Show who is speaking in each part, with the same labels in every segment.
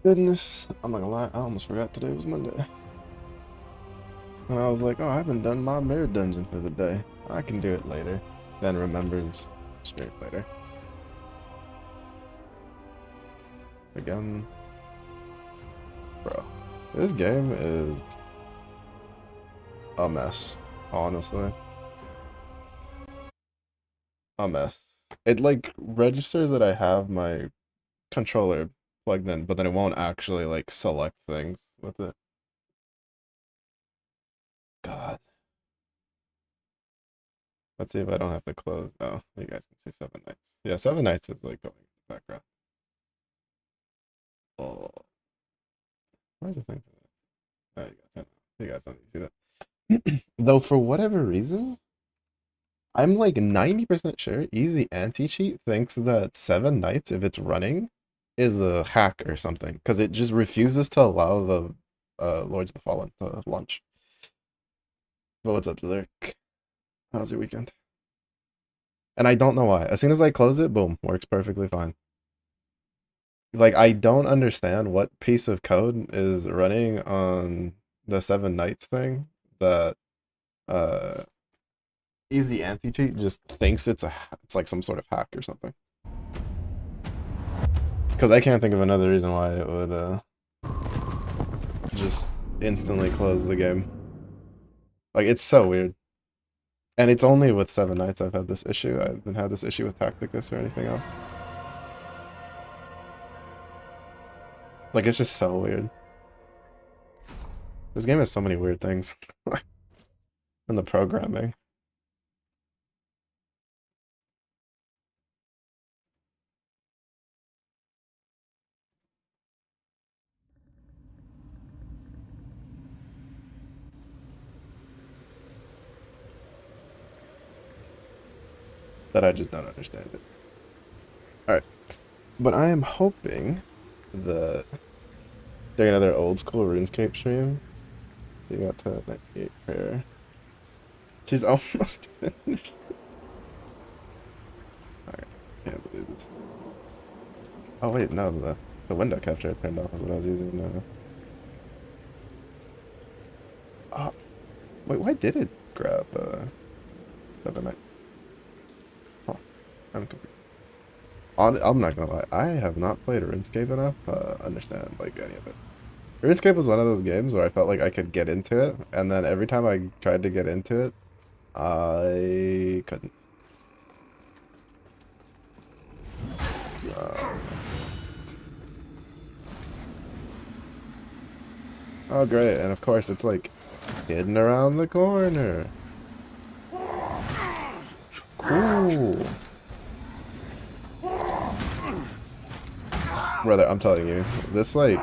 Speaker 1: Goodness, I'm not gonna lie, I almost forgot today was Monday. And I was like, oh, I haven't done my mirror dungeon for the day. I can do it later. Then remembers straight later. Again, bro. This game is a mess, honestly. A mess. It like registers that I have my controller plugged in, but then it won't actually like select things with it. God. Let's see if I don't have to close. Oh, you guys can see Seven Nights. Yeah, Seven Nights is like going in the background. Oh, where's the thing for that? Oh, you guys, you guys don't see that. Though for whatever reason, I'm like 90% sure Easy Anti-Cheat thinks that Seven Nights, if it's running, is a hack or something. Because it just refuses to allow the Lords of the Fallen to launch. But what's up, Zerk? How's your weekend? And I don't know why. As soon as I close it, boom, works perfectly fine. Like, I don't understand what piece of code is running on the Seven Nights thing that uh Easy Anti-Cheat just thinks it's like some sort of hack or something. Because I can't think of another reason why it would just instantly close the game. Like, it's so weird. And it's only with Seven Nights I've had this issue. I haven't had this issue with Tacticus or anything else. Like, it's just so weird. This game has so many weird things. in the programming. That I just don't understand it. Alright. But I am hoping that they're another old school RuneScape stream. You got to 98 prayer. She's almost finished. Alright, can't believe this. Oh wait, no, the window capture I turned off is what I was using. No. Wait, why did it grab Seven Nights? Huh, I'm confused. I'm not gonna lie, I have not played RuneScape enough to understand like any of it. RuneScape was one of those games where I felt like I could get into it, and then every time I tried to get into it, I couldn't. Uh, oh great, and of course it's like hidden around the corner. Cool. Brother, I'm telling you, this like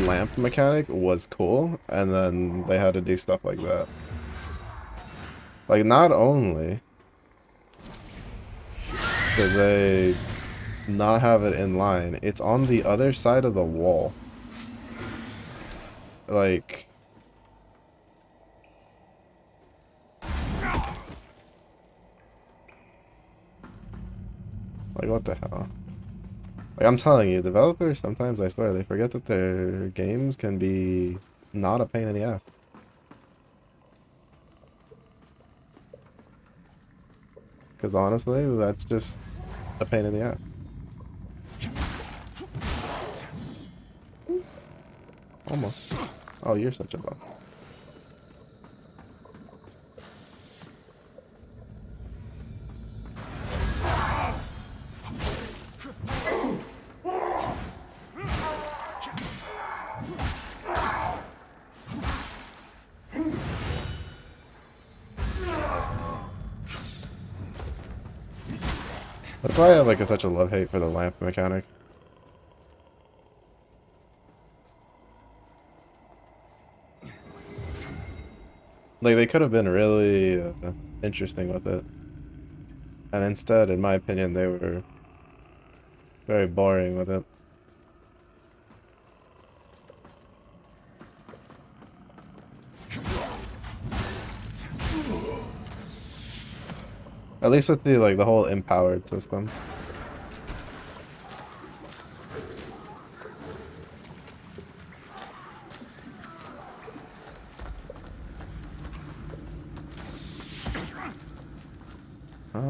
Speaker 1: lamp mechanic was cool, and then they had to do stuff like that. Like, not only did they not have it in line, it's on the other side of the wall. Like, what the hell? Like, I'm telling you, developers, sometimes I swear, they forget that their games can be not a pain in the ass. Because honestly, that's just a pain in the ass. Almost. Oh, you're such a bum. That's why I have like such a love-hate for the lamp mechanic. Like, they could have been really interesting with it. And instead, in my opinion, they were very boring with it. At least with the like the whole empowered system. Uh,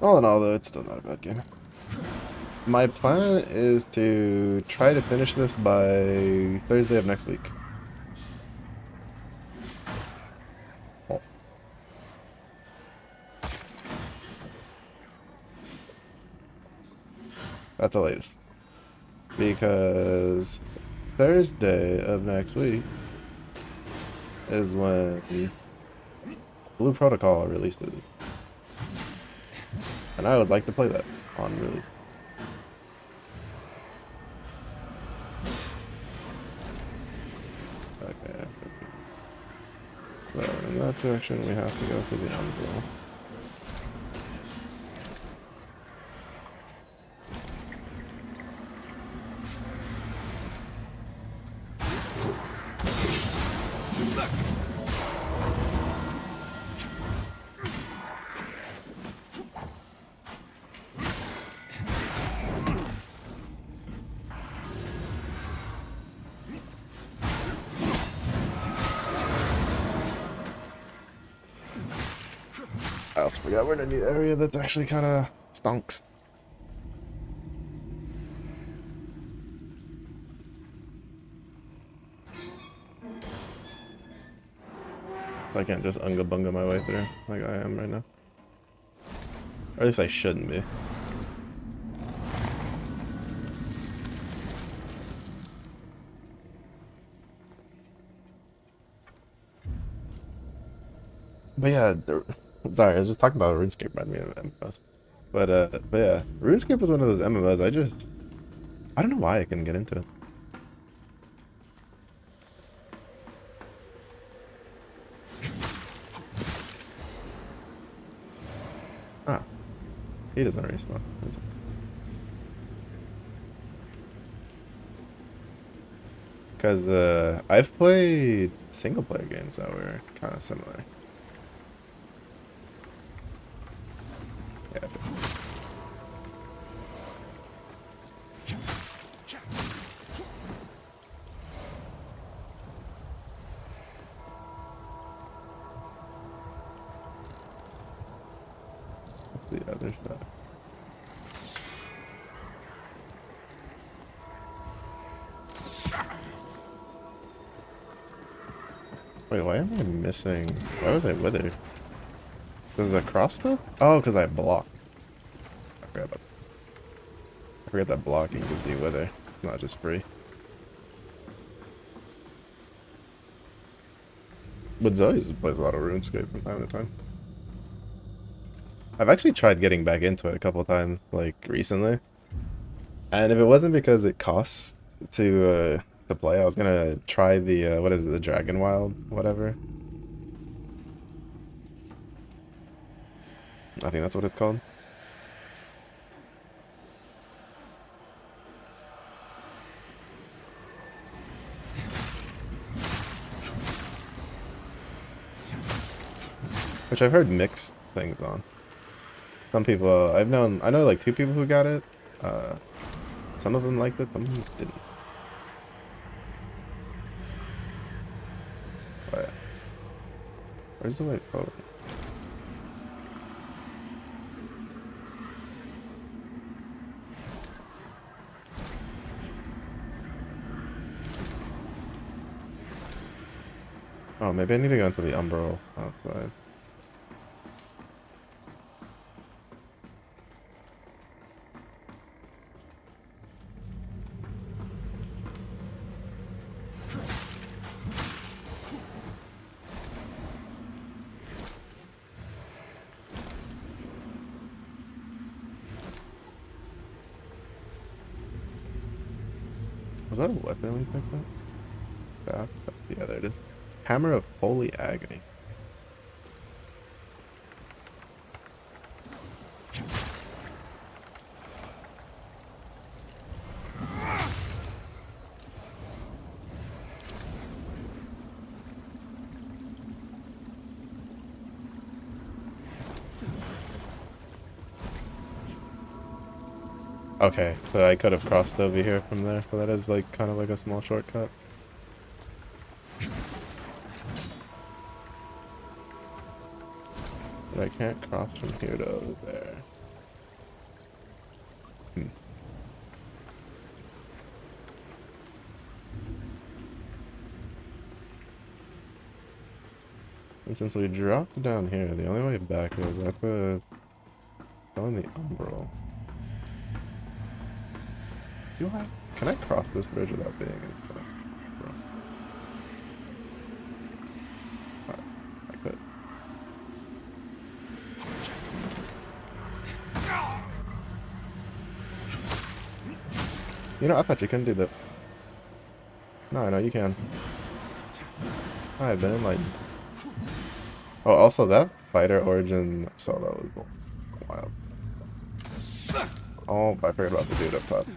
Speaker 1: all in all, though, it's still not a bad game. My plan is to try to finish this by Thursday of next week. Oh. At the latest. Because Thursday of next week is when Blue Protocol releases. And I would like to play that on release. Okay. So in that direction we have to go for the Umbral. I also forgot we're in a new area that's actually kind of stonks. I can't just unga bunga my way through like I am right now. Or at least I shouldn't be. But yeah, sorry, I was just talking about RuneScape by me of MMOs. But yeah, RuneScape was one of those MMOs I don't know why I couldn't get into it. Ah, he doesn't respawn. Because I've played single player games that were kind of similar. Yeah. What's the other side? Wait, why am I missing? Why was I withered? This is a crossbow? Oh, because I blocked. I forgot that blocking gives you wither. It's not just free. But Zoe plays a lot of RuneScape from time to time. I've actually tried getting back into it a couple times, like recently. And if it wasn't because it costs to play, I was gonna try the what is it, the Dragon Wild, whatever. I think that's what it's called. Which I've heard mixed things on. Some people, I know like 2 people who got it. Some of them liked it, some of them didn't. But yeah. Where's the way forward? Oh, maybe I need to go into the Umbral outside. Was that a weapon we picked up? Staff? Yeah, there it is. Hammer of Holy Agony. Okay, so I could have crossed over here from there, so that is like kind of like a small shortcut. But I can't cross from here to over there. Hmm. And since we dropped down here, the only way back is I have to go in the umbral. Do I? Can I cross this bridge without being in the umbral? I could. You know, I thought you couldn't do that. No, no, you can. I've been enlightened. Oh, also that fighter origin solo was wild. Oh, I forgot about the dude up top.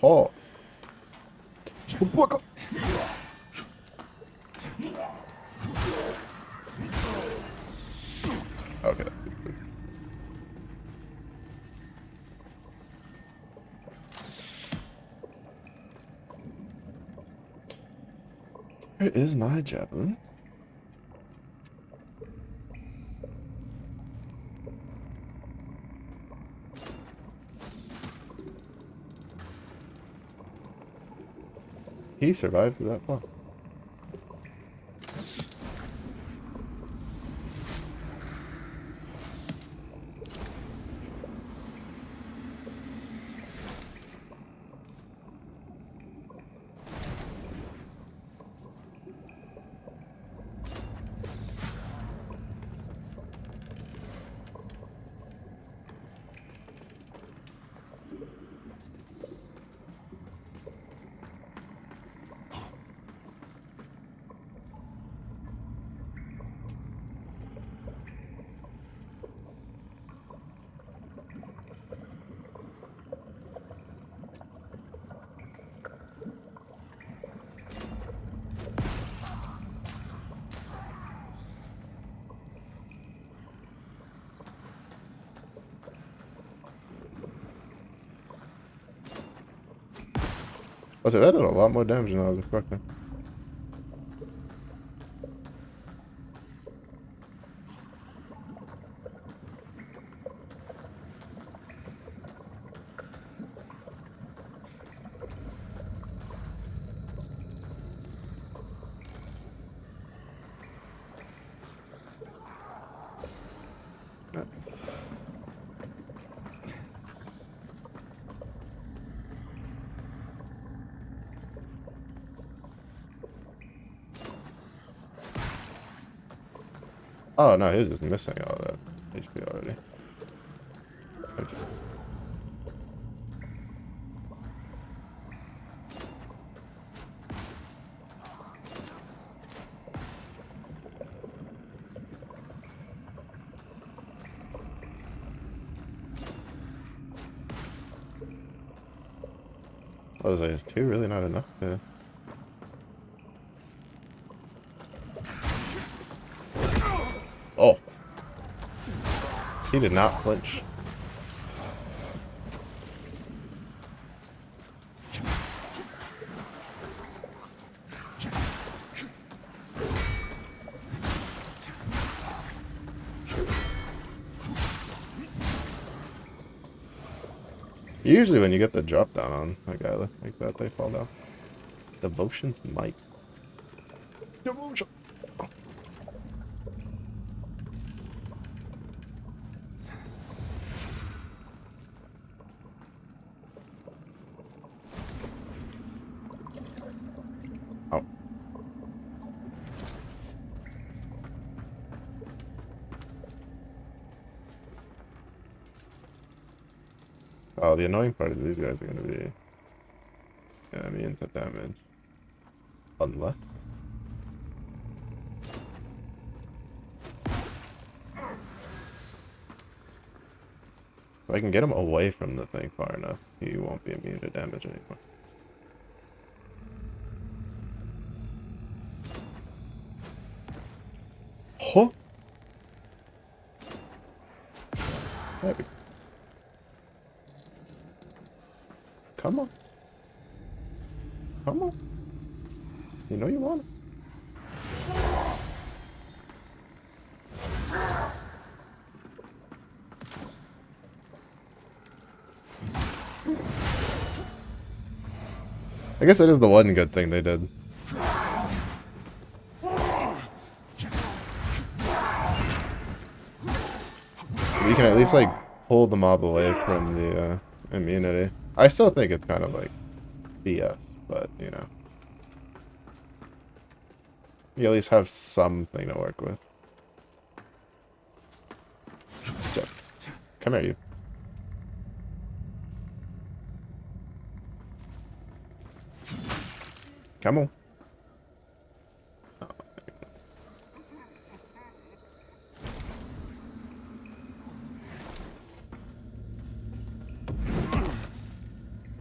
Speaker 1: Oh, okay, that's good. Where is my javelin? He survived that fall. I said that did a lot more damage than I was expecting. Oh no, he was just missing all that HP already. I was like, is two really not enough to... Oh! He did not flinch. Usually when you get the drop down on a guy like that, they fall down. Devotion's might. Devotion! Oh. Oh, the annoying part is these guys are gonna be immune to damage. Unless... If I can get him away from the thing far enough, he won't be immune to damage anymore. Huh? There we go. Come on. Come on. You know you want it. I guess that is the one good thing they did. You can at least, like, pull the mob away from the immunity. I still think it's kind of, like, BS, but, you know. You at least have something to work with. Jeff, come here, you. Come on.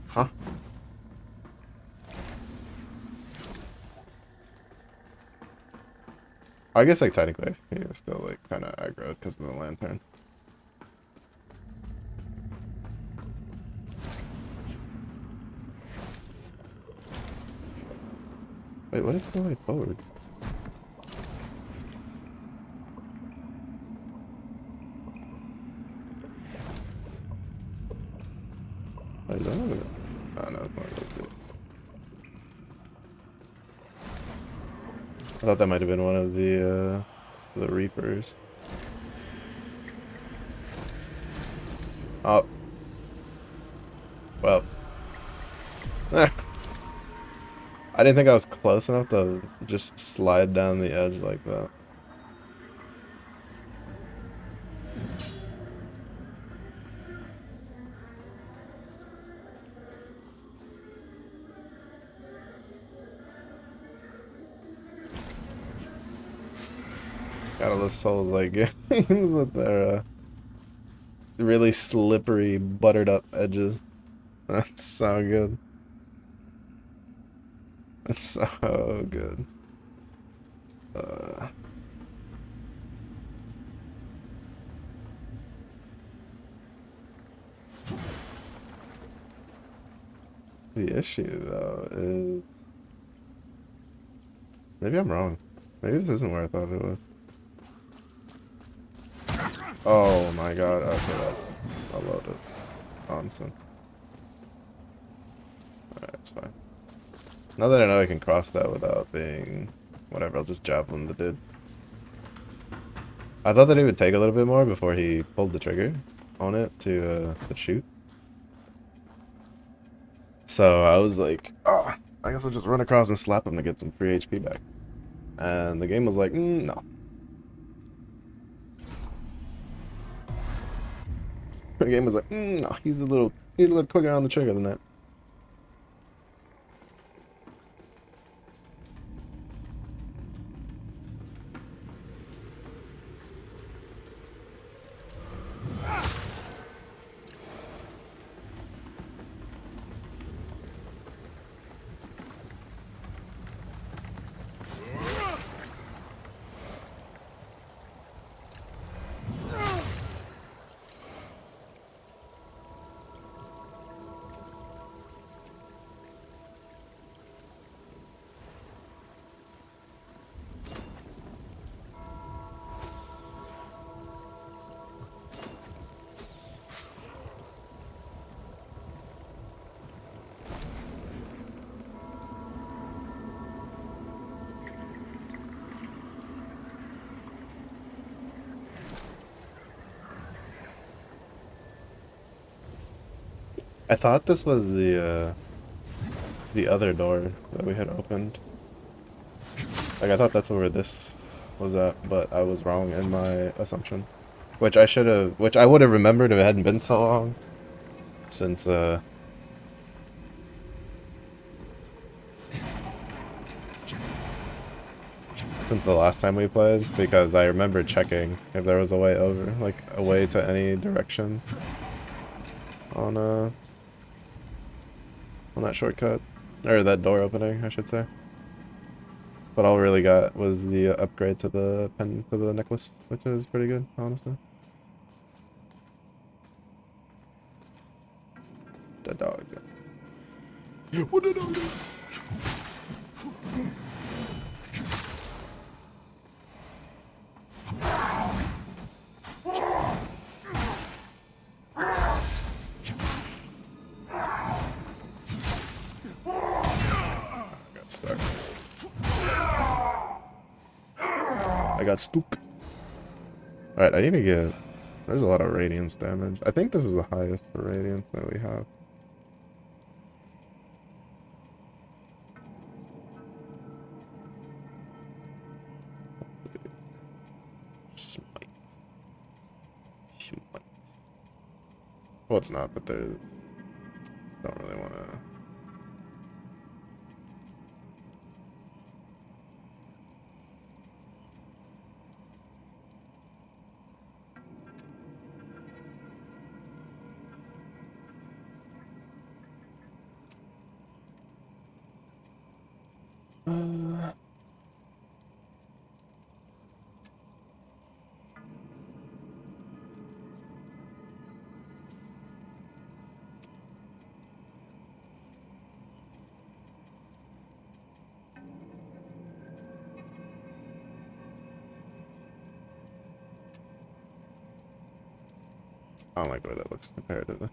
Speaker 1: Huh? I guess, like, technically, he was still, like, kind of aggro because of the lantern. Wait, what is the way forward? Wait, is that one of the... Oh, no, it's one of those dudes. I thought that might have been one of the Reapers. Oh. Well. I didn't think I was close enough to just slide down the edge like that. Gotta love Souls-like games with their really slippery, buttered up edges. That's so good. That's so good. The issue, though, is... Maybe I'm wrong. Maybe this isn't where I thought it was. Oh my god, okay, that's a load of nonsense. Alright, it's fine. Now that I know I can cross that without being... Whatever, I'll just javelin the dude. I thought that it would take a little bit more before he pulled the trigger on it to shoot. So I was like, oh, I guess I'll just run across and slap him to get some free HP back. And the game was like, no. The game was like, no, he's a little quicker on the trigger than that. I thought this was the other door that we had opened. Like, I thought that's where this was at, but I was wrong in my assumption. Which I would have remembered if it hadn't been so long. Since, since the last time we played, because I remember checking if there was a way over, like, a way to any direction. on that shortcut. Or that door opening, I should say. But all we really got was the upgrade to the necklace, which is pretty good, honestly. The dog. What the dog? I got stuck. I got stuck. Alright, I need to get... There's a lot of radiance damage. I think this is the highest for radiance that we have. Smite. Smite. Well, it's not, but there's... Don't really want to... I don't like the way that looks comparatively.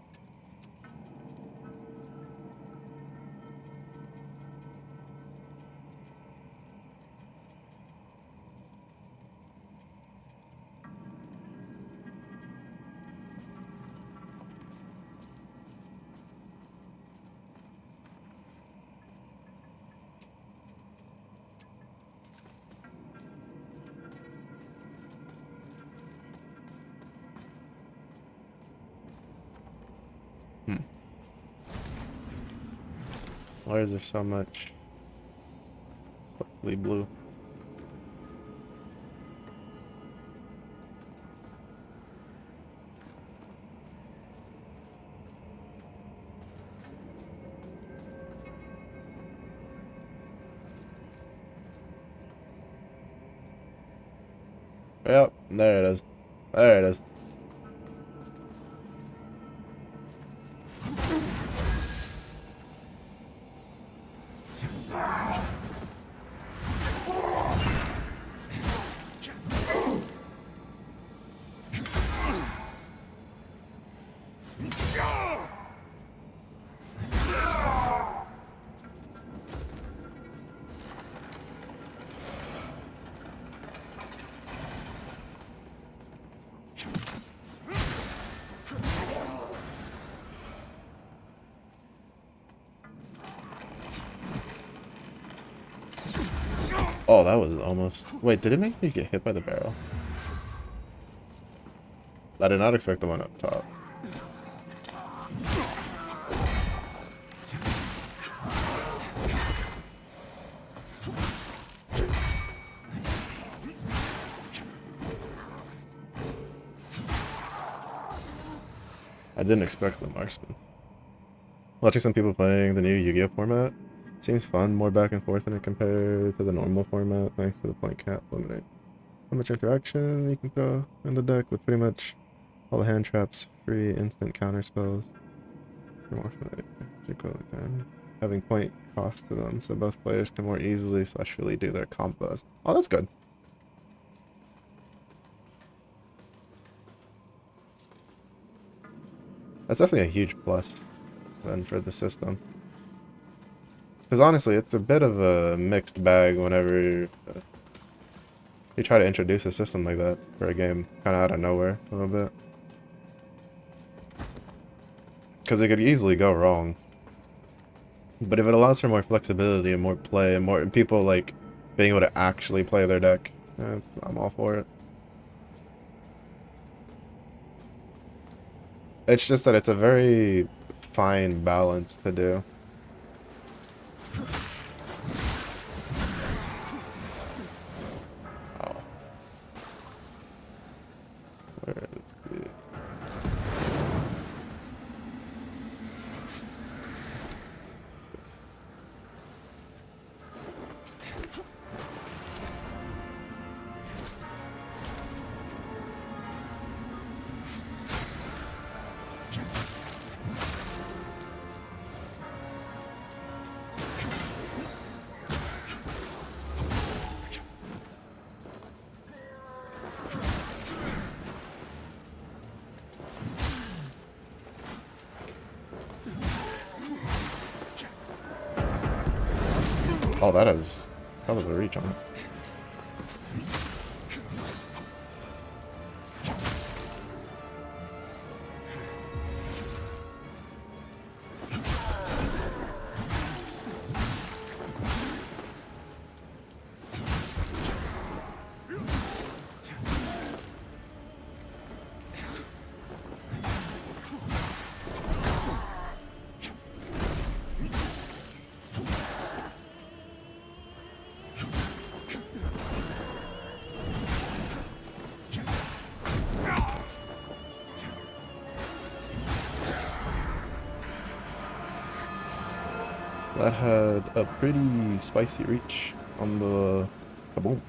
Speaker 1: Why is there so much sparkly blue? Yep, there it is. There it is. Oh, that was almost... Wait, did it make me get hit by the barrel? I did not expect the one up top. I didn't expect the marksman. Watching some people playing the new Yu-Gi-Oh format seems fun, more back and forth than it compared to the normal format, thanks to the point cap limiting how much interaction you can throw in the deck with pretty much all the hand traps, free instant counter spells. For more time, having point cost to them, so both players can more easily / really do their combos. Oh, that's good. That's definitely a huge plus then for the system. Because honestly, it's a bit of a mixed bag whenever you try to introduce a system like that for a game, kind of out of nowhere a little bit. Because it could easily go wrong. But if it allows for more flexibility and more play and more people like being able to actually play their deck, I'm all for it. It's just that it's a very fine balance to do. Oh. Where is the... Oh, that has hell of a reach on it. That had a pretty spicy reach on the kaboom.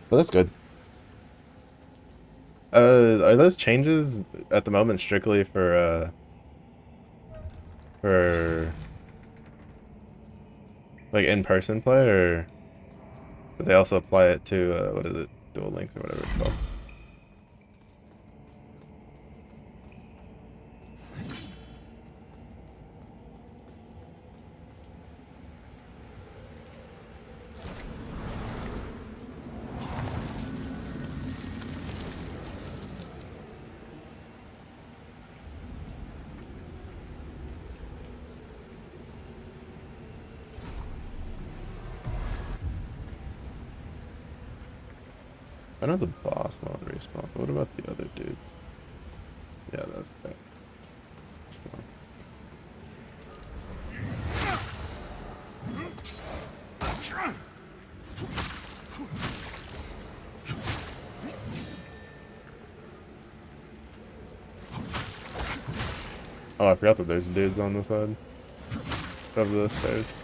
Speaker 1: But that's good. Are those changes at the moment strictly for like in-person play, or do they also apply it to what is it, Dual Links or whatever it's called? I know the boss won't respawn, but what about the other dude? Yeah, that's okay. Let's go. Oh, I forgot that there's dudes on the side of the stairs.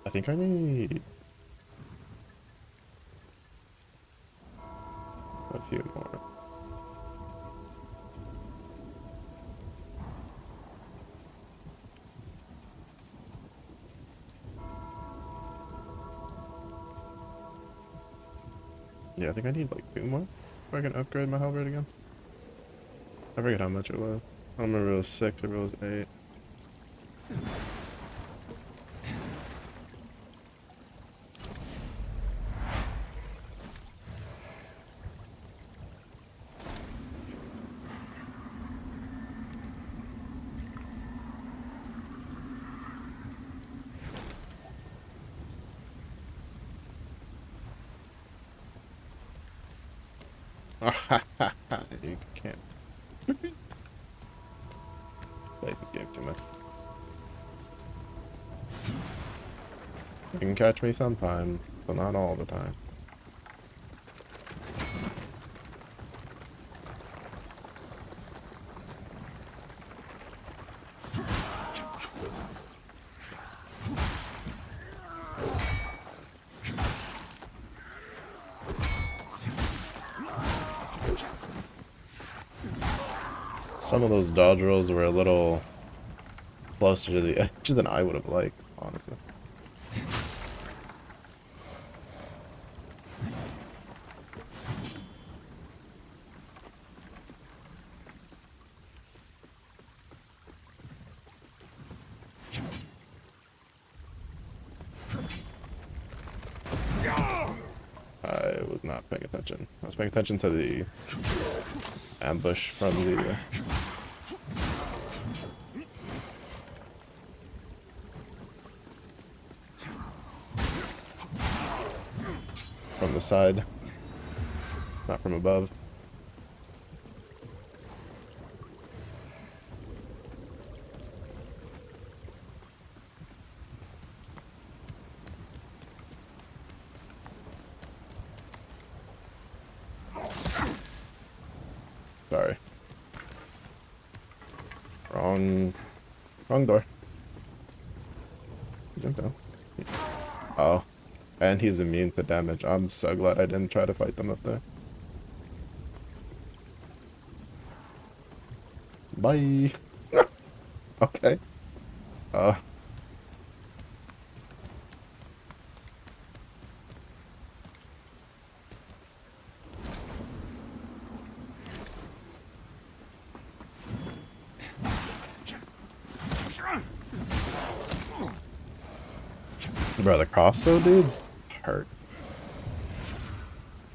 Speaker 1: I think I need a few more. Yeah, I think I need like 2 more before I can upgrade my halberd again. I forget how much it was. I don't remember if it was 6 or if it was 8. You can't play this game too much. You can catch me sometimes, but not all the time. Some of those dodge rolls were a little closer to the edge than I would have liked, honestly. I was not paying attention. I was paying attention to the ambush from the side, not from above. Sorry. Wrong door. Jump down. Oh, and he's immune to damage. I'm so glad I didn't try to fight them up there. Bye. Okay. Uh, bro, the crossbow dudes hurt.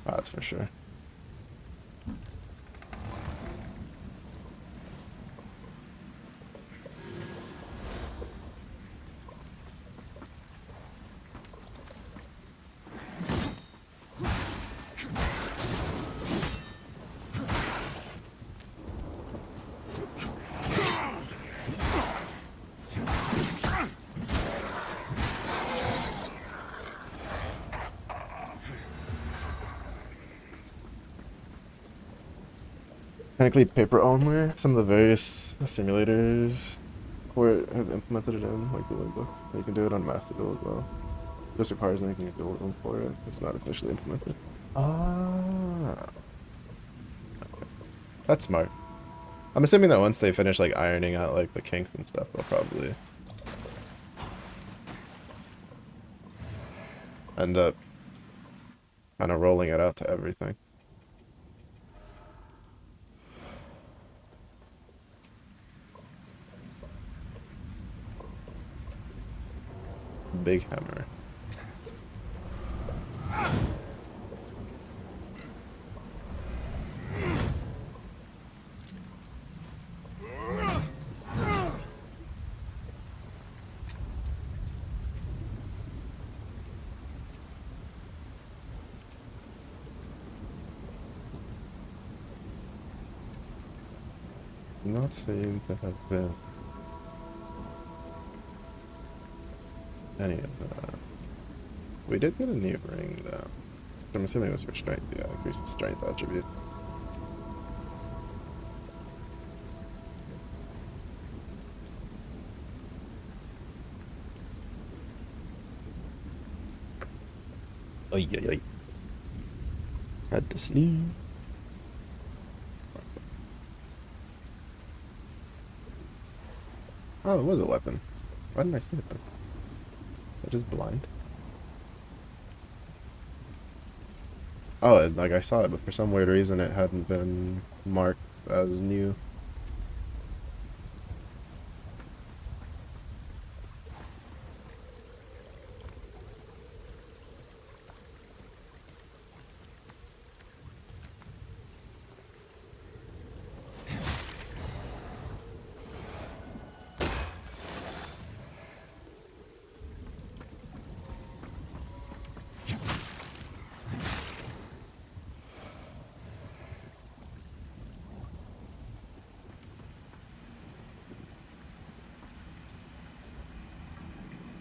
Speaker 1: Oh, that's for sure. Technically paper only. Some of the various simulators where have implemented it in like dueling books. You can do it on Master Duel as well. Just requires making a duel room for it. It's not officially implemented. Ah, that's smart. I'm assuming that once they finish like ironing out like the kinks and stuff, they'll probably end up kind of rolling it out to everything. Big hammer. Not seem to have been any of that. We did get a new ring though. I'm assuming it was for strength. Yeah, increase the strength attribute. Oi, oi, oi. Had to sneeze. Oh, it was a weapon. Why didn't I see it then? Was I just blind? Oh, like I saw it, but for some weird reason it hadn't been marked as new.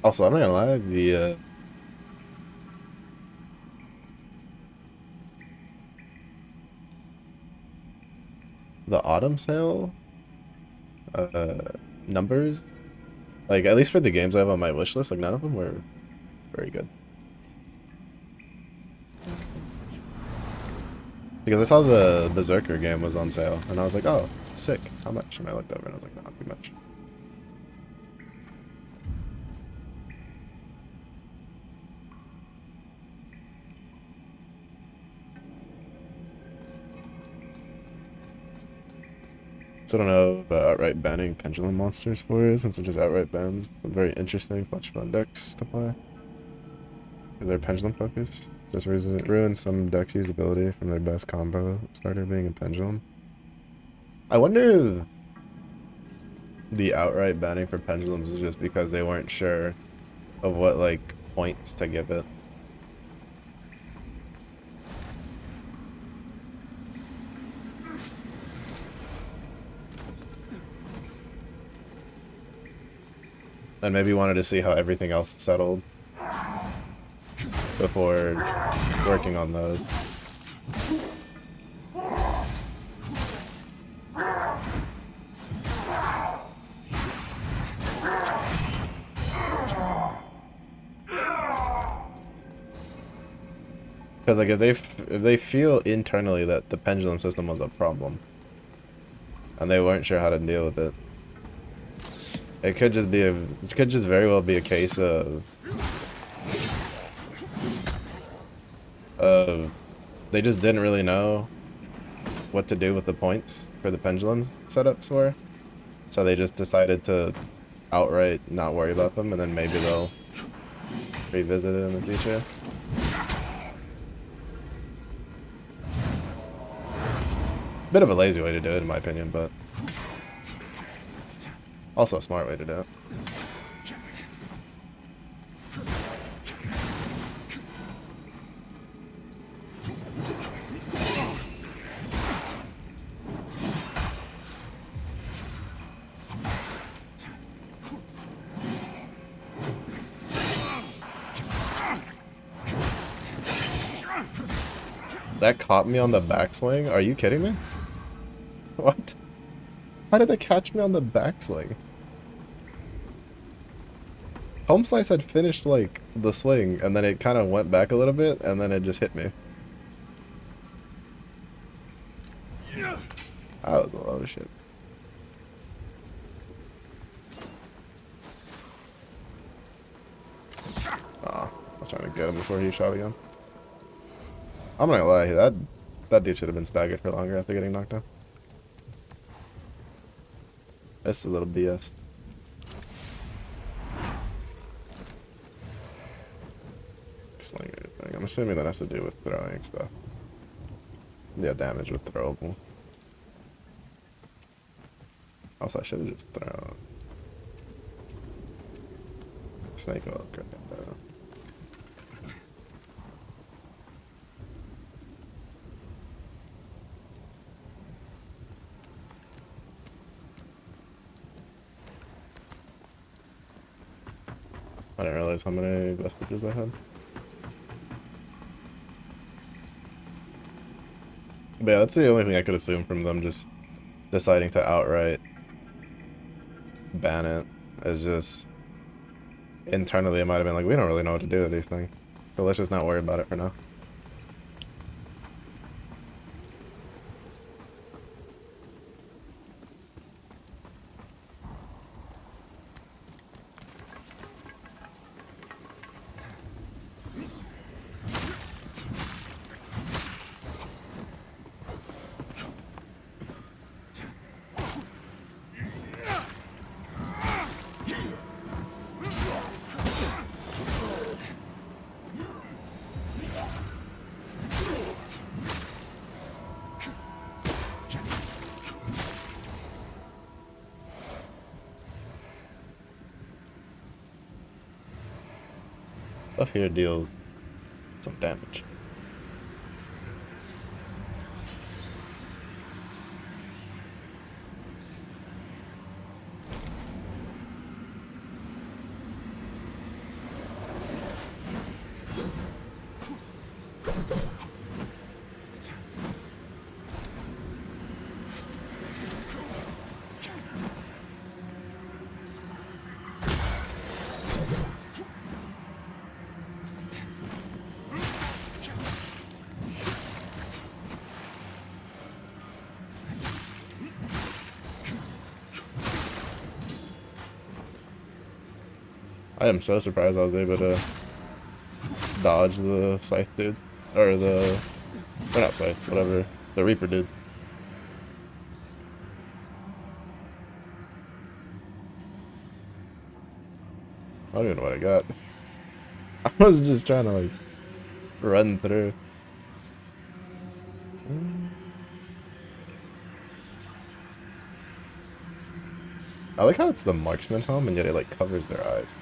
Speaker 1: Also, I'm not gonna lie, the autumn sale uh numbers, like at least for the games I have on my wish list, like none of them were very good. Because I saw the Berserker game was on sale, and I was like, oh, sick. How much? And I looked over and I was like, not too much. So I don't know about outright banning pendulum monsters for you, since it just outright bans some very interesting fletch fun decks to play. Because they're pendulum focused. Just ruins some decks' usability from their best combo starter being a pendulum. I wonder if the outright banning for pendulums is just because they weren't sure of what like points to give it. And maybe wanted to see how everything else settled before working on those. Because like if they feel internally that the pendulum system was a problem, and they weren't sure how to deal with it, it could just be it could just very well be a case of they just didn't really know what to do with the points for the pendulum setups were, so they just decided to outright not worry about them, and then maybe they'll revisit it in the future. Bit of a lazy way to do it, in my opinion, but also a smart way to do it. That caught me on the backswing? Are you kidding me? What? How did that catch me on the backswing? Home Slice had finished, like, the swing, and then it kind of went back a little bit, and then it just hit me. That was a lot of shit. Aw, I was trying to get him before he shot again. I'm not gonna lie, that dude should have been staggered for longer after getting knocked down. That's a little BS. Slinger thing. I'm assuming that has to do with throwing stuff. Yeah, damage with throwables. Also, I should have just thrown snake oil credit though. I didn't realize how many vestiges I had. But yeah, that's the only thing I could assume from them just deciding to outright ban it. Is just internally it might have been like, we don't really know what to do with these things, so let's just not worry about it for now. Stuff here deals some damage. I am so surprised I was able to dodge the scythe dude. Or not scythe, whatever. The Reaper dude. I don't even know what I got. I was just trying to like run through. I like how it's the marksman helm and yet it like covers their eyes.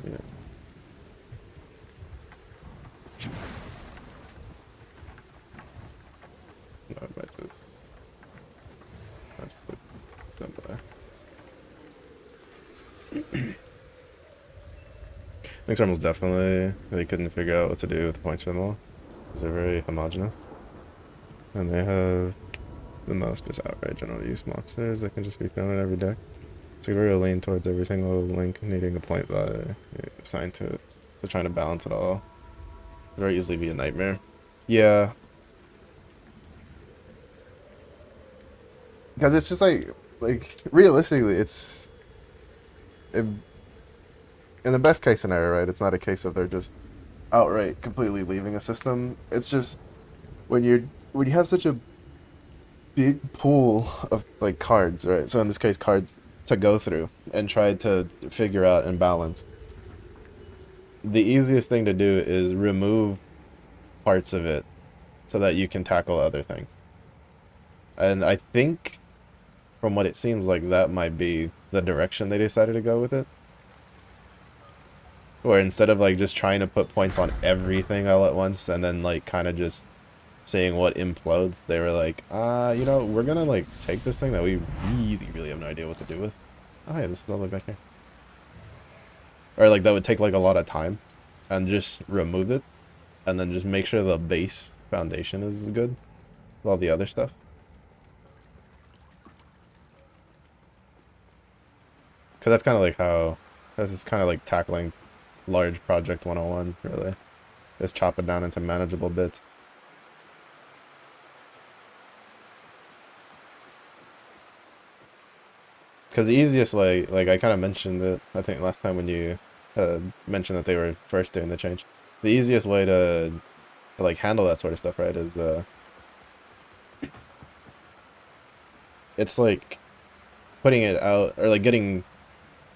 Speaker 1: Yeah. No, it might just. That just looks simpler. Next round was definitely they couldn't figure out what to do with the points for them all. Because they're very homogenous. And they have the most just outright general use monsters that can just be thrown in every deck. So you're very lean towards every single link needing a point value assigned to it. So trying to balance it all. Very easily be a nightmare. Yeah. Because it's just like realistically, it's in the best case scenario, right? It's not a case of they're just outright completely leaving a system. It's just when you have such a big pool of like cards, right? So in this case, cards to go through and try to figure out and balance. The easiest thing to do is remove parts of it so that you can tackle other things. And I think from what it seems like that might be the direction they decided to go with it. Where instead of like just trying to put points on everything all at once and then like kind of just seeing what implodes, they were like, you know, we're gonna like take this thing that we really have no idea what to do with. Oh yeah, this is all the way back here. Or like that would take like a lot of time and just remove it and then just make sure the base foundation is good with all the other stuff. Because that's kind of like how this is kind of like tackling large project 101, really. Just chop it down into manageable bits. Because the easiest way, like I kind of mentioned it, I think last time when you mentioned that they were first doing the change, the easiest way to like handle that sort of stuff, right, is it's like putting it out or like getting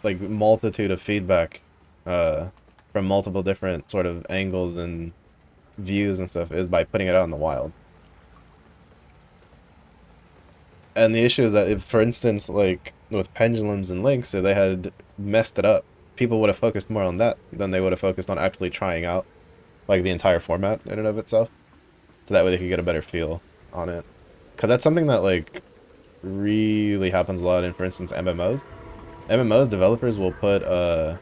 Speaker 1: like multitude of feedback from multiple different sort of angles and views and stuff is by putting it out in the wild. And the issue is that if, for instance, like with pendulums and links, if they had messed it up, people would have focused more on that than they would have focused on actually trying out like the entire format in and of itself. So that way they could get a better feel on it. Because that's something that like really happens a lot in, for instance, MMOs. MMOs developers will put I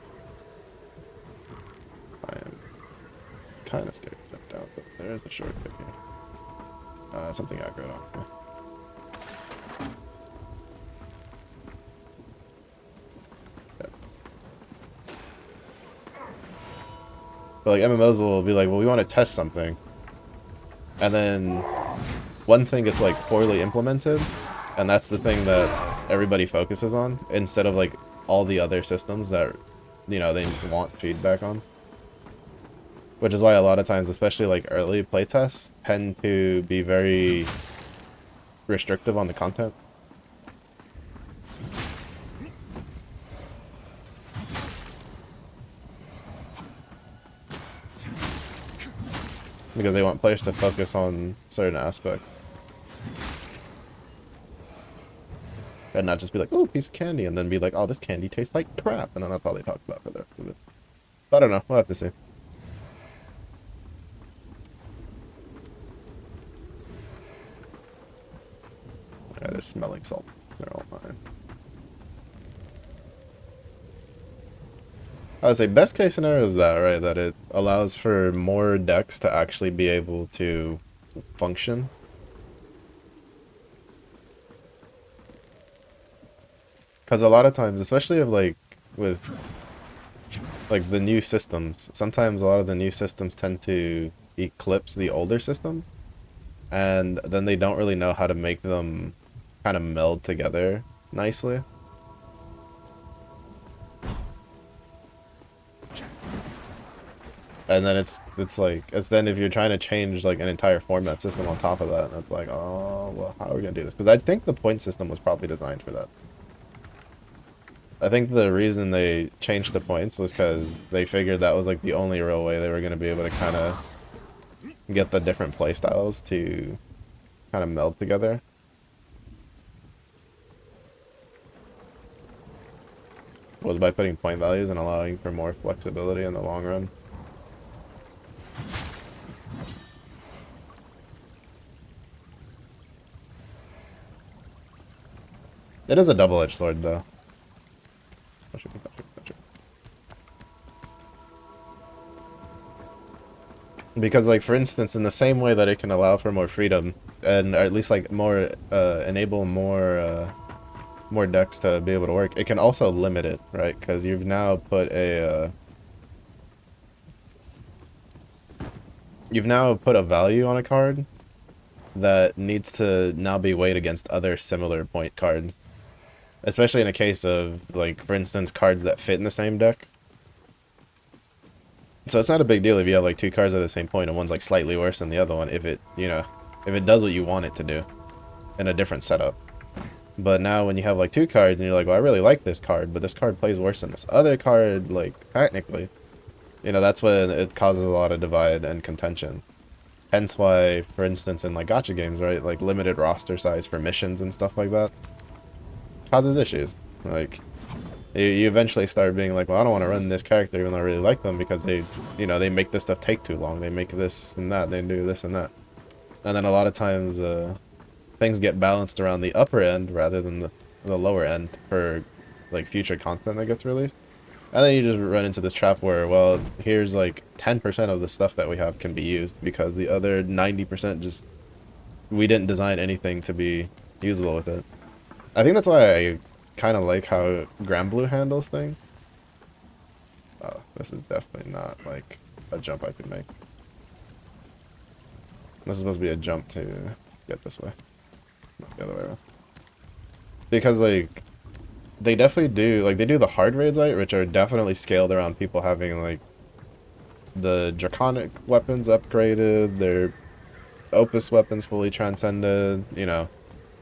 Speaker 1: am kind of scared to jump down, but there is a shortcut here. Something aggroed off me. But like MMOs will be like, well, we want to test something, and then one thing gets like poorly implemented, and that's the thing that everybody focuses on instead of like all the other systems that, you know, they want feedback on. Which is why a lot of times, especially like early playtests, tend to be very restrictive on the content. Because they want players to focus on certain aspects. And not just be like, oh, piece of candy, and then be like, oh, this candy tastes like crap, and then that's all they talk about for the rest of it. But I don't know, we'll have to see. Yeah, they're smelling salts. They're all mine. I would say best case scenario is that, right? That it allows for more decks to actually be able to function. Because a lot of times, especially if like with like the new systems, sometimes a lot of the new systems tend to eclipse the older systems, and then they don't really know how to make them kind of meld together nicely. And then it's then if you're trying to change like an entire format system on top of that, and it's like, oh well, how are we gonna do this? Because I think the point system was probably designed for that. I think the reason they changed the points was because they figured that was like the only real way they were gonna be able to kind of get the different play styles to kind of meld together. was by putting point values and allowing for more flexibility in the long run. It is a double-edged sword, though. Because, like, for instance, in the same way that it can allow for more freedom, and or at least, like, more, enable more decks to be able to work, it can also limit it, right? Because you've now put a, value on a card that needs to now be weighed against other similar point cards. Especially in a case of, like, for instance, cards that fit in the same deck. So it's not a big deal if you have, like, two cards at the same point and one's, like, slightly worse than the other one if it, if it does what you want it to do in a different setup. But now when you have, like, two cards and you're like, well, I really like this card, but this card plays worse than this other card, like, technically, that's when it causes a lot of divide and contention. Hence why, for instance, in, like, gacha games, right, like, limited roster size for missions and stuff like that causes issues. Like, you eventually start being like, well, I don't want to run this character even though I really like them because they, they make this stuff take too long. They make this and that. They do this and that. And then a lot of times things get balanced around the upper end rather than the lower end for, like, future content that gets released. And then you just run into this trap where, well, here's, like, 10% of the stuff that we have can be used because the other 90% just, we didn't design anything to be usable with it. I think that's why I kind of like how Granblue handles things. Oh, this is definitely not, like, a jump I could make. This is supposed to be a jump to get this way, not the other way around. Because, like, they definitely do, like, they do the hard raids, right, which are definitely scaled around people having, like, the draconic weapons upgraded, their opus weapons fully transcended,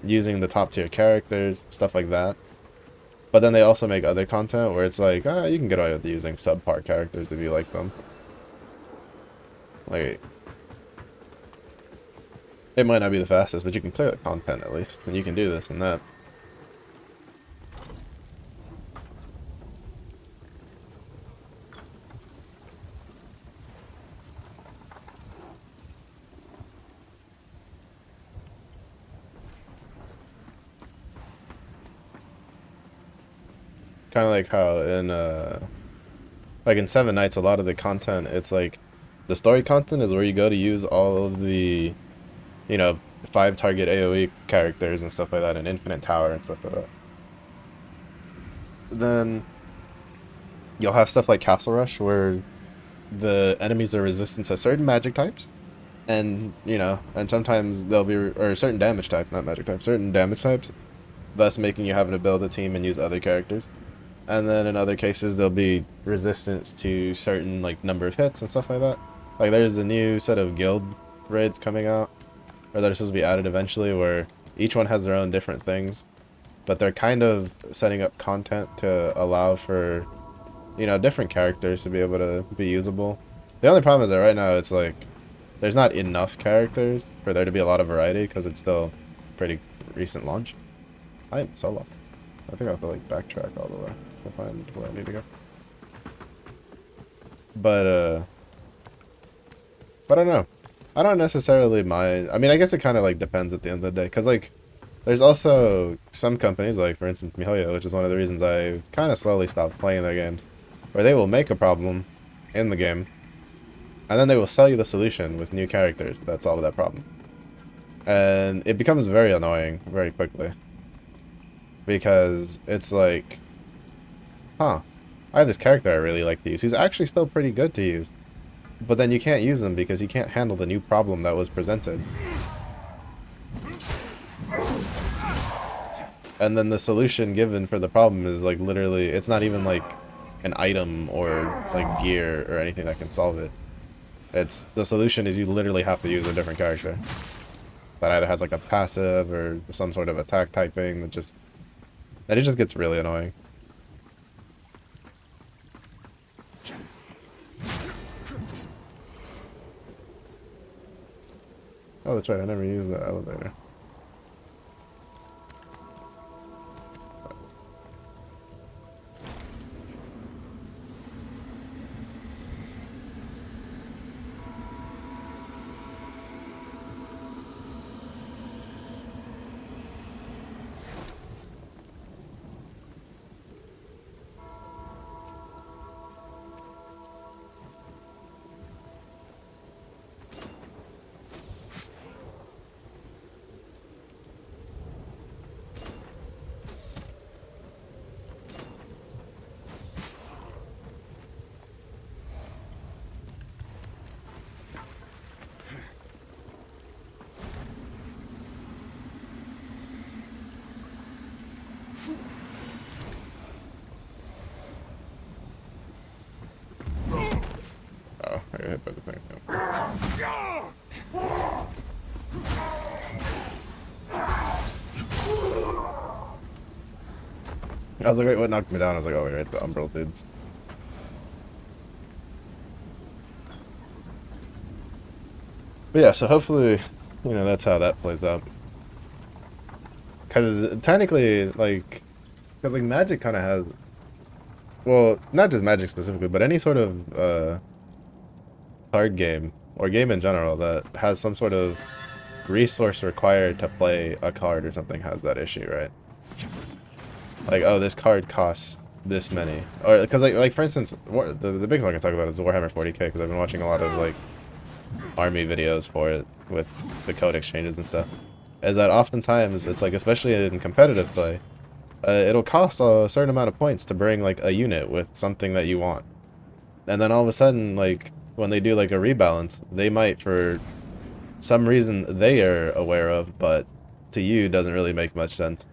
Speaker 1: using the top tier characters, stuff like that. But then they also make other content where it's like, you can get away with using subpar characters if you like them. Like, it might not be the fastest, but you can clear the content at least, and you can do this and that. Kind of like how in like in Seven Knights, a lot of the content, it's like the story content is where you go to use all of the, 5 target AoE characters and stuff like that, and Infinite Tower and stuff like that. Then you'll have stuff like Castle Rush where the enemies are resistant to certain magic types, and and sometimes they'll be or certain damage type, not magic type, certain damage types, thus making you having to build a team and use other characters. And then in other cases, there'll be resistance to certain, like, number of hits and stuff like that. Like, there's a new set of guild raids coming out, or that are supposed to be added eventually, where each one has their own different things, but they're kind of setting up content to allow for, different characters to be able to be usable. The only problem is that right now it's like, there's not enough characters for there to be a lot of variety, because it's still pretty recent launch. I am so lost. I think I have to, like, backtrack all the way to find where I need to go. But I don't know. I don't necessarily mind. I mean, I guess it kind of, like, depends at the end of the day. Because, like, there's also some companies, like, for instance, MiHoYo, which is one of the reasons I kind of slowly stopped playing their games, where they will make a problem in the game, and then they will sell you the solution with new characters that solve that problem. And it becomes very annoying very quickly. Because it's like, I have this character I really like to use, who's actually still pretty good to use. But then you can't use him because he can't handle the new problem that was presented. And then the solution given for the problem is, like, literally, it's not even, like, an item or, like, gear or anything that can solve it. The solution is you literally have to use a different character. That either has, like, a passive or some sort of attack typing that it just gets really annoying. Oh, that's right, I never used the elevator. by the thing. Yeah. I was like, wait, what knocked me down? I was like, oh, wait, right, the Umbral dudes. But yeah, so hopefully, you know, that's how that plays out. Because technically, like, because like Magic kind of has, well, not just Magic specifically, but any sort of card game or game in general that has some sort of resource required to play a card or something has that issue, right? Like, oh, this card costs this many, or because like for instance, the big one I can talk about is the Warhammer 40k because I've been watching a lot of like army videos for it with the code exchanges and stuff. Is that oftentimes it's like, especially in competitive play, it'll cost a certain amount of points to bring like a unit with something that you want, and then all of a sudden, like when they do like a rebalance, they might for some reason they are aware of, but to you doesn't really make much sense.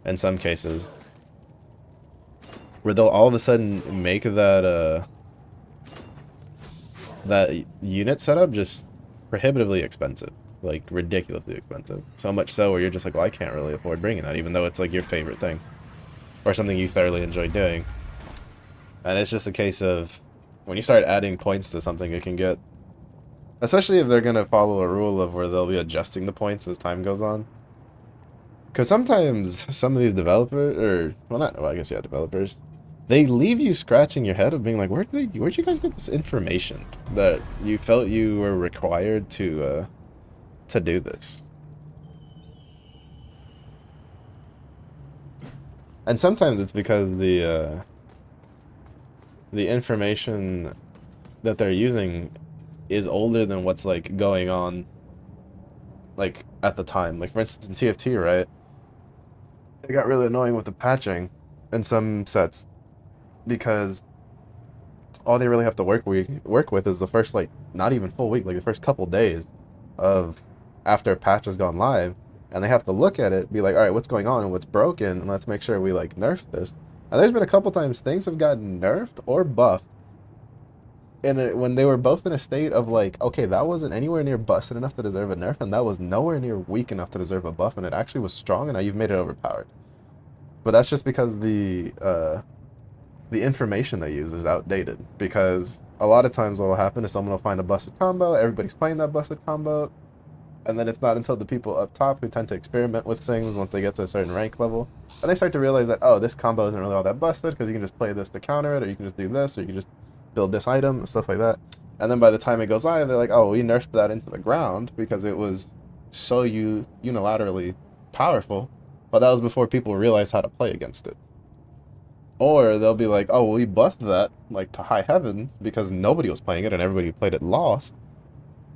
Speaker 1: In some cases, where they'll all of a sudden make that that unit setup just prohibitively expensive, like ridiculously expensive. So much so where you're just like, well, I can't really afford bringing that, even though it's like your favorite thing or something you thoroughly enjoy doing. And it's just a case of when you start adding points to something, it can get, especially if they're gonna follow a rule of where they'll be adjusting the points as time goes on. Because sometimes some of these developers, or well, not, well, I guess yeah, developers, they leave you scratching your head of being like, where'd you guys get this information that you felt you were required to do this? And sometimes it's because the information that they're using is older than what's like going on, like at the time. Like for instance, in TFT, right? It got really annoying with the patching in some sets because all they really have to work with is the first, like, not even full week, like the first couple days of after a patch has gone live, and they have to look at it, be like, all right, what's going on and what's broken, and let's make sure we like nerf this. And there's been a couple times things have gotten nerfed or buffed, and when they were both in a state of like, okay, that wasn't anywhere near busted enough to deserve a nerf, and that was nowhere near weak enough to deserve a buff, and it actually was strong, and now you've made it overpowered. But that's just because the information they use is outdated, because a lot of times what will happen is someone will find a busted combo, everybody's playing that busted combo, and then it's not until the people up top who tend to experiment with things once they get to a certain rank level, and they start to realize that, oh, this combo isn't really all that busted because you can just play this to counter it, or you can just do this, or you can just build this item and stuff like that. And then by the time it goes live, they're like, oh, we nerfed that into the ground because it was so unilaterally powerful, but that was before people realized how to play against it. Or they'll be like, oh, well, we buffed that, like, to high heavens because nobody was playing it and everybody who played it lost.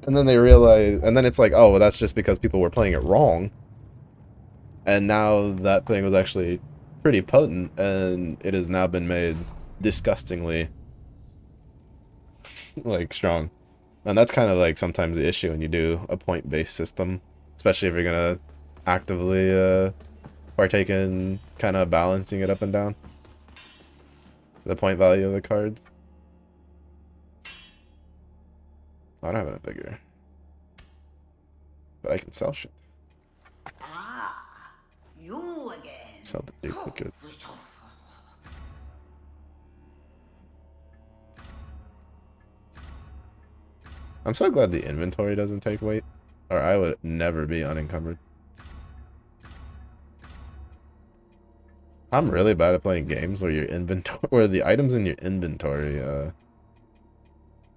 Speaker 1: And then they realize, and then it's like, oh, well, that's just because people were playing it wrong. And now that thing was actually pretty potent, and it has now been made disgustingly, like, strong. And that's kind of, like, sometimes the issue when you do a point-based system, especially if you're gonna actively partake in kind of balancing it up and down. The point value of the cards. I don't have a figure, but I can sell shit.
Speaker 2: Ah, you again.
Speaker 1: Sell the duplicate. I'm so glad the inventory doesn't take weight, or I would never be unencumbered. I'm really bad at playing games where your inventory, where the items in your inventory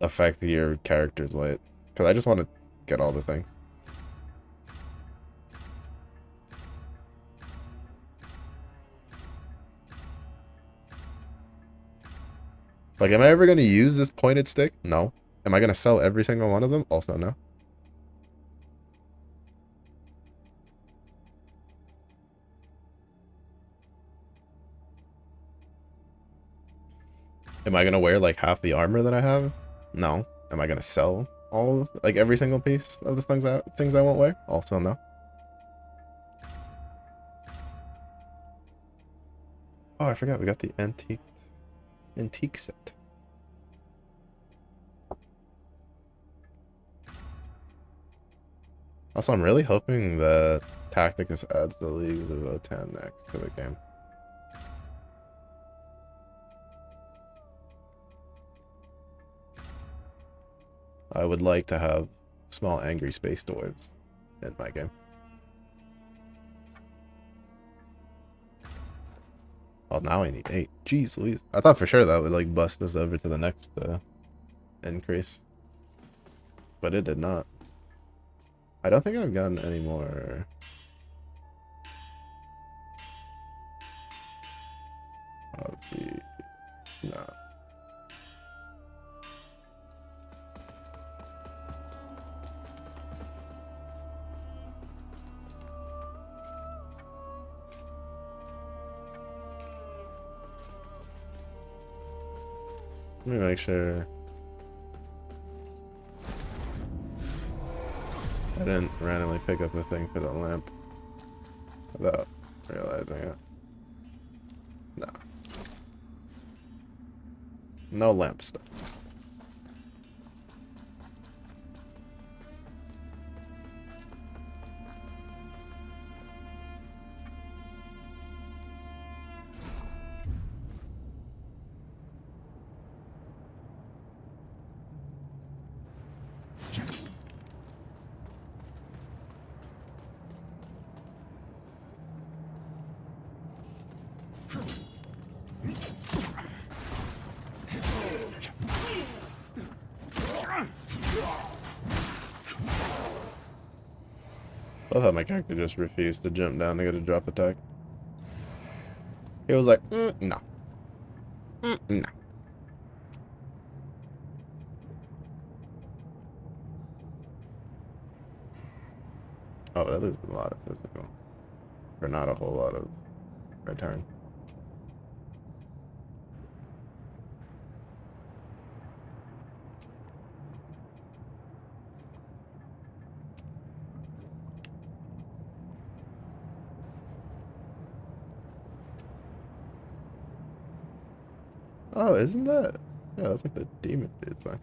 Speaker 1: affect your character's weight, because I just want to get all the things. Like, am I ever going to use this pointed stick? No. Am I going to sell every single one of them? Also, no. Am I going to wear, like, half the armor that I have? No. Am I going to sell all, like, every single piece of the things I won't wear? Also, no. Oh, I forgot we got the antique set. Also, I'm really hoping that Tacticus adds the Leagues of Votann next to the game. I would like to have small angry space dwarves in my game. Well, now I need 8. Jeez Louise. I thought for sure that would like bust us over to the next increase. But it did not. I don't think I've gotten any more. Of the... No. Let me make sure I didn't randomly pick up a thing for the lamp without realizing it. No. No lamp stuff. I love how my character just refused to jump down to get a drop attack. He was like, no. No. Oh, that loses a lot of physical. For not a whole lot of return. Oh, isn't that? Yeah, that's like the demon dude thing.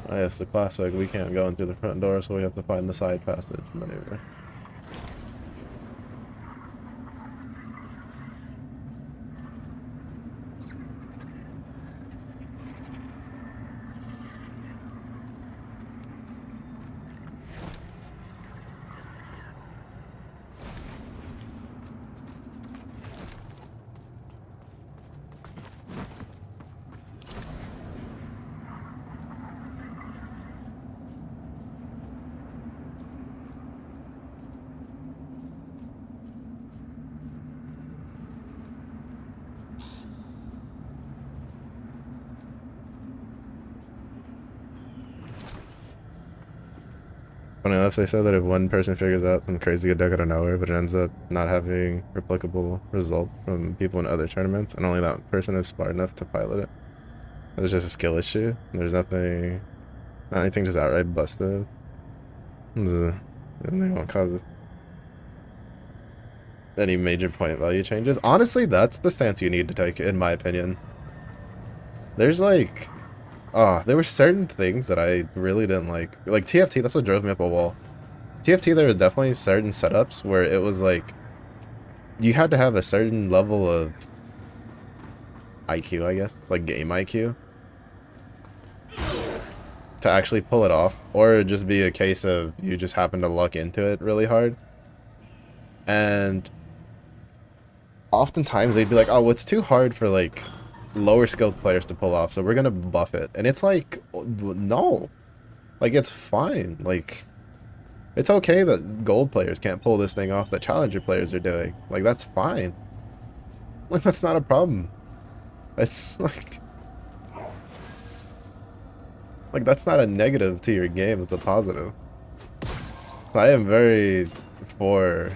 Speaker 1: Oh, yes, the classic. We can't go in through the front door, so we have to find the side passage maneuver. Funny enough, they said that if one person figures out some crazy deck out of nowhere, but it ends up not having replicable results from people in other tournaments, and only that person is smart enough to pilot it, it's just a skill issue. There's nothing, not anything just outright busted. And they won't cause any major point value changes. Honestly, that's the stance you need to take, in my opinion. There's like... there were certain things that I really didn't like. Like TFT, that's what drove me up a wall. TFT, there was definitely certain setups where it was like... You had to have a certain level of... IQ, I guess. Like game IQ. To actually pull it off. Or it'd just be a case of you just happen to luck into it really hard. And... Oftentimes they'd be like, oh, it's too hard for like... lower skilled players to pull off, so we're gonna buff it. And it's like, no, like it's fine. Like it's okay that gold players can't pull this thing off that challenger players are doing. Like that's fine. Like that's not a problem. It's like that's not a negative to your game, it's a positive. So I am very for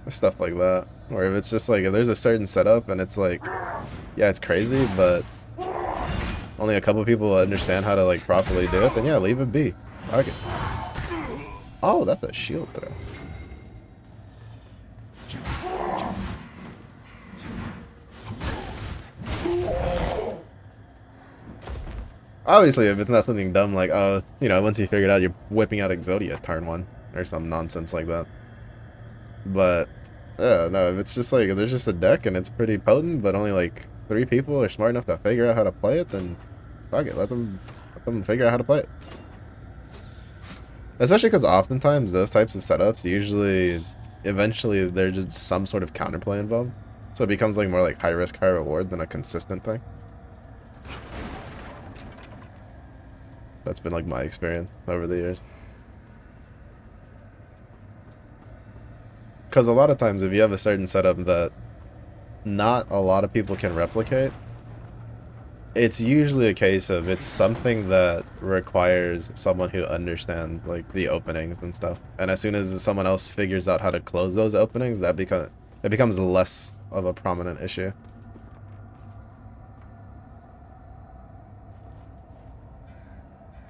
Speaker 1: stuff like that. Or if it's just like, if there's a certain setup and it's like, yeah, it's crazy, but only a couple people understand how to like properly do it, then yeah, leave it be. Okay. Oh, that's a shield throw. Obviously, if it's not something dumb like, oh, you know, once you figure it out, you're whipping out Exodia turn 1 or some nonsense like that. But yeah, no, if it's just like if there's just a deck and it's pretty potent, but only like 3 people are smart enough to figure out how to play it, then fuck it, let them figure out how to play it. Especially because oftentimes those types of setups usually, eventually, there's just some sort of counterplay involved, so it becomes like more like high risk, high reward than a consistent thing. That's been like my experience over the years. Because a lot of times, if you have a certain setup that not a lot of people can replicate, it's usually a case of it's something that requires someone who understands like the openings and stuff. And as soon as someone else figures out how to close those openings, it becomes less of a prominent issue.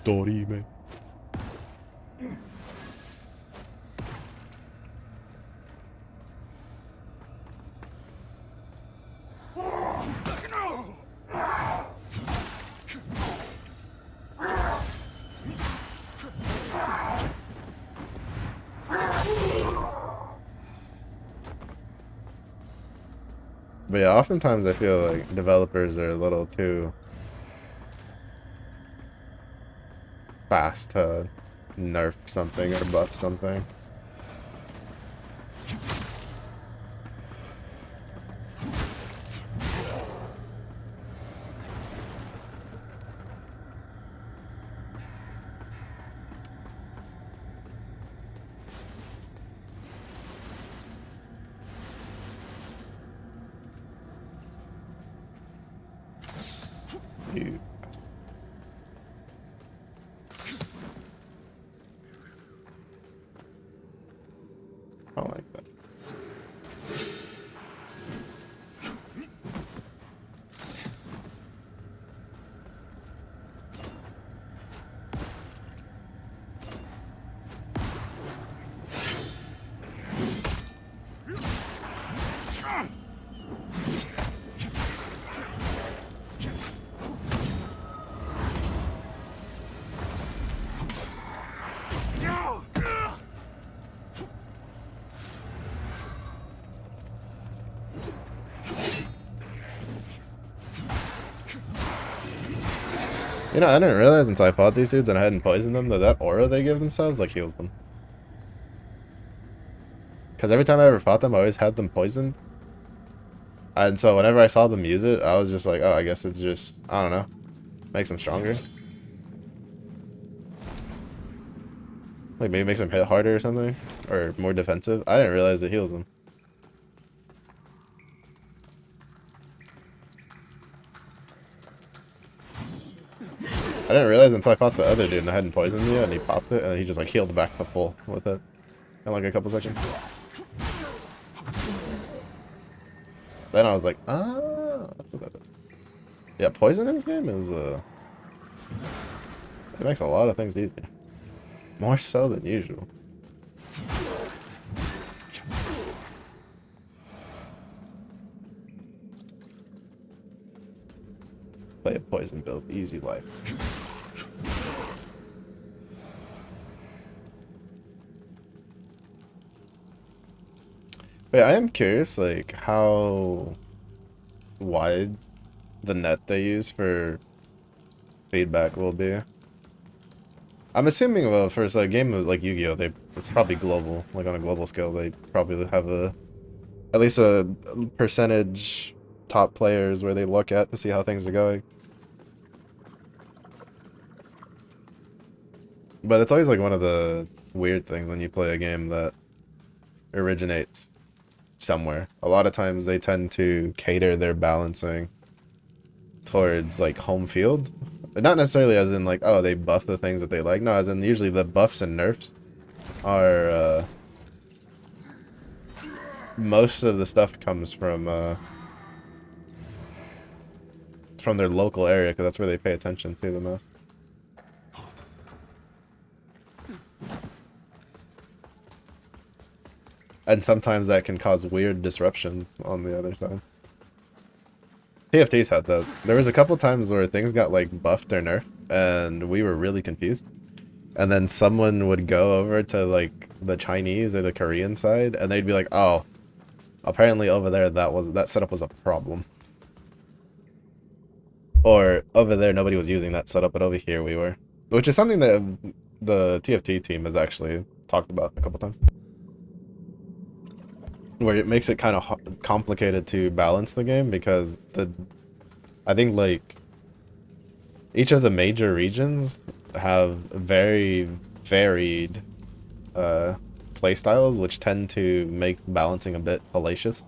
Speaker 1: Dorime. But yeah, oftentimes I feel like developers are a little too fast to nerf something or buff something. You I don't like that. You know, I didn't realize until I fought these dudes and I hadn't poisoned them that aura they give themselves like heals them. Because every time I ever fought them, I always had them poisoned. And so whenever I saw them use it, I was just like, oh, I guess it's just, I don't know, makes them stronger. Like maybe makes them hit harder or something, or more defensive. I didn't realize it heals them. I didn't realize until I fought the other dude and I hadn't poisoned you and he popped it and he just like healed back the full with it in like a couple seconds. Then I was like, ah, that's what that is. Yeah, poison in this game is it makes a lot of things easier. More so than usual. Play a poison build, easy life. Wait, I am curious, like, how wide the net they use for feedback will be. I'm assuming, well, for a game of like Yu-Gi-Oh, it's probably global, like on a global scale. They probably have at least a percentage top players where they look at to see how things are going. But it's always like one of the weird things when you play a game that originates somewhere. A lot of times they tend to cater their balancing towards like home field. Not necessarily as in like, oh, they buff the things that they like. No, as in usually the buffs and nerfs are most of the stuff comes from from their local area because that's where they pay attention to the most. And sometimes that can cause weird disruptions on the other side. TFT's had that. There was a couple times where things got like buffed or nerfed and we were really confused. And then someone would go over to like the Chinese or the Korean side and they'd be like, "Oh, apparently over there that setup was a problem." Or over there nobody was using that setup, but over here we were. Which is something that the TFT team has actually talked about a couple times. Where it makes it kind of complicated to balance the game because I think like each of the major regions have very varied playstyles, which tend to make balancing a bit hellacious.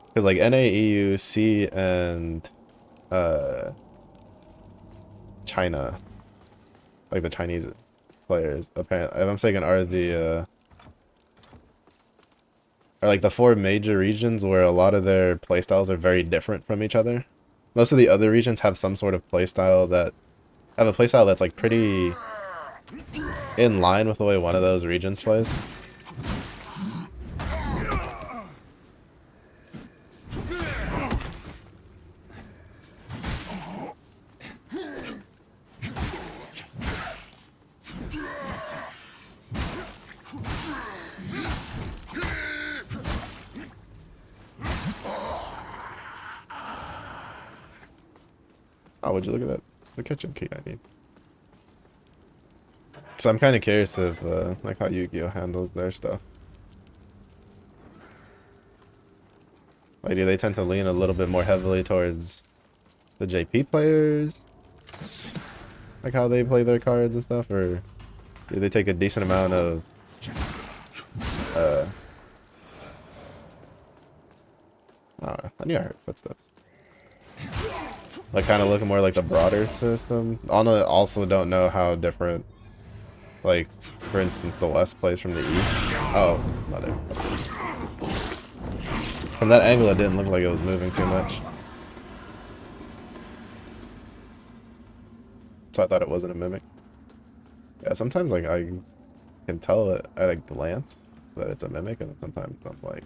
Speaker 1: Because like NA, EU, C, and China, like the Chinese players, apparently, if I'm saying are the are like the four major regions where a lot of their playstyles are very different from each other. Most of the other regions have some sort of playstyle that's like pretty in line with the way one of those regions plays. Oh, would you look at that? The kitchen key I need. So I'm kind of curious of like how Yu-Gi-Oh handles their stuff. Like, do they tend to lean a little bit more heavily towards the JP players? Like how they play their cards and stuff, or do they take a decent amount of I knew I heard footsteps. Like kind of looking more like the broader system. Also don't know how different, like, for instance, the West plays from the East. Oh, mother. From that angle, it didn't look like it was moving too much. So I thought it wasn't a mimic. Yeah, sometimes like I can tell it at a glance that it's a mimic, and then sometimes I'm like,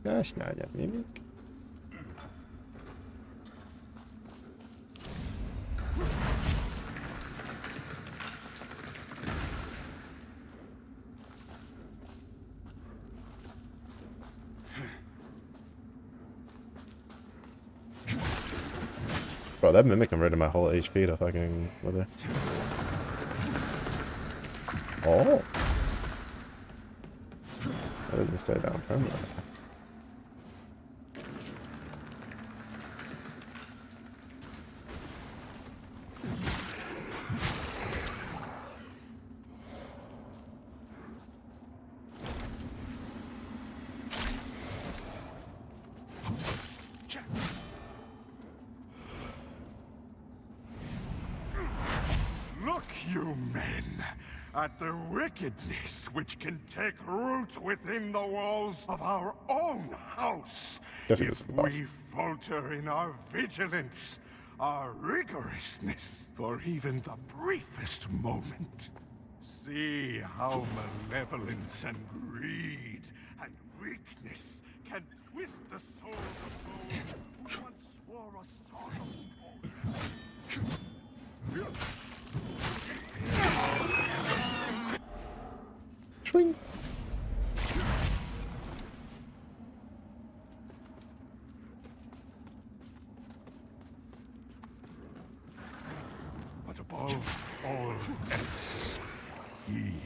Speaker 1: gosh, not a mimic. Bro, that mimic converted my whole HP to fucking wither. Oh. That doesn't stay down permanently.
Speaker 3: Look, you men, at the wickedness which can take root within the walls of our own house.
Speaker 1: Guessing this is
Speaker 3: If
Speaker 1: the boss.
Speaker 3: we falter in our vigilance, our rigorousness, for even the briefest moment. See how malevolence and greed and weakness can twist the souls of those who once swore a song of
Speaker 1: Swing.
Speaker 3: But above all else, heed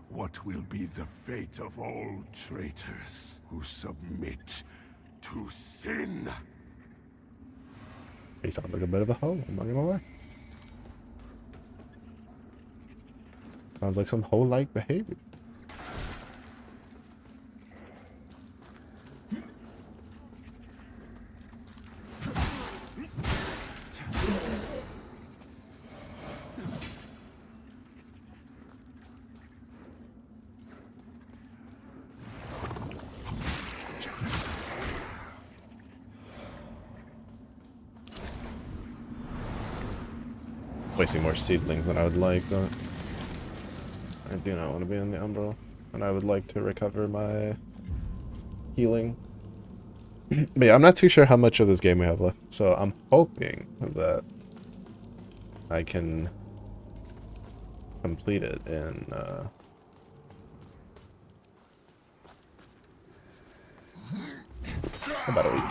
Speaker 3: what will be the fate of all traitors who submit to sin.
Speaker 1: He sounds like a bit of a hoe, I'm not gonna lie. Sounds like some hoe-like behavior. wasting more seedlings than I would like, but I do not want to be in the Umbral, and I would like to recover my healing. But yeah, I'm not too sure how much of this game we have left, so I'm hoping that I can complete it in about a week.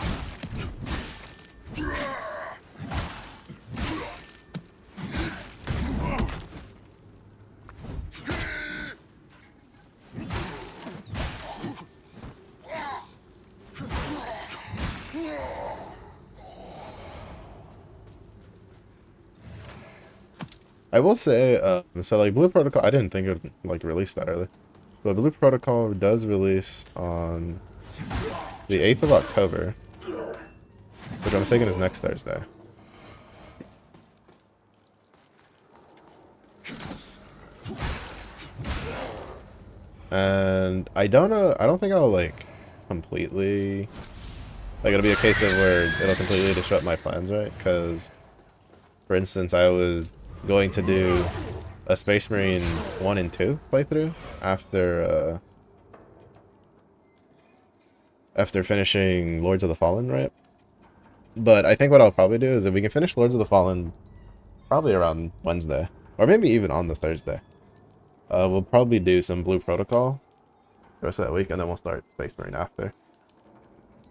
Speaker 1: I will say, so like Blue Protocol, I didn't think it would like release that early, but Blue Protocol does release on the 8th of October, which I'm thinking is next Thursday. And I don't know, I don't think I'll like completely, like it'll be a case of where it'll completely disrupt my plans, right? Because, for instance, I was going to do a Space Marine 1 and 2 playthrough after finishing Lords of the Fallen, right? But I think what I'll probably do is if we can finish Lords of the Fallen probably around Wednesday, or maybe even on the Thursday, we'll probably do some Blue Protocol the rest of that week, and then we'll start Space Marine after.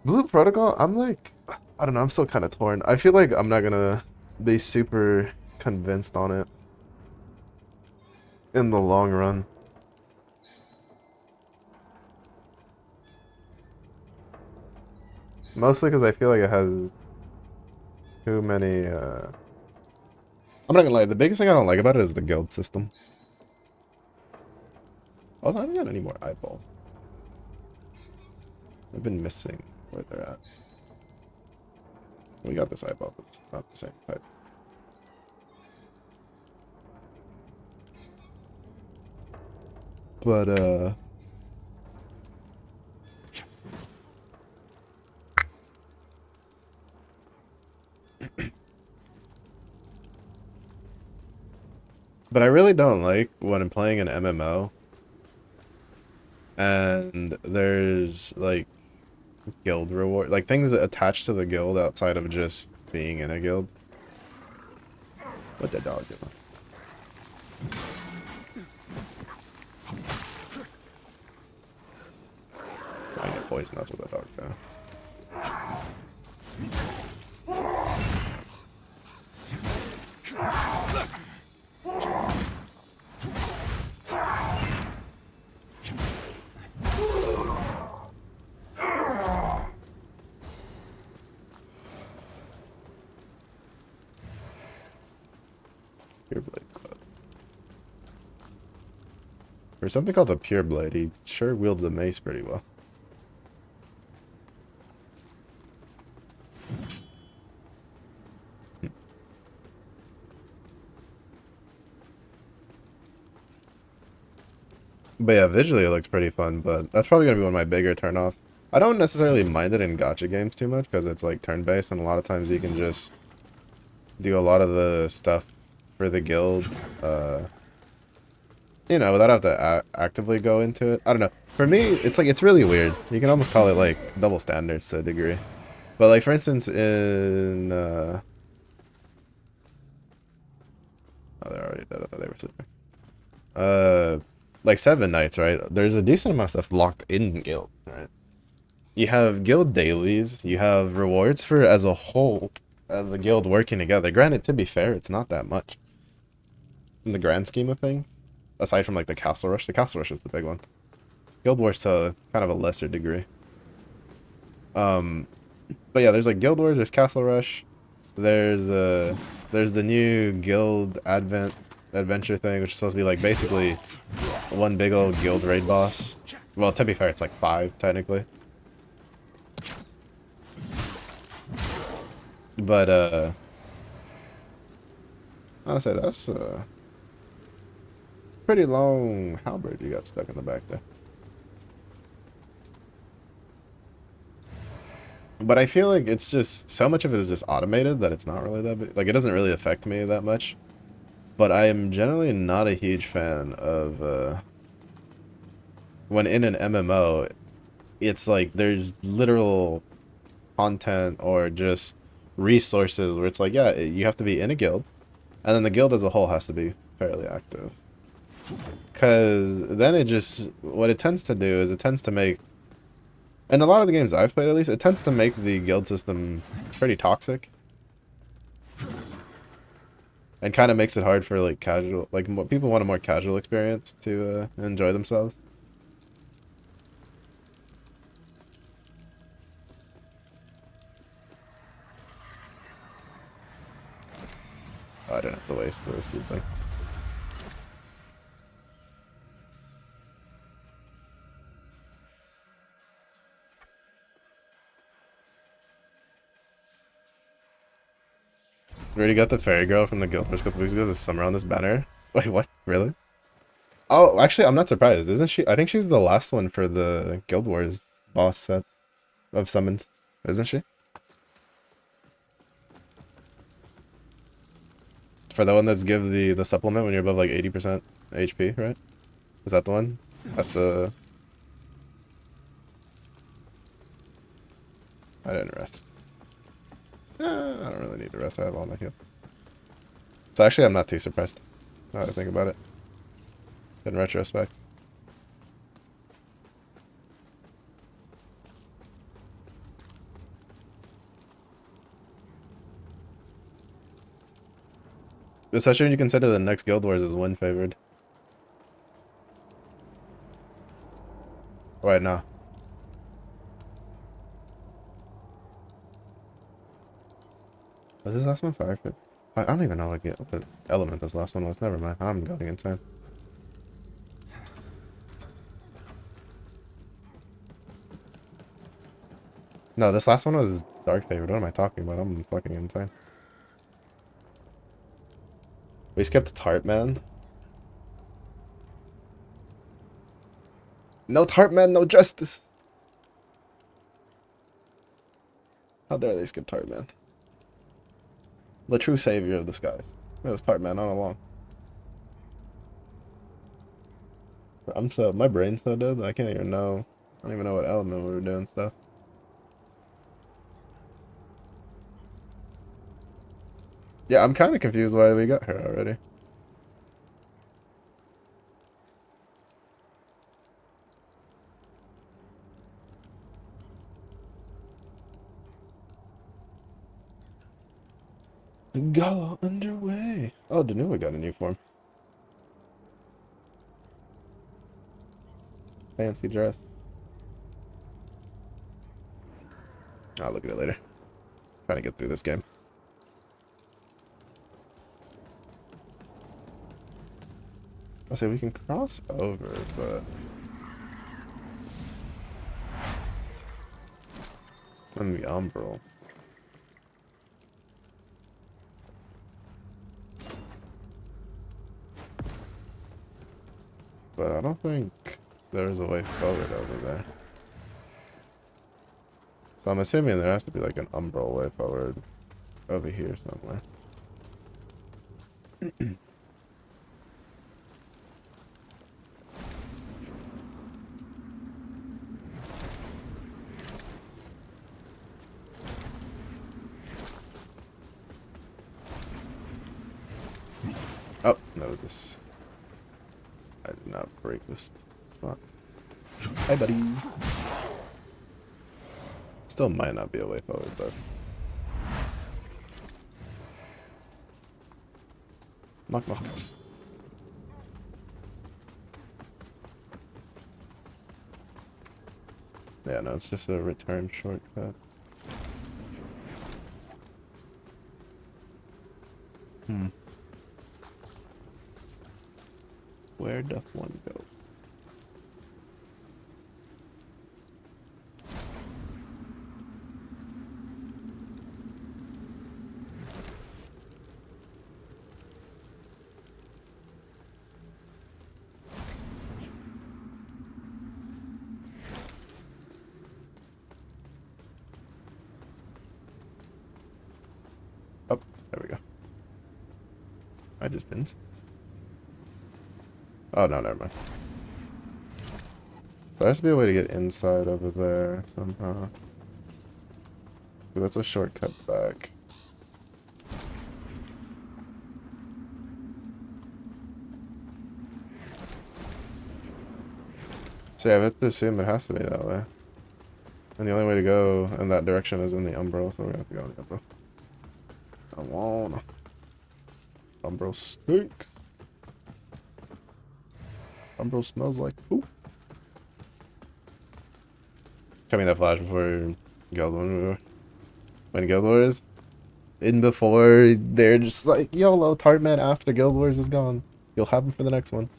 Speaker 1: Blue Protocol, I'm like, I don't know, I'm still kind of torn. I feel like I'm not gonna be super convinced on it in the long run. Mostly because I feel like it has too many, I'm not gonna lie, the biggest thing I don't like about it is the guild system. Also, I haven't got any more eyeballs. I've been missing where they're at. We got this eyeball, but it's not the same type. But, but I really don't like when I'm playing an MMO and there's like guild reward, like things that attach to the guild outside of just being in a guild. What that dog doing? I get poison, that's what that dog's doing. Pure Blade Club. For something called a Pure Blade, he sure wields a mace pretty well. But yeah, visually it looks pretty fun, but that's probably going to be one of my bigger turnoffs. I don't necessarily mind it in gacha games too much because it's like turn-based, and a lot of times you can just do a lot of the stuff for the guild, you know, without having to actively go into it. I don't know. For me, it's like, it's really weird. You can almost call it like double standards to a degree. But like, for instance, in, oh, they're already dead. I thought they were sleeping. Like Seven Knights, right? There's a decent amount of stuff locked in guilds, right? You have guild dailies, you have rewards for as a whole of the guild working together. Granted, to be fair, it's not that much in the grand scheme of things. Aside from like the Castle Rush is the big one. Guild Wars to kind of a lesser degree. But yeah, there's like Guild Wars, there's Castle Rush, there's the new Guild Adventure thing, which is supposed to be like basically one big old guild raid boss. Well, to be fair, it's like 5 technically. But I'll say that's pretty long halberd you got stuck in the back there. But I feel like it's just so much of it is just automated that it's not really that big. Like, it doesn't really affect me that much. but I am generally not a huge fan of when in an MMO, it's like there's literal content or just resources where it's like, yeah, you have to be in a guild, and then the guild as a whole has to be fairly active. Because then it just, what it tends to do is it tends to make, in a lot of the games I've played at least, it tends to make the guild system pretty toxic. And kind of makes it hard for like casual, like people want a more casual experience to enjoy themselves. Oh, I don't have to waste the soup thing. We already got the fairy girl from the guild first couple weeks ago. There's summer on this banner. Wait, what? Really? Oh, actually, I'm not surprised. Isn't she? I think she's the last one for the Guild Wars boss set of summons. Isn't she? For the one that's give the supplement when you're above like 80% HP, right? Is that the one? That's I didn't rest. I don't really need to rest. I have all my heals. So actually, I'm not too surprised. Now that I think about it. In retrospect. Especially when you consider the next Guild Wars is win favored. Wait, no. Was this last one fire fit? I don't even know what element this last one was. Never mind. I'm going insane. No, this last one was dark favored. What am I talking about? I'm fucking insane. We skipped Tart Man. No Tart Man, no justice. How dare they skip Tart Man? The true savior of the skies. It was Tart Man all along. My brain's so dead that I can't even know. I don't even know what element we were doing stuff. Yeah, I'm kind of confused why we got her already. Gala underway. Oh, Danua got a new form. Fancy dress. I'll look at it later. Trying to get through this game. I'll say we can cross over, but I'm the umbral. But I don't think there's a way forward over there. So I'm assuming there has to be like an umbral way forward over here somewhere. Oh, that was this. I did not break this spot. Hi, buddy. Still might not be a way forward, but knock, knock. Yeah, no, it's just a return shortcut. Where doth one go? Oh, there we go. I just didn't. Oh no, never mind. So there has to be a way to get inside over there somehow. But that's a shortcut back. So yeah, I have to assume it has to be that way. And the only way to go in that direction is in the Umbral, so we're gonna have to go in the Umbral. I wanna. Umbral stinks. Umbral smells like poop. Tell me that flash before Guild Wars. When Guild Wars in before, they're just like, YOLO, Tartman after Guild Wars is gone. You'll have him for the next one.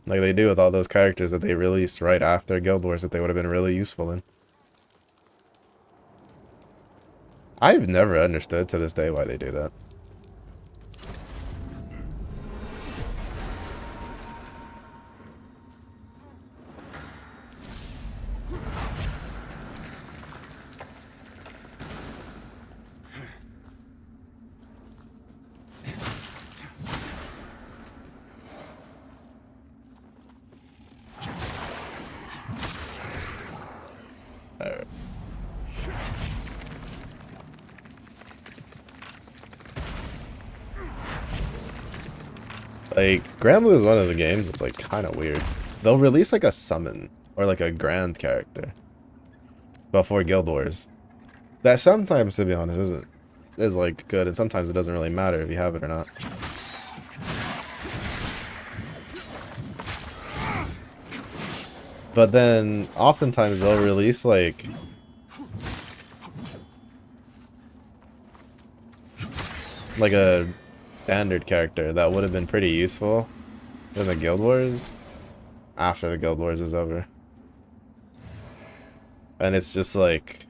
Speaker 1: Like they do with all those characters that they released right after Guild Wars that they would have been really useful in. I've never understood to this day why they do that. Alright. Like, Granblue is one of the games that's like kind of weird. They'll release like a summon or like a grand character before Guild Wars. That sometimes, to be honest, is like good, and sometimes it doesn't really matter if you have it or not. But then oftentimes they'll release like a standard character that would have been pretty useful in the Guild Wars after the Guild Wars is over. And it's just like,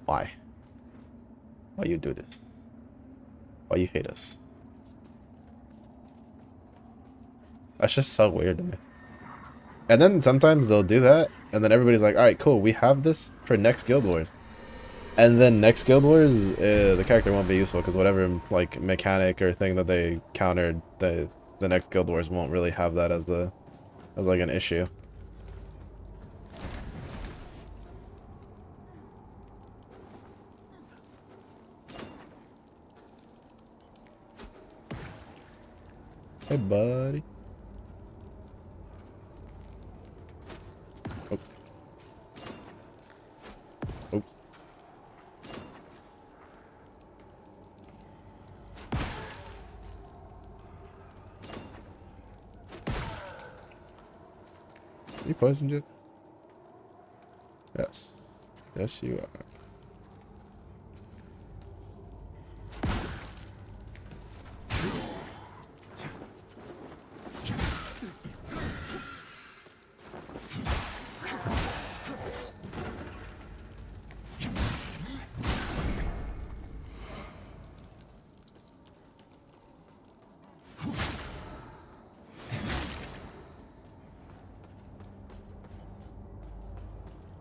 Speaker 1: why? Why you do this? Why you hate us? That's just so weird to me. And then sometimes they'll do that, and then everybody's like, alright, cool, we have this for next Guild Wars. And then next Guild Wars, the character won't be useful, because whatever, like, mechanic or thing that they countered, the next Guild Wars won't really have that as like, an issue. Hey, buddy. Oops. Oops. You poisoned it? Yes. Yes, you are.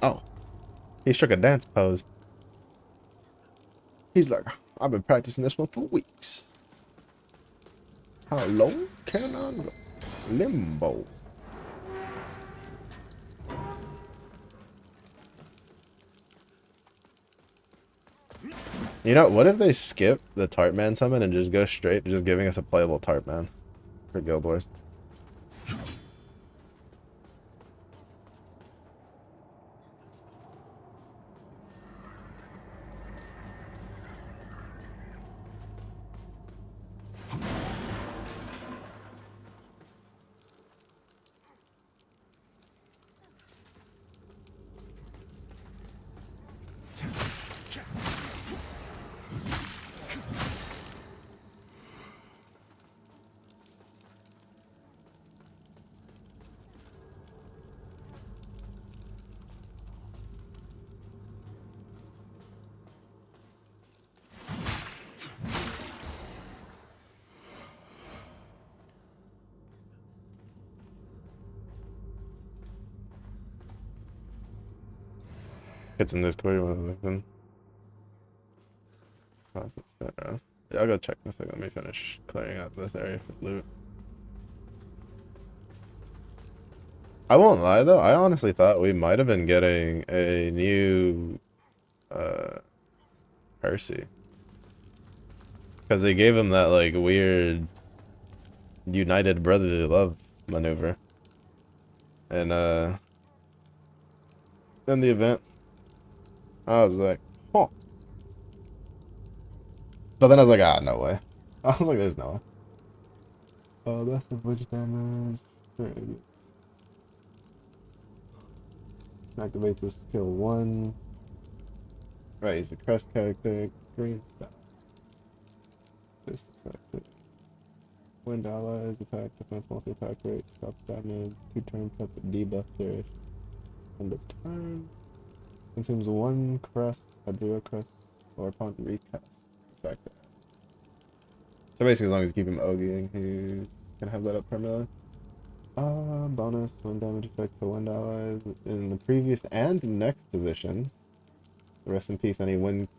Speaker 1: Oh. He struck a dance pose. He's like, I've been practicing this one for weeks. How low can I go? Limbo. You know, what if they skip the Tartman summon and just go straight to just giving us a playable Tartman for Guild Wars? It's in Discord. You want to look in? Classic stat. Yeah, I'll go check this. Let me finish clearing out this area for loot. I won't lie though, I honestly thought we might have been getting a new Percy. Because they gave him that like weird united brotherly love maneuver. And in the event, I was like, huh. But then I was like, ah, no way. I was like, there's no way. Oh, that's the witch damage. Activates the skill 1. Right, he's a crest character. Green stuff. This effect. Wind allies, attack, defense, multi-attack rate, self damage, 2 turn cuts, debuff duration. End of turn. Consumes 1 crest at 0 crest or upon recast. Effect. So basically, as long as you keep him OGing, he's gonna have that up permanently. Bonus wind damage effect to wind allies in the previous and next positions. Rest in peace, any wind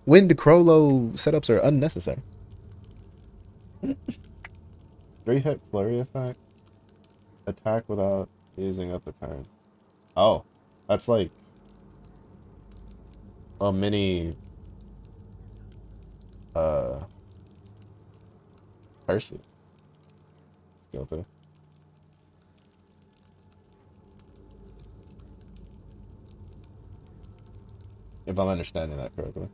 Speaker 1: Crollo setups are unnecessary. 3-hit flurry effect. Attack without using up a turn. Oh, that's like a mini Percy. Let's go through. If I'm understanding that correctly.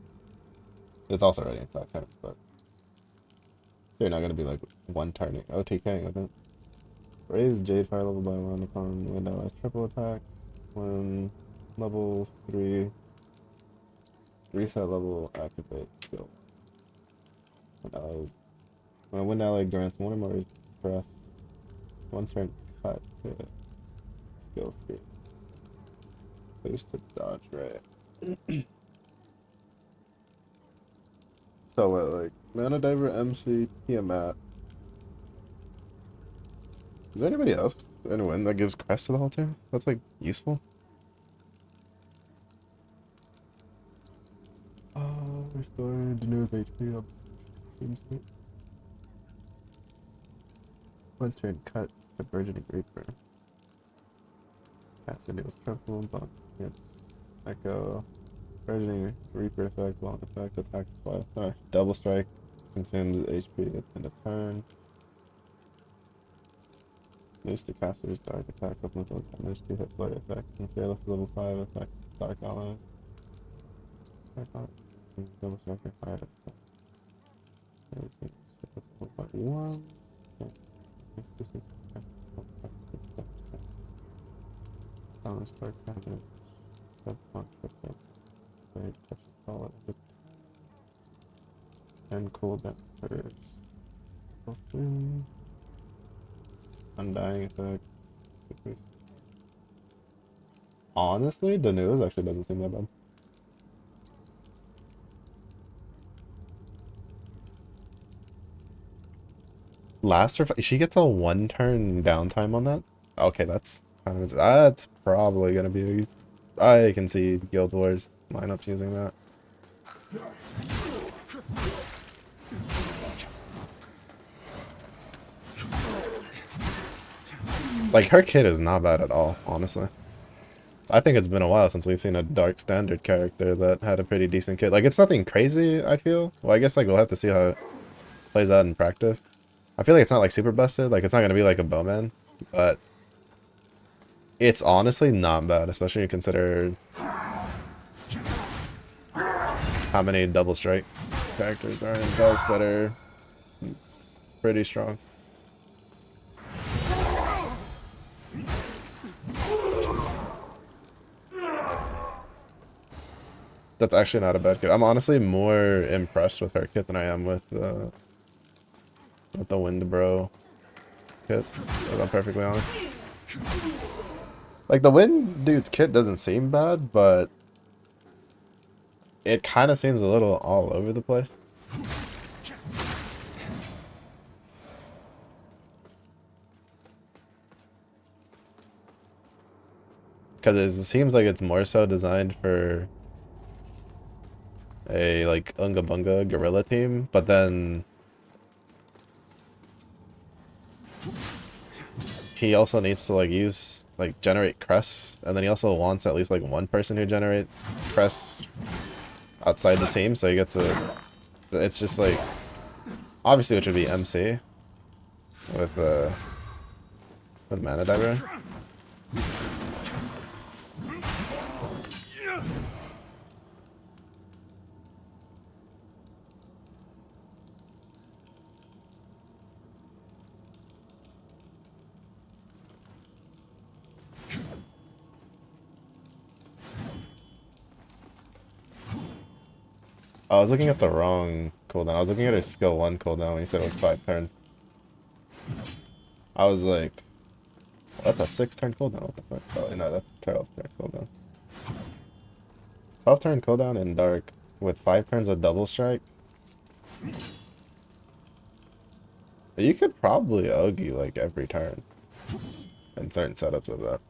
Speaker 1: It's also already in 5 turns, but you're not gonna be like one turning OTKing with it. Raise Jade Fire level by 1 upon wind allies triple attack. When level 3 reset level activate skill. When a wind ally grants 1 or more press 1 turn cut to skill 3. Boost to dodge rate. So what, like Mana Diver, MC, Tiamat. Is there anybody else in a win that gives crest to the whole team? That's like useful. Restore Daenerys HP up. Seems to. 1 turn cut to Burgeoning Reaper. Cast Daenerys Triple, but yes. Echo. Burgeoning Reaper effect, long effect, attacks twice. Alright, double strike. Consumes HP at the end of turn. Boost the caster's dark attacks up until damage 2-hit flurry effect. And fearless level 5 affects dark allies. Dark allies. Double strike and fire effect. Level 1. Balance dark damage. Step 1 triple. Wait, touch solid. And cooldown first. Level 3. Undying effect. Honestly, Daenerys actually doesn't seem that bad. Last she gets a 1-turn downtime on that. Okay, that's probably gonna be. I can see Guild Wars lineups using that. Like her kit is not bad at all, honestly. I think it's been a while since we've seen a dark standard character that had a pretty decent kit. Like it's nothing crazy, I feel. Well, I guess like we'll have to see how it plays out in practice. I feel like it's not like super busted, like it's not gonna be like a bowman, but it's honestly not bad, especially when you consider how many double strike characters are in Dark that are pretty strong. That's actually not a bad kit. I'm honestly more impressed with her kit than I am with the Windbro kit, if I'm perfectly honest. Like the Wind dude's kit doesn't seem bad, but it kind of seems a little all over the place. Because it seems like it's more so designed for a like Unga Bunga gorilla team, but then he also needs to like use like generate crests, and then he also wants at least like one person who generates crests outside the team, so he gets a. It's just like obviously which would be MC with the Mana Diver. I was looking at the wrong cooldown. I was looking at her skill 1 cooldown when you said it was 5 turns. I was like, well, that's a 6-turn cooldown. What the fuck? Oh, no, that's a 12-turn cooldown. 12-turn cooldown in Dark with 5 turns of double strike. You could probably Ogi like every turn in certain setups with that.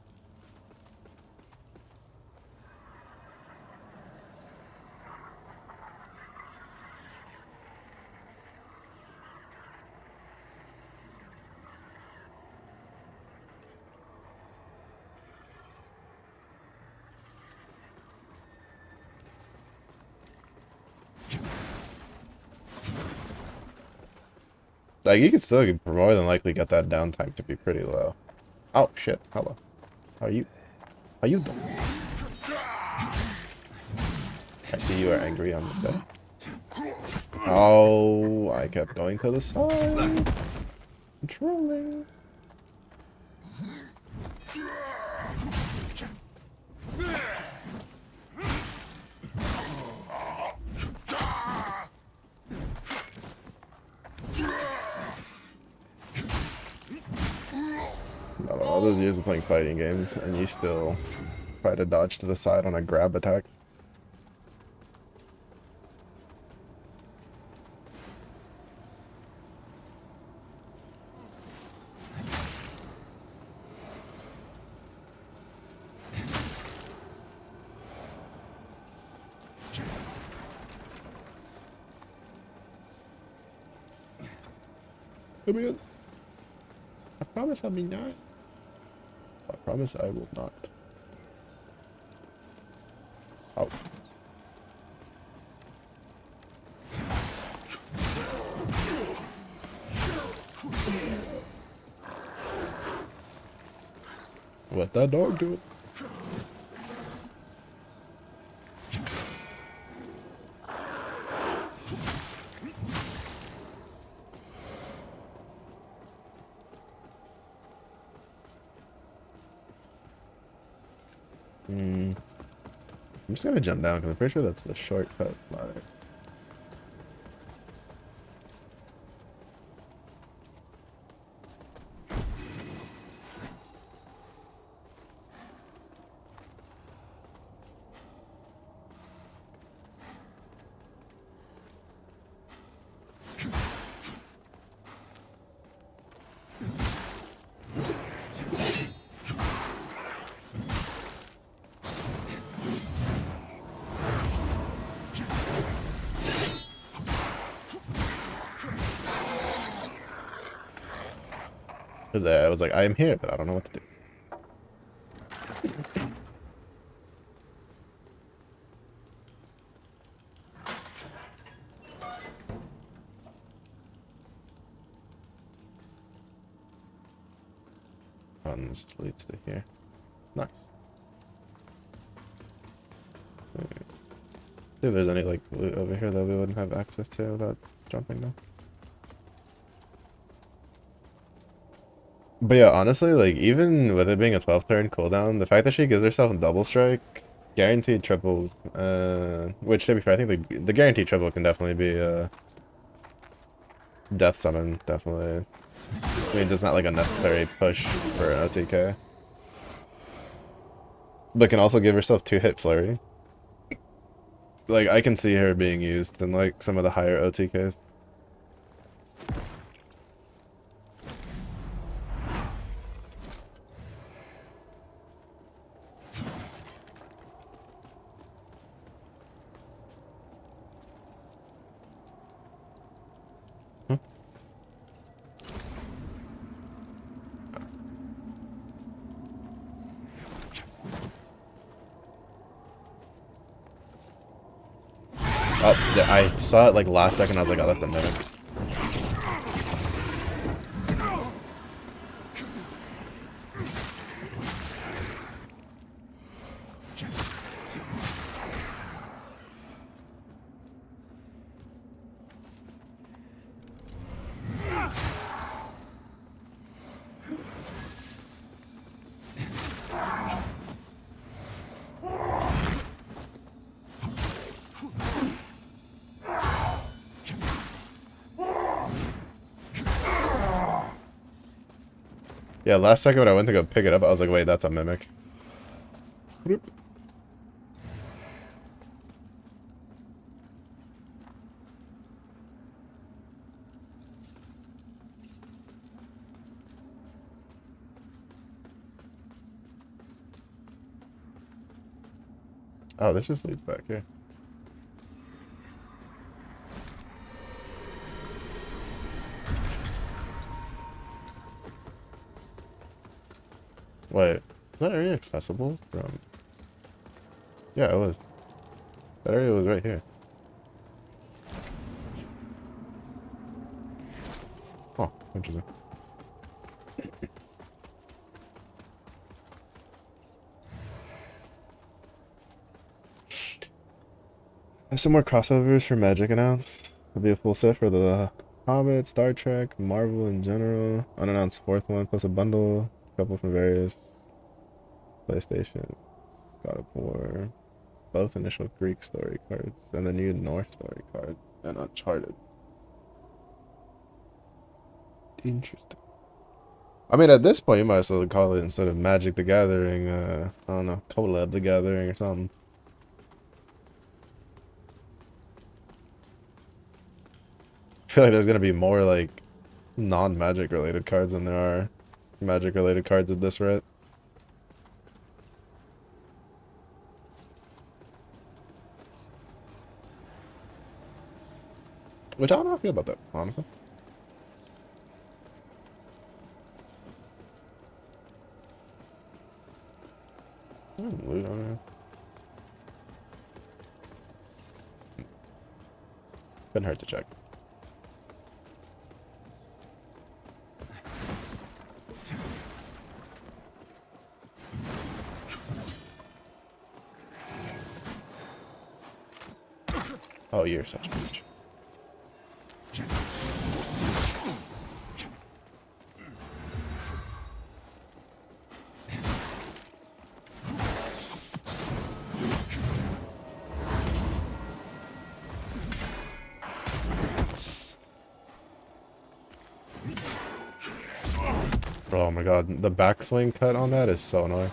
Speaker 1: Like, you could still more than likely get that downtime to be pretty low. Oh, shit. Hello. How are you? How you doing? I see you are angry on this day. Oh, I kept going to the side. Controlling. All those years of playing fighting games, and you still try to dodge to the side on a grab attack. Come in. I promise I'll be not. I promise I will not. Oh. Let that dog do it. I'm just gonna jump down because I'm pretty sure that's the shortcut ladder. Because I was like, I am here, but I don't know what to do. And this just leads to here. Nice. See if there's any like loot over here that we wouldn't have access to without jumping down. But yeah, honestly, like, even with it being a 12-turn cooldown, the fact that she gives herself a double strike, guaranteed triples, which, to be fair, I think the guaranteed triple can definitely be, death summon, definitely. I mean, it's not like a necessary push for an OTK. But can also give herself 2-hit flurry. Like, I can see her being used in, like, some of the higher OTKs. Oh, yeah, I saw it like last second. I was like, oh, that's a mimic. Yeah, last second when I went to go pick it up, I was like, wait, that's a mimic. Bloop. Oh, this just leads back here. Wait, is that area accessible from... Yeah, it was. That area was right here. Oh, interesting. There's some more crossovers for Magic announced. There'll be a full set for the Hobbit, Star Trek, Marvel in general. Unannounced fourth one, plus a bundle. A couple from various PlayStation, God of War, both initial Greek story cards, and the new Norse story card, and Uncharted. Interesting. I mean, at this point, you might as well call it, instead of Magic the Gathering, I don't know, Collab the Gathering or something. I feel like there's gonna be more, like, non-Magic related cards than there are Magic related cards at this rate. Which I don't know how I feel about that, honestly. Loot on here. Couldn't hurt to check. Oh, you're such a bitch. Oh my god, the backswing cut on that is so annoying.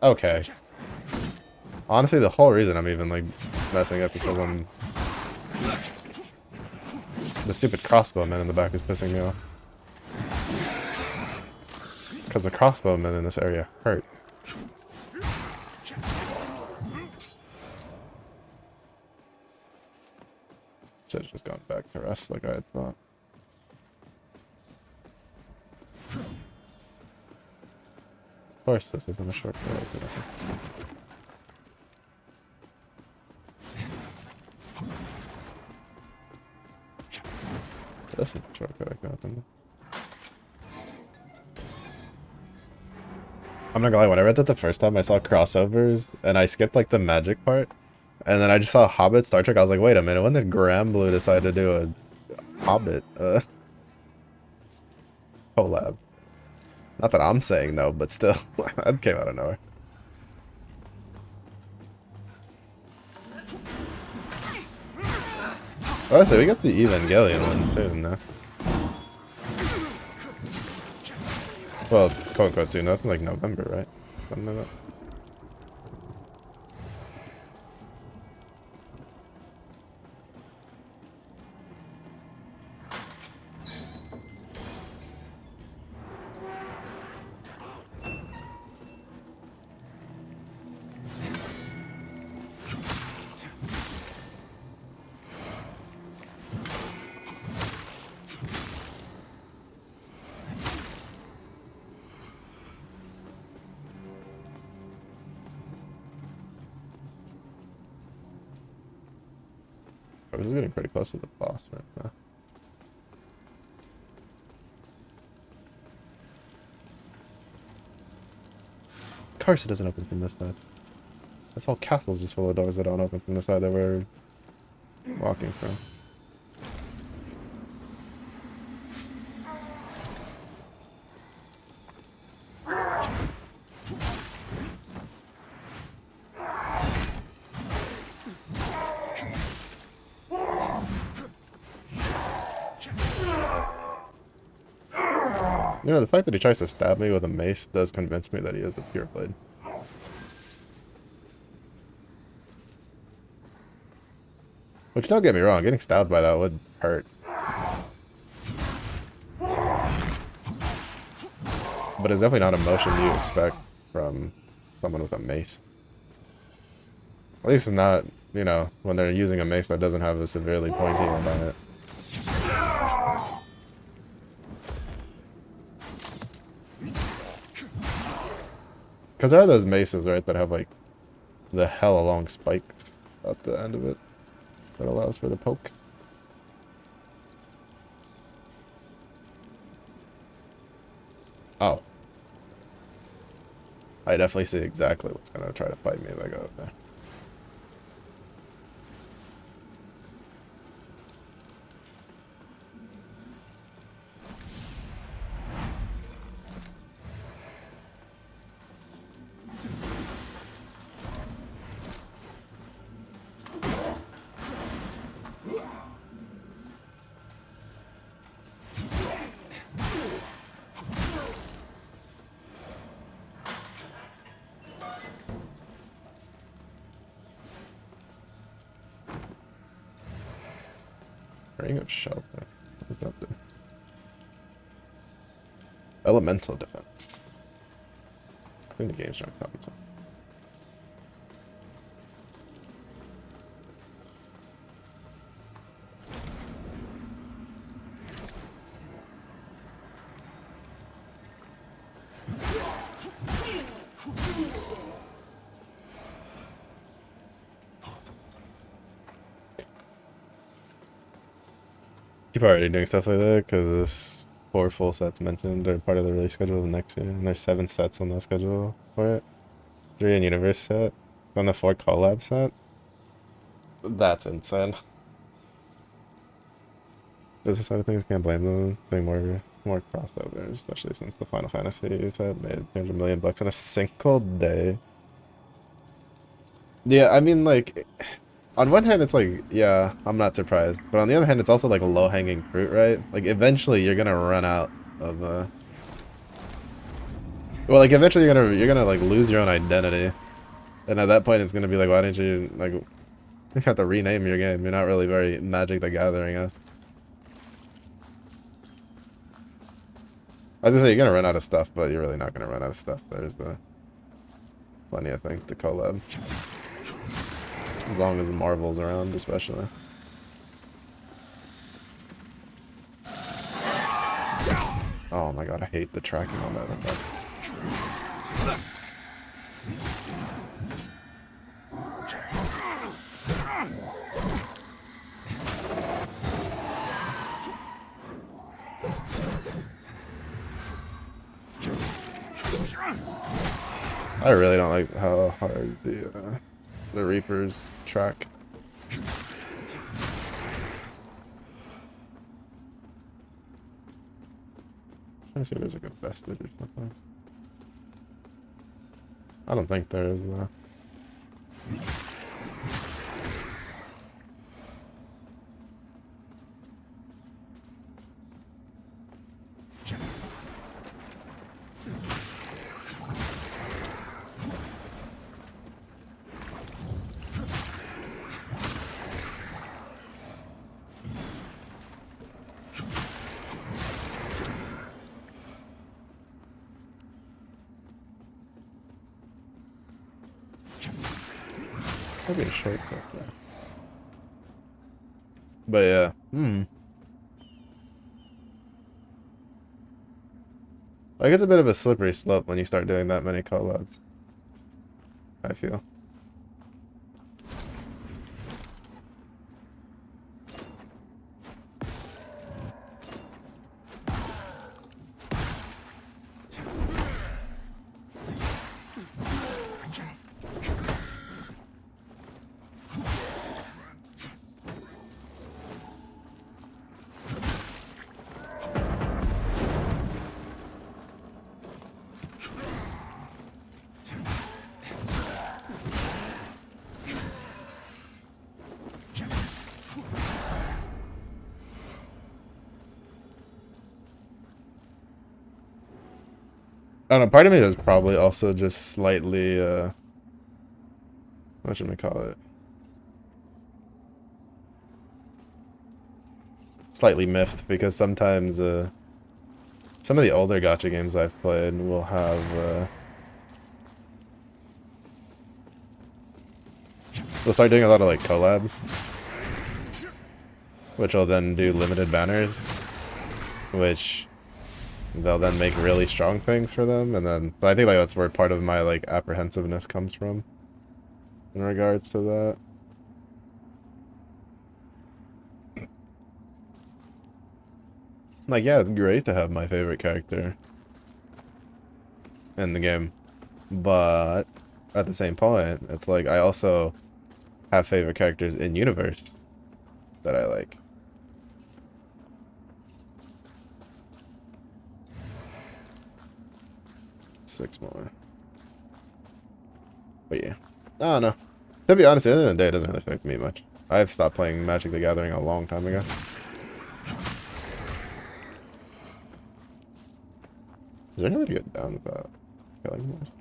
Speaker 1: Okay. Honestly, the whole reason I'm even, like, messing up is because the stupid crossbowman in the back is pissing me off. Because the crossbowmen in this area hurt. Should have just gone back to rest like I had thought. Of course, this isn't a shortcut. This is a shortcut I got them. I'm not gonna lie, when I read that the first time I saw crossovers and I skipped like the Magic part, and then I just saw Hobbit, Star Trek, I was like, wait a minute, when did Granblue decide to do a Hobbit collab? Not that I'm saying though, but still, that came out of nowhere. Oh, so we got the Evangelion one soon now. Well, quote unquote soon, nothing like November, right? Something like that. this is getting pretty close to the boss right now. Of course it doesn't open from this side. This whole castle's just full of doors that don't open from the side that we're walking from. You know, the fact that he tries to stab me with a mace does convince me that he is a pure blade. Which, don't get me wrong, getting stabbed by that would hurt. But it's definitely not a motion you expect from someone with a mace. At least it's not, you know, when they're using a mace that doesn't have a severely pointy end on it. Because there are those maces, right, that have, like, the hella long spikes at the end of it that allows for the poke. Oh. I definitely see exactly what's going to try to fight me if I go up there. Ring of Shelter. What does that do? Elemental defense. I think the game's trying to tell me something. Keep already doing stuff like that because this 4 full sets mentioned are part of the release schedule of next year, and there's 7 sets on the schedule for it. 3 in universe set, on the 4 collab sets. That's insane. Business side of things, can't blame them. Doing more crossovers, especially since the Final Fantasy set made $200 million in a single day. Yeah, I mean, like, on one hand, it's like, yeah, I'm not surprised. But on the other hand, it's also like a low-hanging fruit, right? Like, eventually you're gonna run out of, well, like, eventually you're gonna, like, lose your own identity. And at that point, it's gonna be like, why didn't you, like, you have to rename your game. You're not really very Magic the Gathering-esque. I was gonna say, you're gonna run out of stuff, but you're really not gonna run out of stuff. There's plenty of things to collab. As long as Marvel's around, especially. Oh my god, I hate the tracking on that effect. I really don't like how hard the Reapers track. I'm trying to see if there's like a vestige or something. I don't think there is though. Maybe a shortcut there. But yeah, like it's a bit of a slippery slope when you start doing that many collabs, I feel. I don't know, part of me is probably also just slightly, what should we call it? Slightly miffed, because sometimes, some of the older gacha games I've played will have, they'll start doing a lot of, like, collabs. Which will then do limited banners. Which they'll then make really strong things for them, and then so I think like that's where part of my like apprehensiveness comes from in regards to that. Like, yeah, it's great to have my favorite character in the game, but at the same point, it's like I also have favorite characters in universe that I like. Six more. But yeah. I don't know. To be honest, at the end of the day, it doesn't really affect me much. I've stopped playing Magic the Gathering a long time ago. Is there any way to get down without killing this?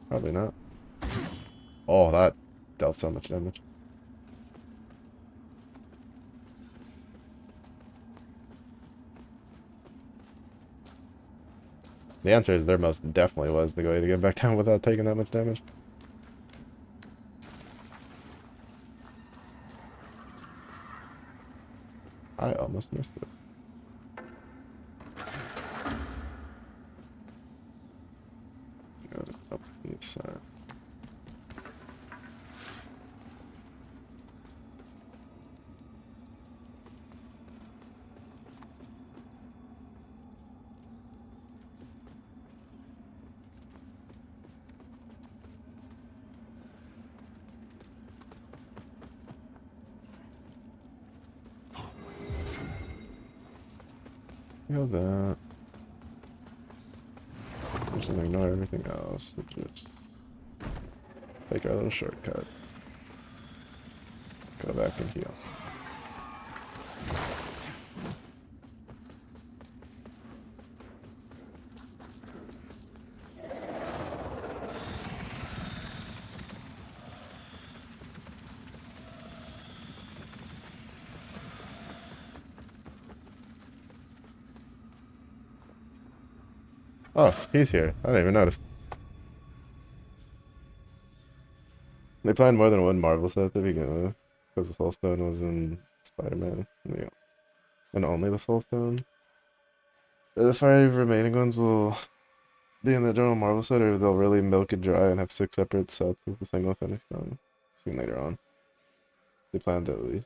Speaker 1: Probably not. Oh, that dealt so much damage. The answer is there most definitely was the way to get back down without taking that much damage. I almost missed this. I'll just open this. Kill that. Just ignore everything else. Just take our little shortcut. Go back and heal. Oh, he's here. I didn't even notice. They planned more than one Marvel set to begin with, because the Soul Stone was in Spider-Man. Yeah. And only the Soul Stone. The 5 remaining ones will be in the general Marvel set, or they'll really milk it dry and have 6 separate sets of the single Phoenix Stone. Seen later on. They planned at least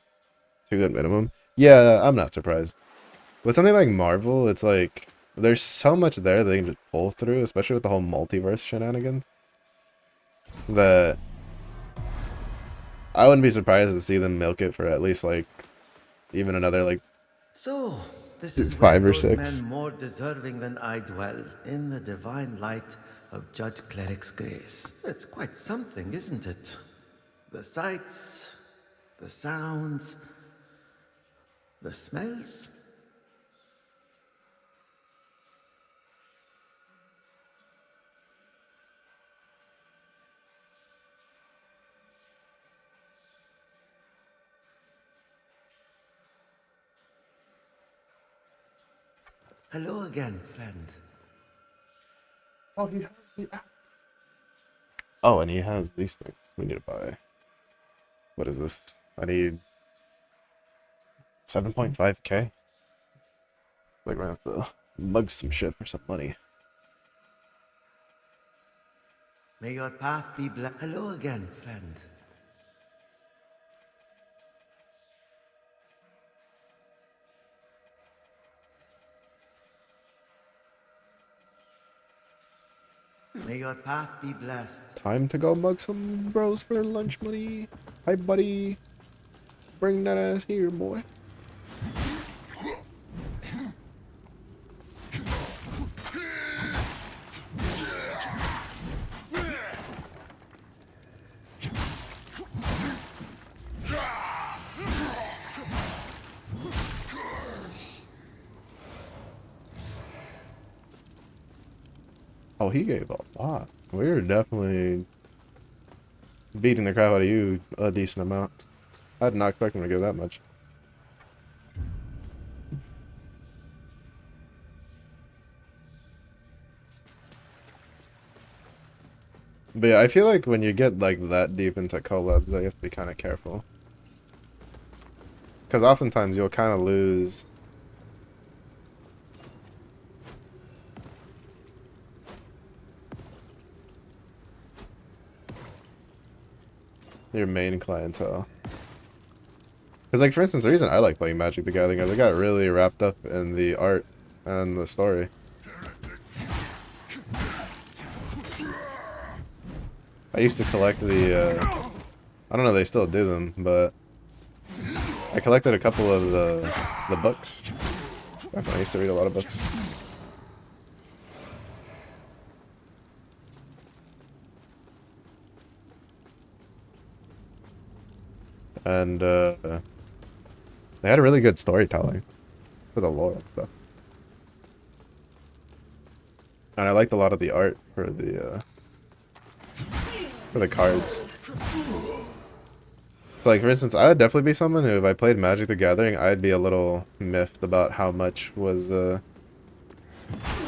Speaker 1: 2 at minimum. Yeah, I'm not surprised. With something like Marvel, it's like there's so much there that they can just pull through, especially with the whole multiverse shenanigans, that I wouldn't be surprised to see them milk it for at least like even another like
Speaker 4: So, this is
Speaker 1: 5
Speaker 4: where
Speaker 1: or
Speaker 4: those
Speaker 1: 6.
Speaker 4: men more deserving than I dwell, in the divine light of Judge Cleric's grace. It's quite something, isn't it? The sights, the sounds, the smells. Hello again, friend.
Speaker 1: Oh, and he has these things we need to buy. What is this? I need 7.5k. Like we're gonna have to mug some shit for some money.
Speaker 4: May your path be blessed. Hello again, friend. May your path be blessed.
Speaker 1: Time to go mug some bros for lunch money. Hi, buddy. Bring that ass here, boy. Oh, he gave a lot. We're definitely beating the crap out of you a decent amount. I did not expect him to give that much. But yeah, I feel like when you get like that deep into collabs, you have to be kind of careful. Because oftentimes you'll kind of lose your main clientele. Because like for instance, the reason I like playing Magic the Gathering is I got really wrapped up in the art and the story. I used to collect the, I don't know if they still do them, but I collected a couple of the books. Back when I used to read a lot of books. And they had a really good storytelling for the lore and stuff. And I liked a lot of the art for the cards. Like for instance, I would definitely be someone who, if I played Magic the Gathering, I'd be a little miffed about how much was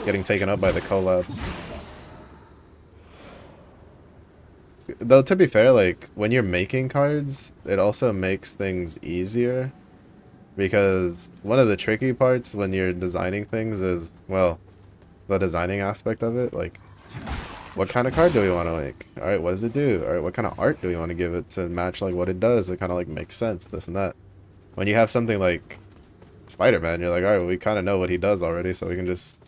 Speaker 1: getting taken up by the collabs. Though to be fair, like when you're making cards, it also makes things easier. Because one of the tricky parts when you're designing things is, well, the designing aspect of it. Like, what kind of card do we want to make? Alright, what does it do? Alright, what kind of art do we want to give it to match like what it does? It kind of like makes sense, this and that. When you have something like Spider-Man, you're like, alright, well, we kind of know what he does already, so we can just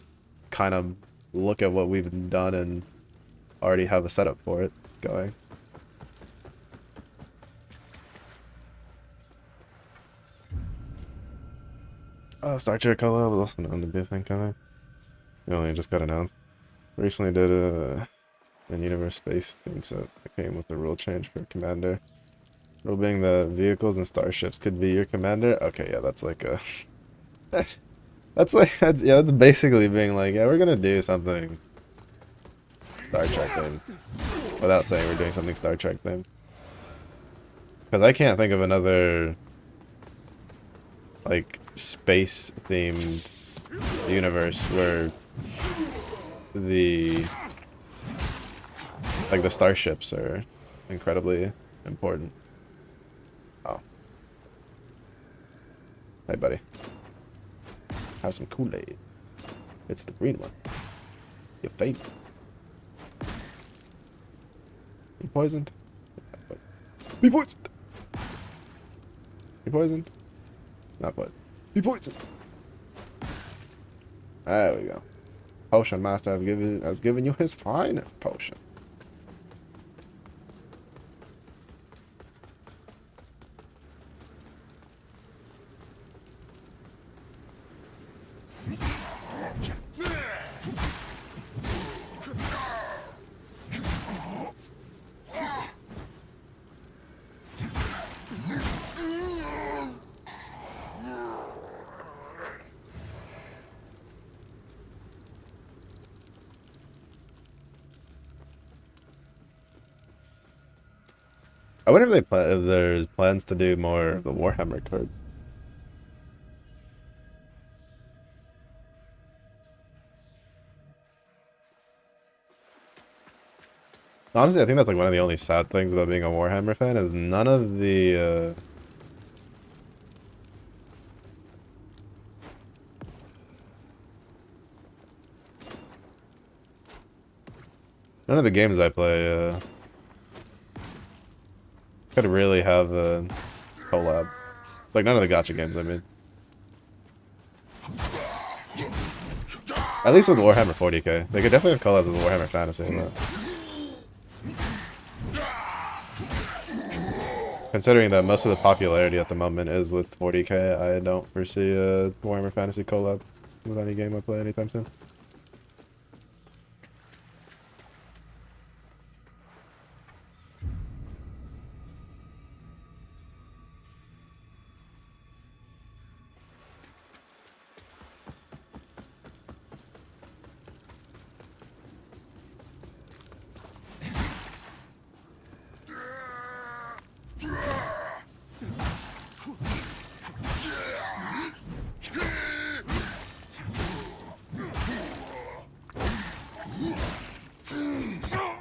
Speaker 1: kind of look at what we've done and already have a setup for it going. Star Trek collab was also known to be a thing coming. It only just got announced. Recently did a in-universe space theme set that came with the rule change for Commander. Rule being the vehicles and starships could be your commander. Okay, yeah, that's like a... that's basically being like, yeah, we're gonna do something Star Trek themed. Without saying we're doing something Star Trek themed. Because I can't think of another like space themed universe where the like the starships are incredibly important. Oh. Hey buddy. Have some Kool-Aid. It's the green one. Your favorite. You poisoned? Be poisoned! Be poisoned? Not poisoned. Be poisoned! There we go. Potion Master has given you his finest potion. I wonder if if there's plans to do more of the Warhammer cards. Honestly, I think that's like one of the only sad things about being a Warhammer fan is none of the games I play could really have a collab. Like none of the gacha games, I mean. At least with Warhammer 40k. They could definitely have collabs with Warhammer Fantasy. But considering that most of the popularity at the moment is with 40k, I don't foresee a Warhammer Fantasy collab with any game I play anytime soon.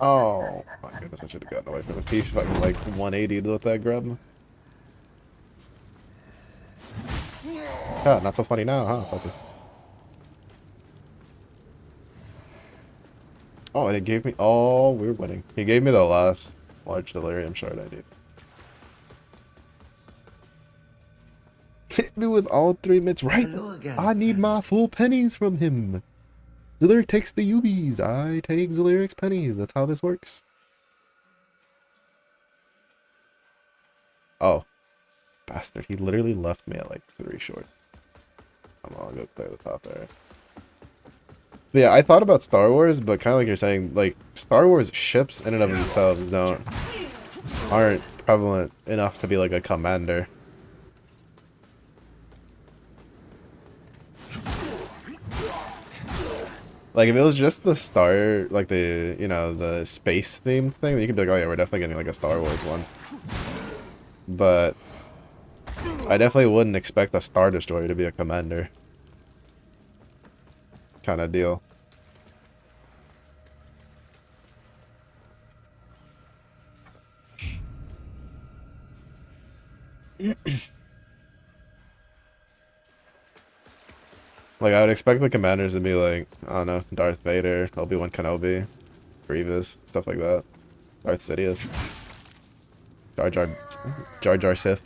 Speaker 1: Oh my goodness, I should have gotten away from the piece if I can like 180 with that grub. Not so funny now, huh? Puppy? Oh, and it gave me. Oh, we're winning. He gave me the last large delirium shard I need. Hit me with all 3 mitts, right?
Speaker 4: Hello again,
Speaker 1: I need
Speaker 4: friend.
Speaker 1: my full pennies from him. Zillirik takes the UBs. I take Zillirik's pennies. That's how this works. Oh, bastard. He literally left me at like 3 short. I'll go clear the top area. But yeah, I thought about Star Wars, but kind of like you're saying, like, Star Wars ships in and of themselves aren't prevalent enough to be like a commander. Like, if it was just the star, like the, you know, the space themed thing, then you could be like, oh yeah, we're definitely getting like a Star Wars one. But I definitely wouldn't expect a Star Destroyer to be a commander kind of deal. Like, I would expect the commanders to be like, I don't know, Darth Vader, Obi-Wan Kenobi, Grievous, stuff like that. Darth Sidious. Jar Jar Sith.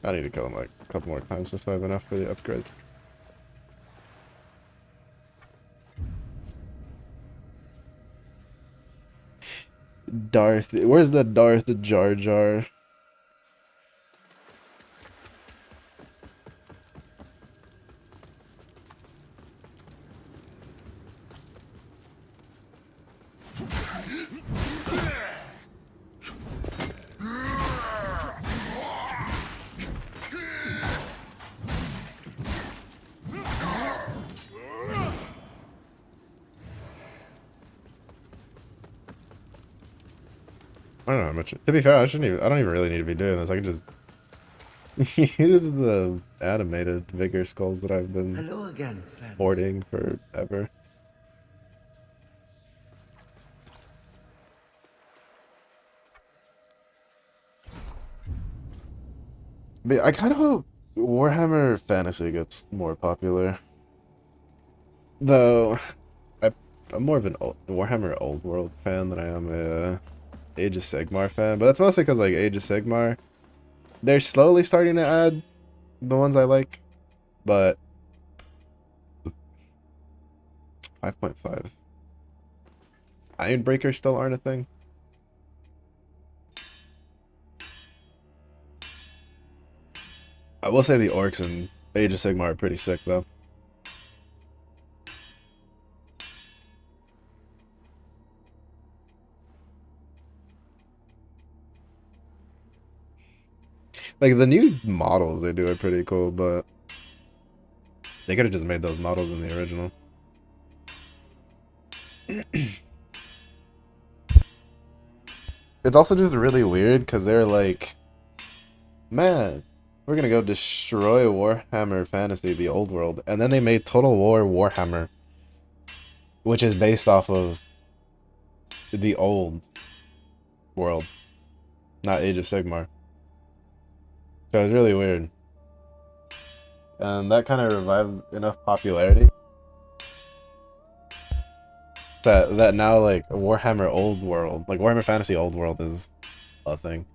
Speaker 1: I need to kill him like a couple more times just so I have enough for the upgrade. Darth, where's the Darth Jar Jar? I don't know how much. To be fair, I don't even really need to be doing this. I can just use the animated vigor skulls that I've been
Speaker 4: Hello again, friend.
Speaker 1: hoarding forever. But I kind of hope Warhammer Fantasy gets more popular. Though, I'm more of an Warhammer Old World fan than I am a Age of Sigmar fan. But that's mostly because, like, Age of Sigmar, they're slowly starting to add the ones I like. But 5.5. Ironbreakers still aren't a thing. I will say the orcs in Age of Sigmar are pretty sick, though. Like, the new models they do are pretty cool, but they could have just made those models in the original. It's also just really weird, because they're like, man, we're gonna go destroy Warhammer Fantasy, the old world. And then they made Total War Warhammer, which is based off of the old world, not Age of Sigmar. So it's really weird. And that kind of revived enough popularity that now, like, Warhammer Old World, like Warhammer Fantasy Old World is a thing.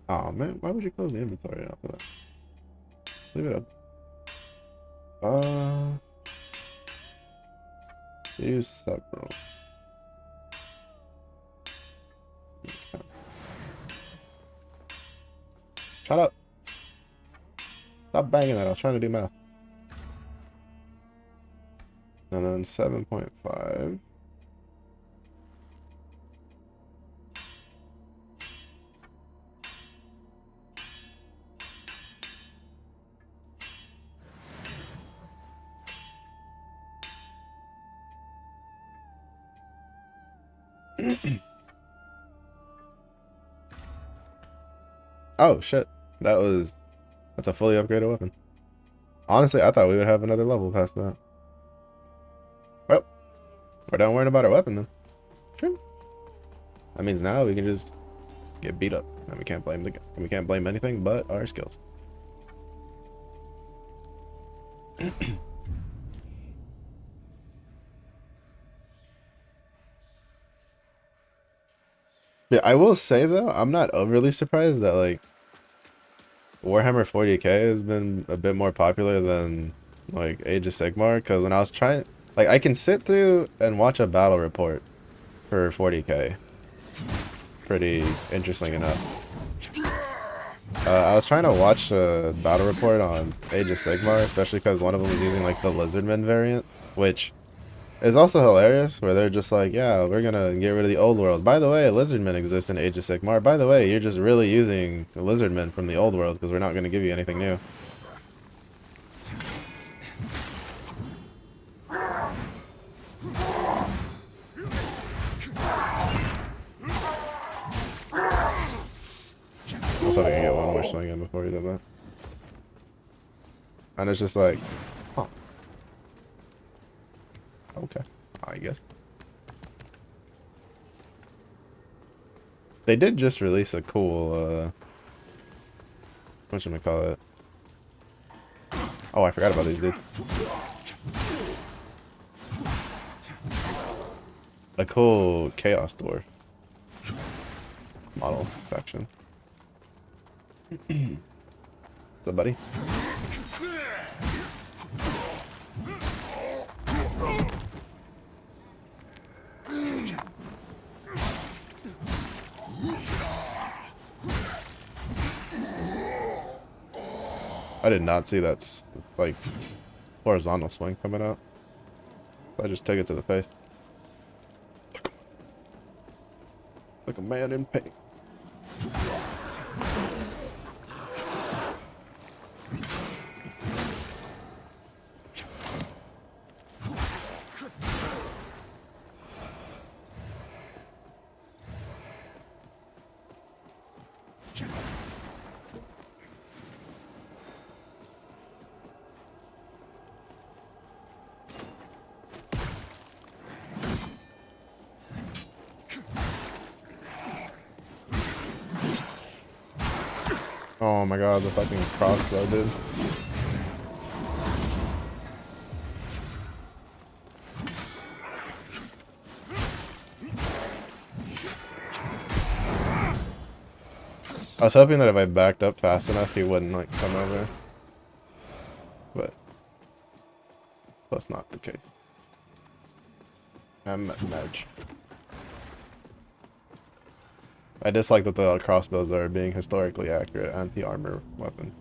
Speaker 1: Oh man, why would you close the inventory after that? Leave it up. Use several. Shut up. Stop banging that. I was trying to do math. And then 7.5. Oh shit. That's a fully upgraded weapon. Honestly, I thought we would have another level past that. Well, we're done worrying about our weapon then. Sure. That means now we can just get beat up. And we can't blame anything but our skills. Yeah, I will say though, I'm not overly surprised that like Warhammer 40k has been a bit more popular than like Age of Sigmar, because when I was trying, like, I can sit through and watch a battle report for 40k. Pretty interesting enough. I was trying to watch a battle report on Age of Sigmar, especially because one of them was using like the Lizardmen variant, which is also hilarious, where they're just like, yeah, we're gonna get rid of the old world. By the way, Lizardmen exist in Age of Sigmar. By the way, you're just really using the Lizardmen from the old world because we're not gonna give you anything new. I was hoping I get one more swing in before he did that. And it's just like, huh. Okay, I guess. They did just release a cool, whatchamacallit? Oh, I forgot about these, dude. A cool Chaos Dwarf model faction. What's up, buddy? I did not see that, like, horizontal swing coming out. I just took it to the face. Like a man in pain. Oh my god, the fucking crossbow, dude. I was hoping that if I backed up fast enough, he wouldn't, like, come over. But that's not the case. I'm Medge. I dislike that the crossbows are being historically accurate anti-armor weapons.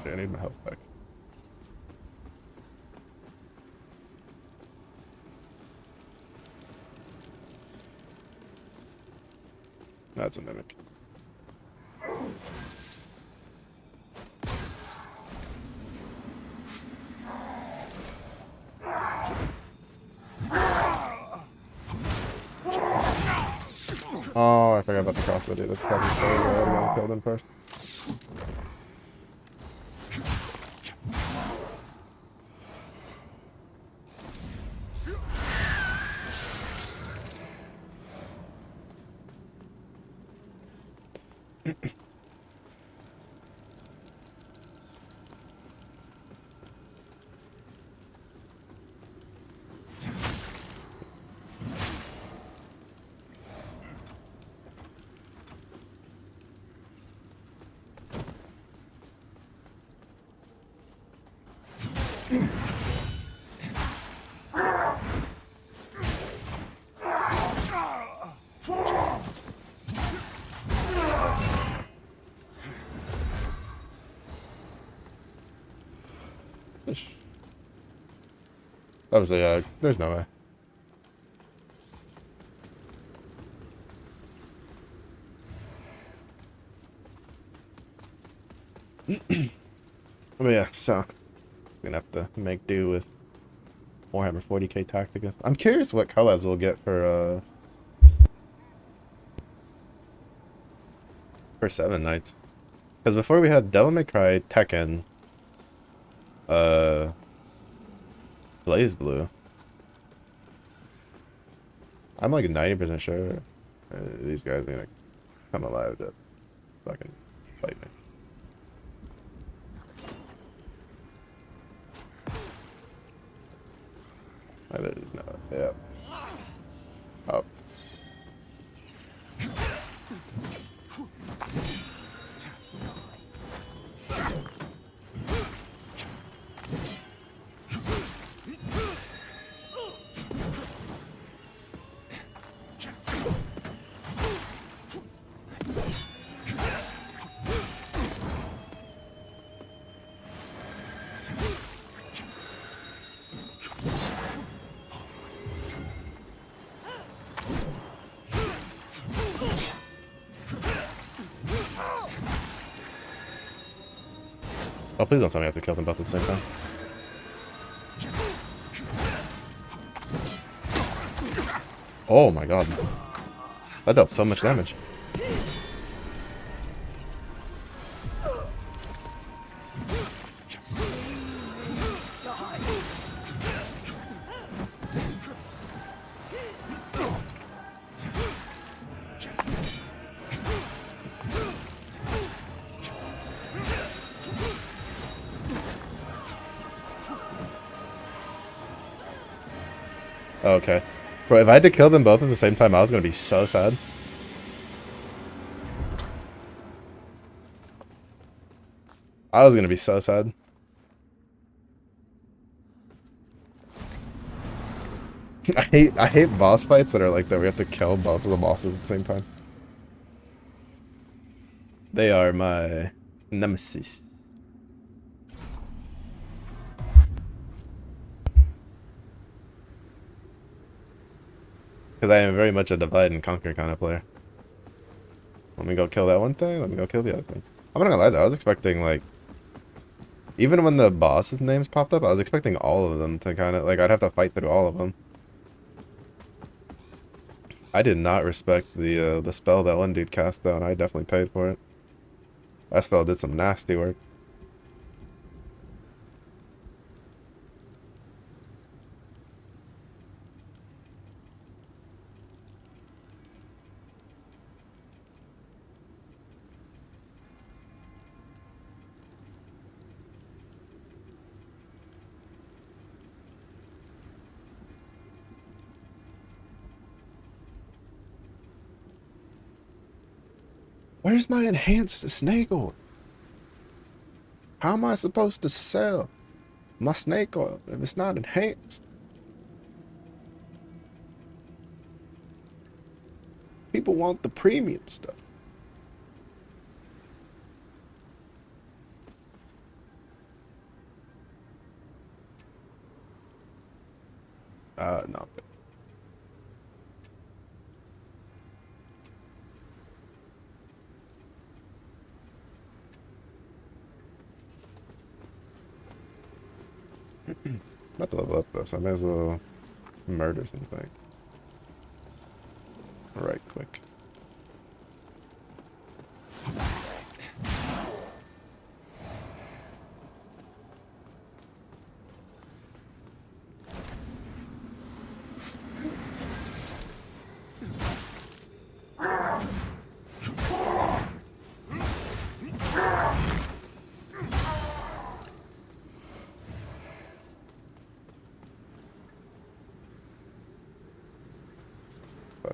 Speaker 1: I need my health back. That's a mimic. Oh, I forgot about the crossbow, dude. That's probably story where I would have killed him first. Obviously, there's no way. But yeah, so just gonna have to make do with Warhammer 40k Tacticus. I'm curious what collabs we'll get for 7 nights. Because before we had Devil May Cry, Tekken, uh, Blaze Blue. I'm like 90% sure these guys are gonna come alive to fucking fight me. There's no, yeah. Oh. Oh, please don't tell me I have to kill them both at the same time. Oh my god. That dealt so much damage. Okay. Bro, if I had to kill them both at the same time, I was gonna be so sad. I was gonna be so sad. I hate boss fights that are like that we have to kill both of the bosses at the same time. They are my nemesis. Because I am very much a divide and conquer kind of player. Let me go kill that one thing, let me go kill the other thing. I'm not gonna lie though, I was expecting like... Even when the boss's names popped up, I was expecting all of them to kind of... Like, I'd have to fight through all of them. I did not respect the spell that one dude cast though, and I definitely paid for it. That spell did some nasty work. Where's my enhanced snake oil? How am I supposed to sell my snake oil if it's not enhanced? People want the premium stuff. No. I'm about to level up this. I may as well murder some things. Right quick.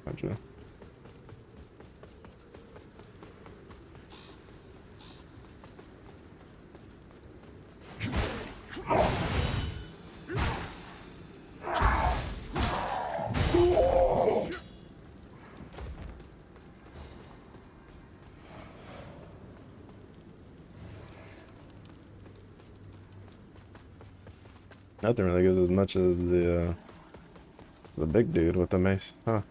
Speaker 1: $500. Nothing really gives as much as the big dude with the mace, huh?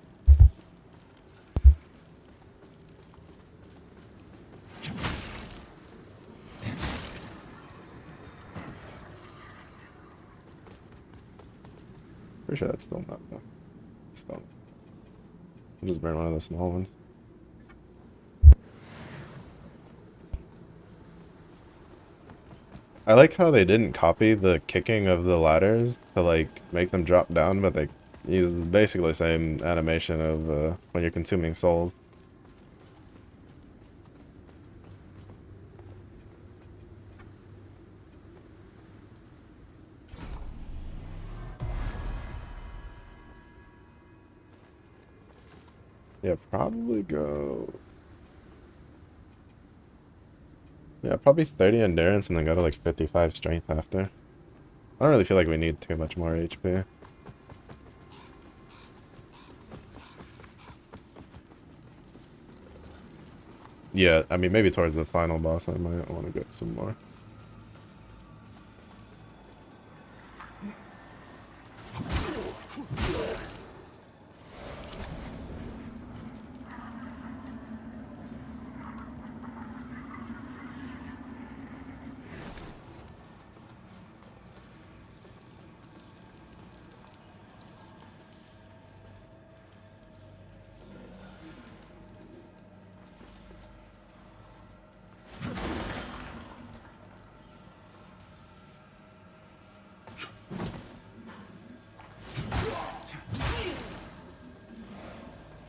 Speaker 1: Pretty sure that's still not. No, still. I'll just burn one of the small ones. I like how they didn't copy the kicking of the ladders to like make them drop down, but they use basically the same animation of when you're consuming souls. Yeah, probably go. Yeah, probably 30 endurance and then go to like 55 strength after. I don't really feel like we need too much more HP. Yeah, I mean, maybe towards the final boss I might want to get some more.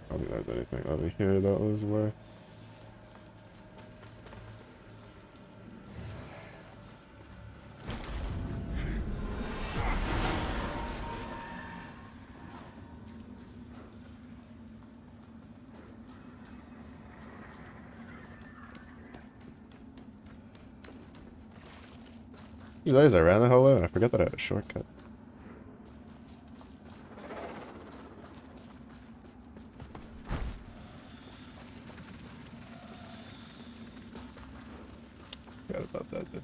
Speaker 1: I don't think there's anything over here that was worth. You guys, I ran that whole way and I forgot that I had a shortcut. Forgot about that, dude.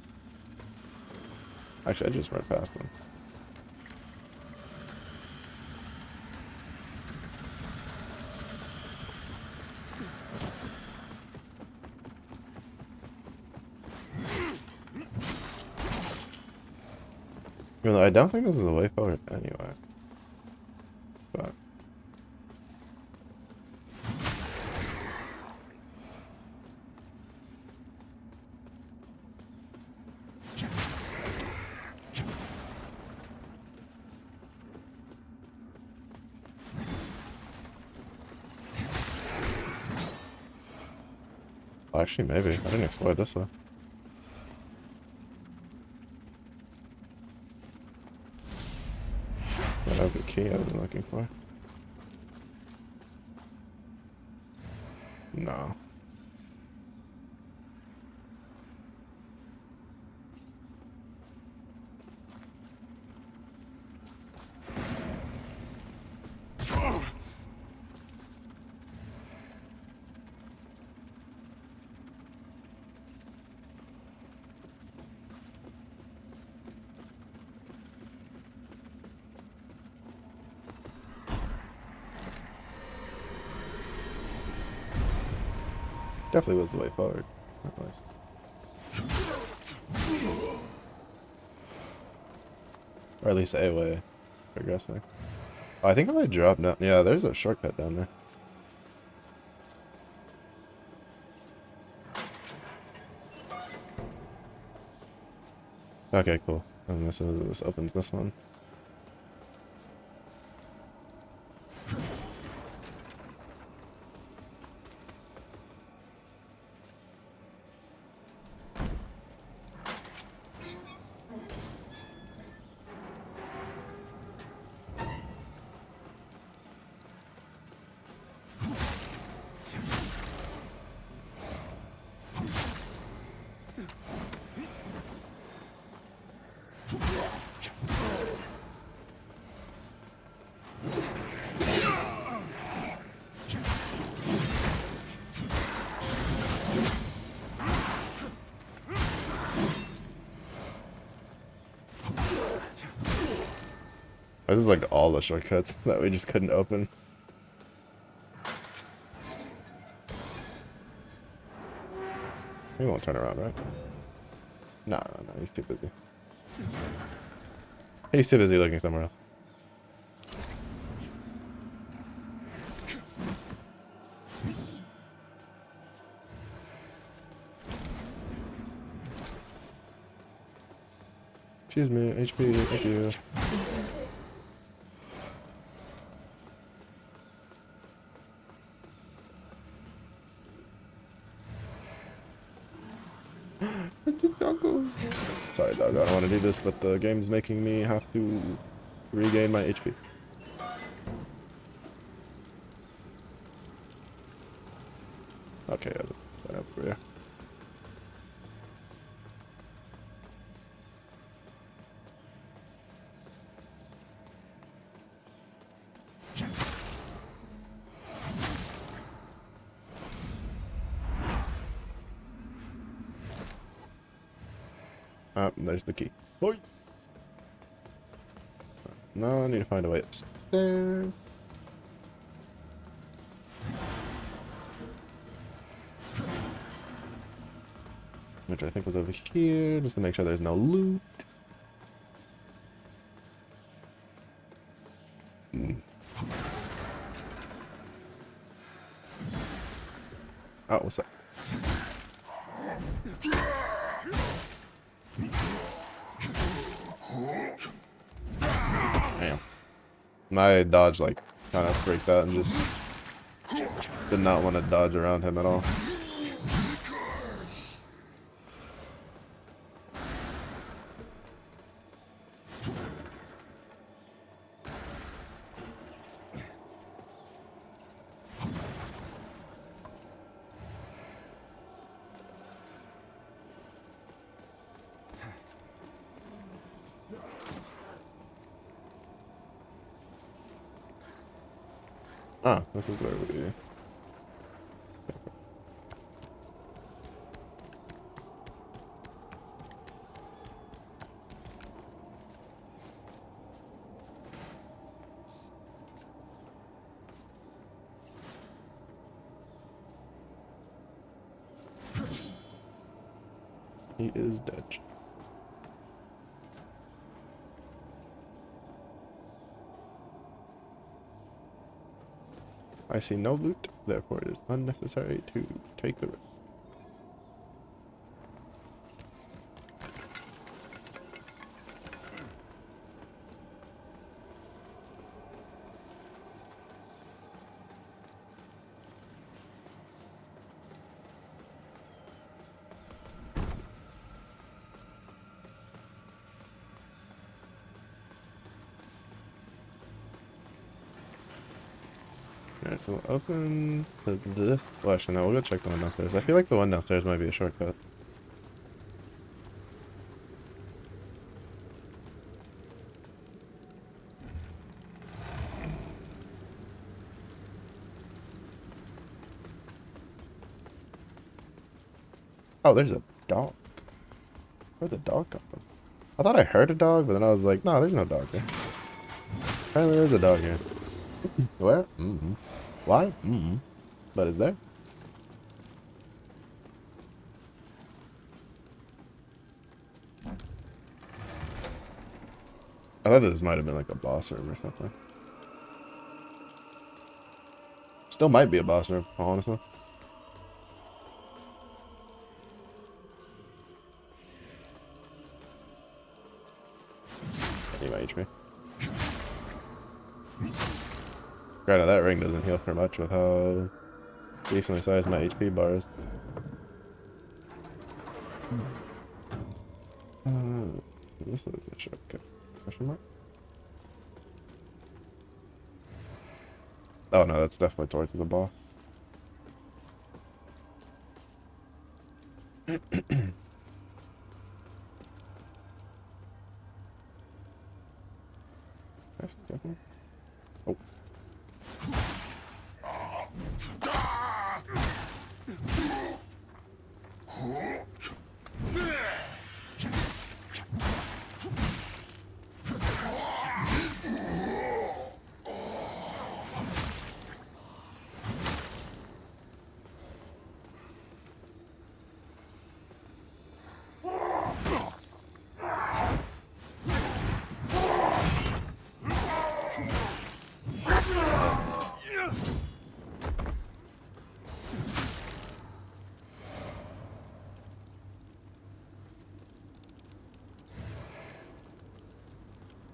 Speaker 1: Actually, I just ran past them. Even though I don't think this is the way forward anyway. But well, actually, maybe. I didn't explore this way. That would be the key I was looking for. No. Definitely was the way forward. At least. Or at least a way. Progressing. Oh, I think if I drop down. Yeah, there's a shortcut down there. Okay, cool. And this opens this one. This is like all the shortcuts that we just couldn't open. He won't turn around, right? No, he's too busy. He's too busy looking somewhere else. Excuse me, HP, thank you. Sorry, dog, I don't want to do this, but the game's making me have to regain my HP. Okay, yeah, this is right over here. There's the key. Oi! No, I need to find a way upstairs. Which I think was over here, just to make sure there's no loot. Oh, what's up? Damn. My dodge, like, kind of freaked out and just did not want to dodge around him at all. Ah, this is where we... He is dead. I see no loot, therefore it is unnecessary to take the risk. Alright, so we'll open this. Well, actually, no, we'll go check the one downstairs. I feel like the one downstairs might be a shortcut. Oh, there's a dog. Where'd the dog come from? I thought I heard a dog, but then I was like, no, there's no dog there. Apparently there's a dog here. Where? Mm-hmm. Why? Mm-hmm. But is there? I thought this might have been like a boss room or something. Still might be a boss room, honestly. I need my HP. Granted, that ring doesn't heal for much with how decently sized my HP bar is. This is a shortcut. Question mark? Oh no, that's definitely towards the boss. That's definitely. Oh.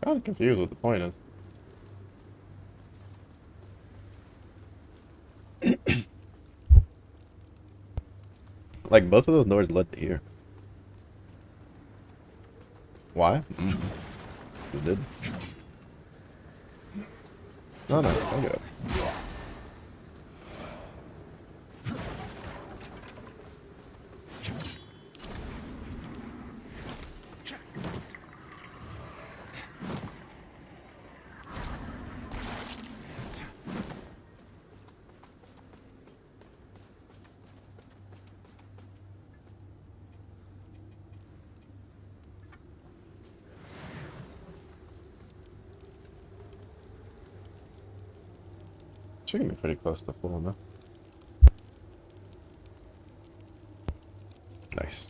Speaker 1: Kind of confused what the point is. Like, both of those doors led to here. Why? It did. No, no, I get it. Should get me pretty close to full now. Nice.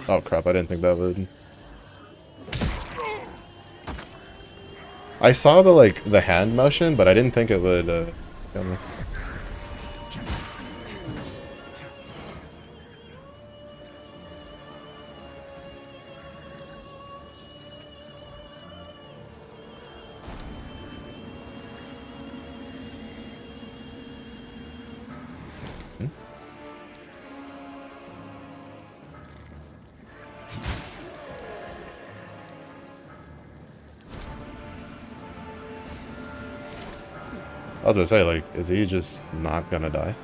Speaker 1: Oh crap, I didn't think that would... I saw the, like, the hand motion, but I didn't think it would, kill me. I was gonna say, like, is he just not gonna die?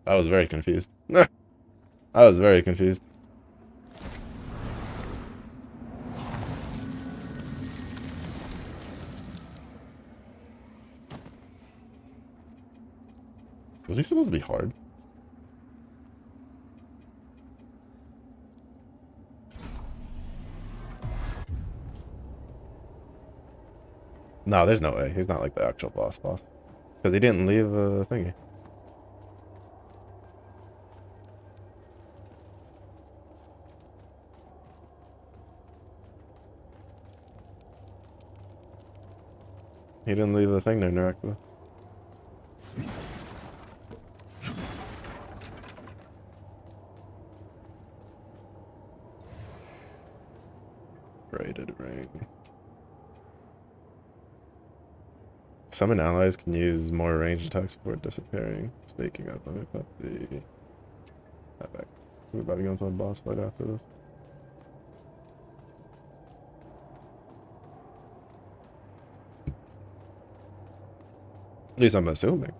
Speaker 1: I was very confused. I was very confused. Was he supposed to be hard? No, there's no way. He's not like the actual boss. Because he didn't leave a thingy. He didn't leave a thing to interact with. Braided ring. Summon allies can use more ranged attacks before disappearing. Speaking of, let me put that back. We're about to go into a boss fight after this. At least I'm assuming.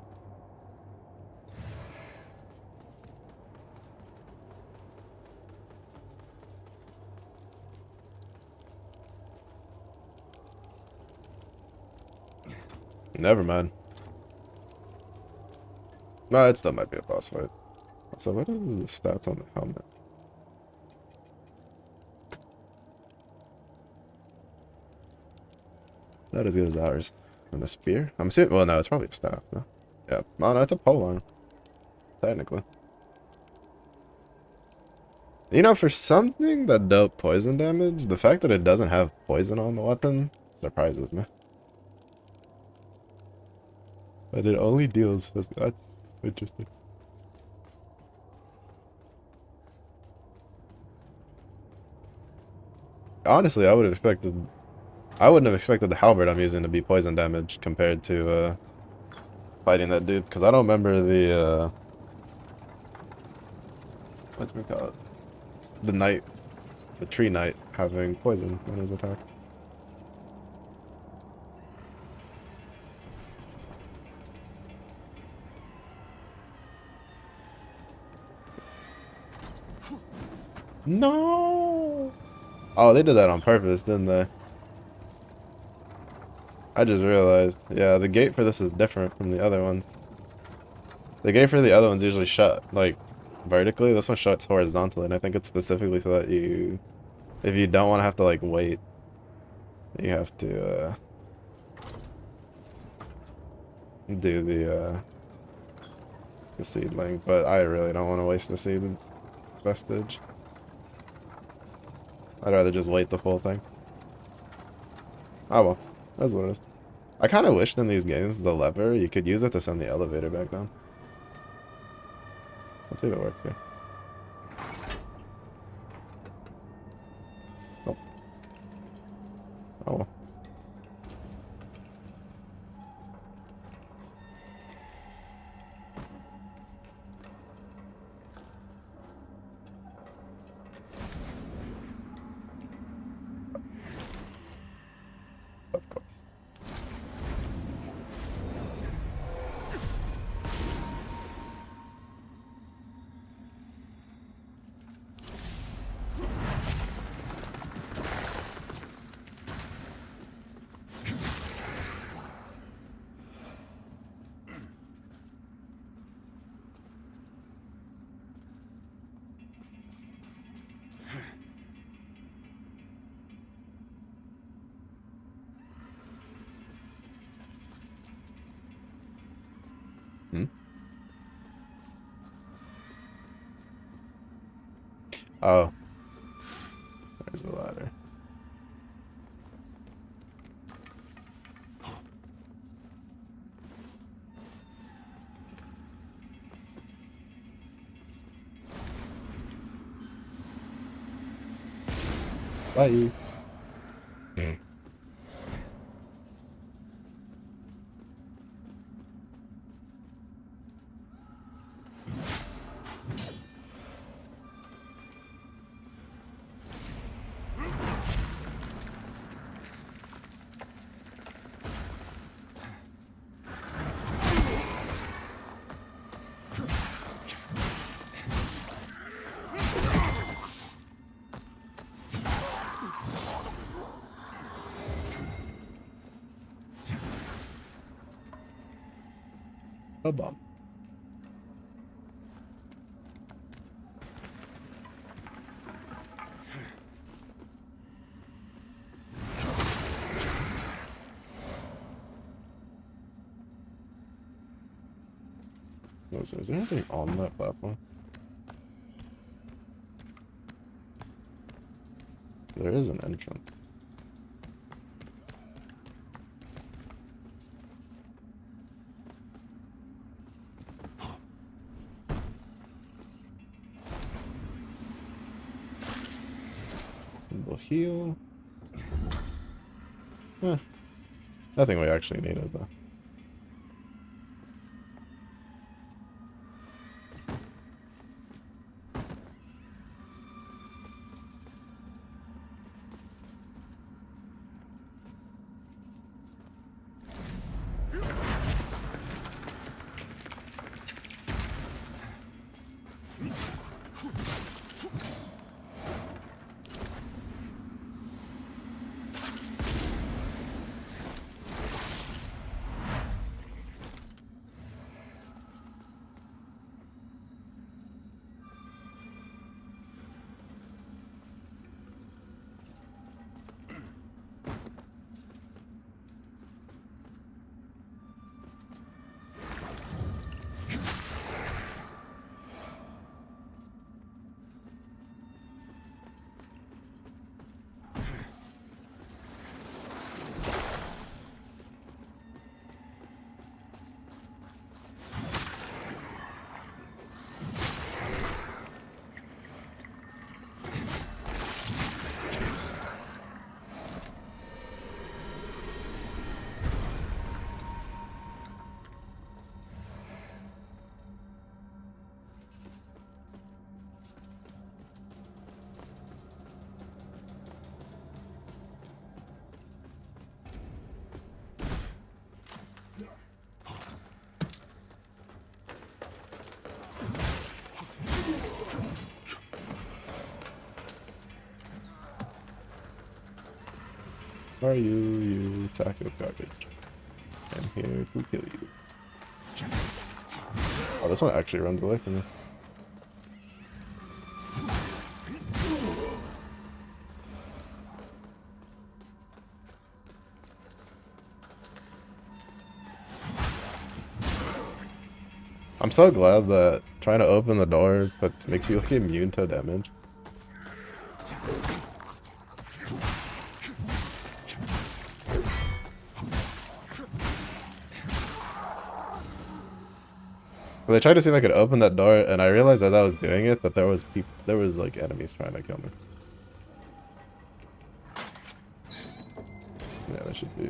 Speaker 1: Never mind. No, it still might be a boss fight. So what is the stats on the helmet? Not as good as ours. And a spear? I'm assuming, well no, it's probably a staff, no? Yeah. Oh no, it's a polearm. Technically. You know, for something that dealt poison damage, the fact that it doesn't have poison on the weapon surprises me. But it only deals physical. That's interesting. Honestly, I wouldn't have expected the halberd I'm using to be poison damage compared to fighting that dude, because I don't remember the whatchamacallit? The knight, the tree knight having poison on his attack. No. Oh, they did that on purpose, didn't they? I just realized. Yeah, the gate for this is different from the other ones. The gate for the other one's usually shut, like, vertically. This one shuts horizontally, and I think it's specifically so that you... If you don't want to have to, like, wait, you have to, do the seedling. But I really don't want to waste the seed vestige. I'd rather just wait the full thing. Oh well, that's what it is. I kind of wish in these games, the lever, you could use it to send the elevator back down. Let's see if it works here. Oh. Oh well. Of course. Hmm? Oh. There's a ladder. Bye. A bomb. Is there anything on that platform? There is an entrance. We'll heal. Nothing we actually needed though. Are you, you sack of garbage? I'm here to kill you. Oh, this one actually runs away from me. I'm so glad that trying to open the door makes you like immune to damage. But I tried to see if I could open that door, and I realized as I was doing it that there was like enemies trying to kill me. Yeah, that should be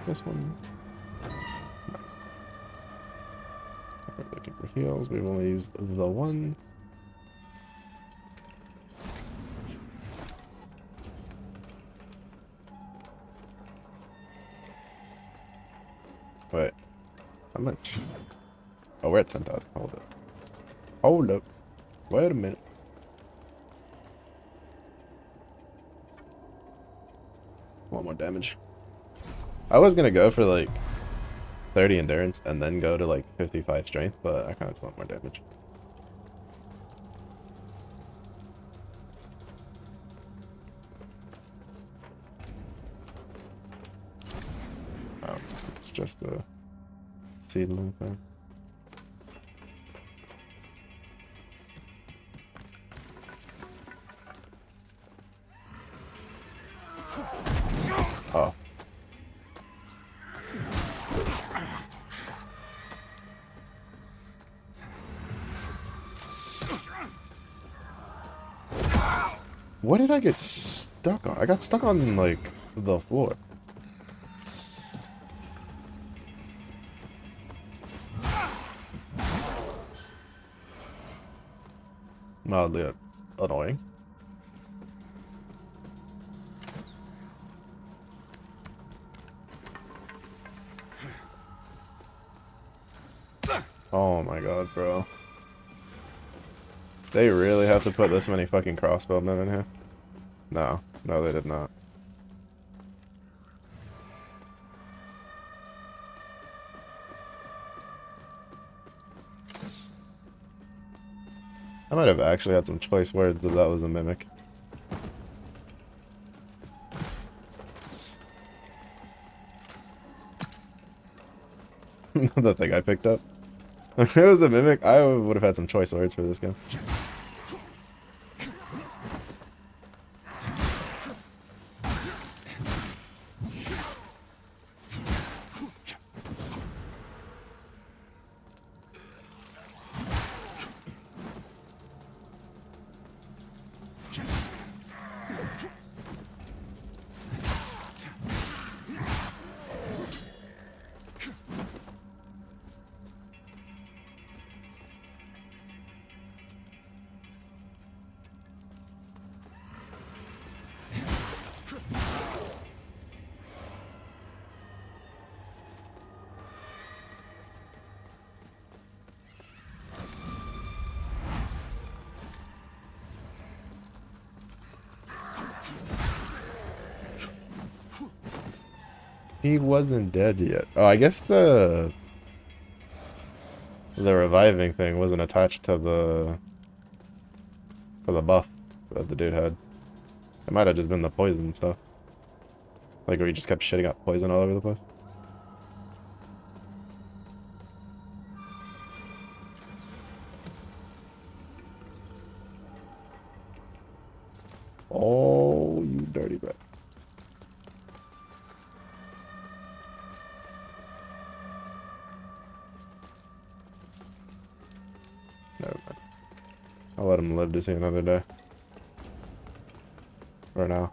Speaker 1: this one. Nice. We're looking for heals. We've only used the one. Wait, how much? Oh, we're at 10,000. Hold up. Hold up. Wait a minute. Want more damage. I was gonna go for like 30 endurance and then go to like 55 strength, but I kind of just want more damage. Oh, it's just the seedling thing. Oh. What did I get stuck on? I got stuck on, like, the floor. Mildly annoying. Oh my god, bro. They really have to put this many fucking crossbowmen in here? No. No, they did not. I might have actually had some choice words if that was a mimic. The thing I picked up. If it was a mimic, I would have had some choice words for this game. He wasn't dead yet. Oh, I guess the reviving thing wasn't attached to the buff that the dude had. It might have just been the poison stuff. Like where he just kept shitting out poison all over the place. Oh, you dirty brat. Never mind. I'll let him live to see another day. For now.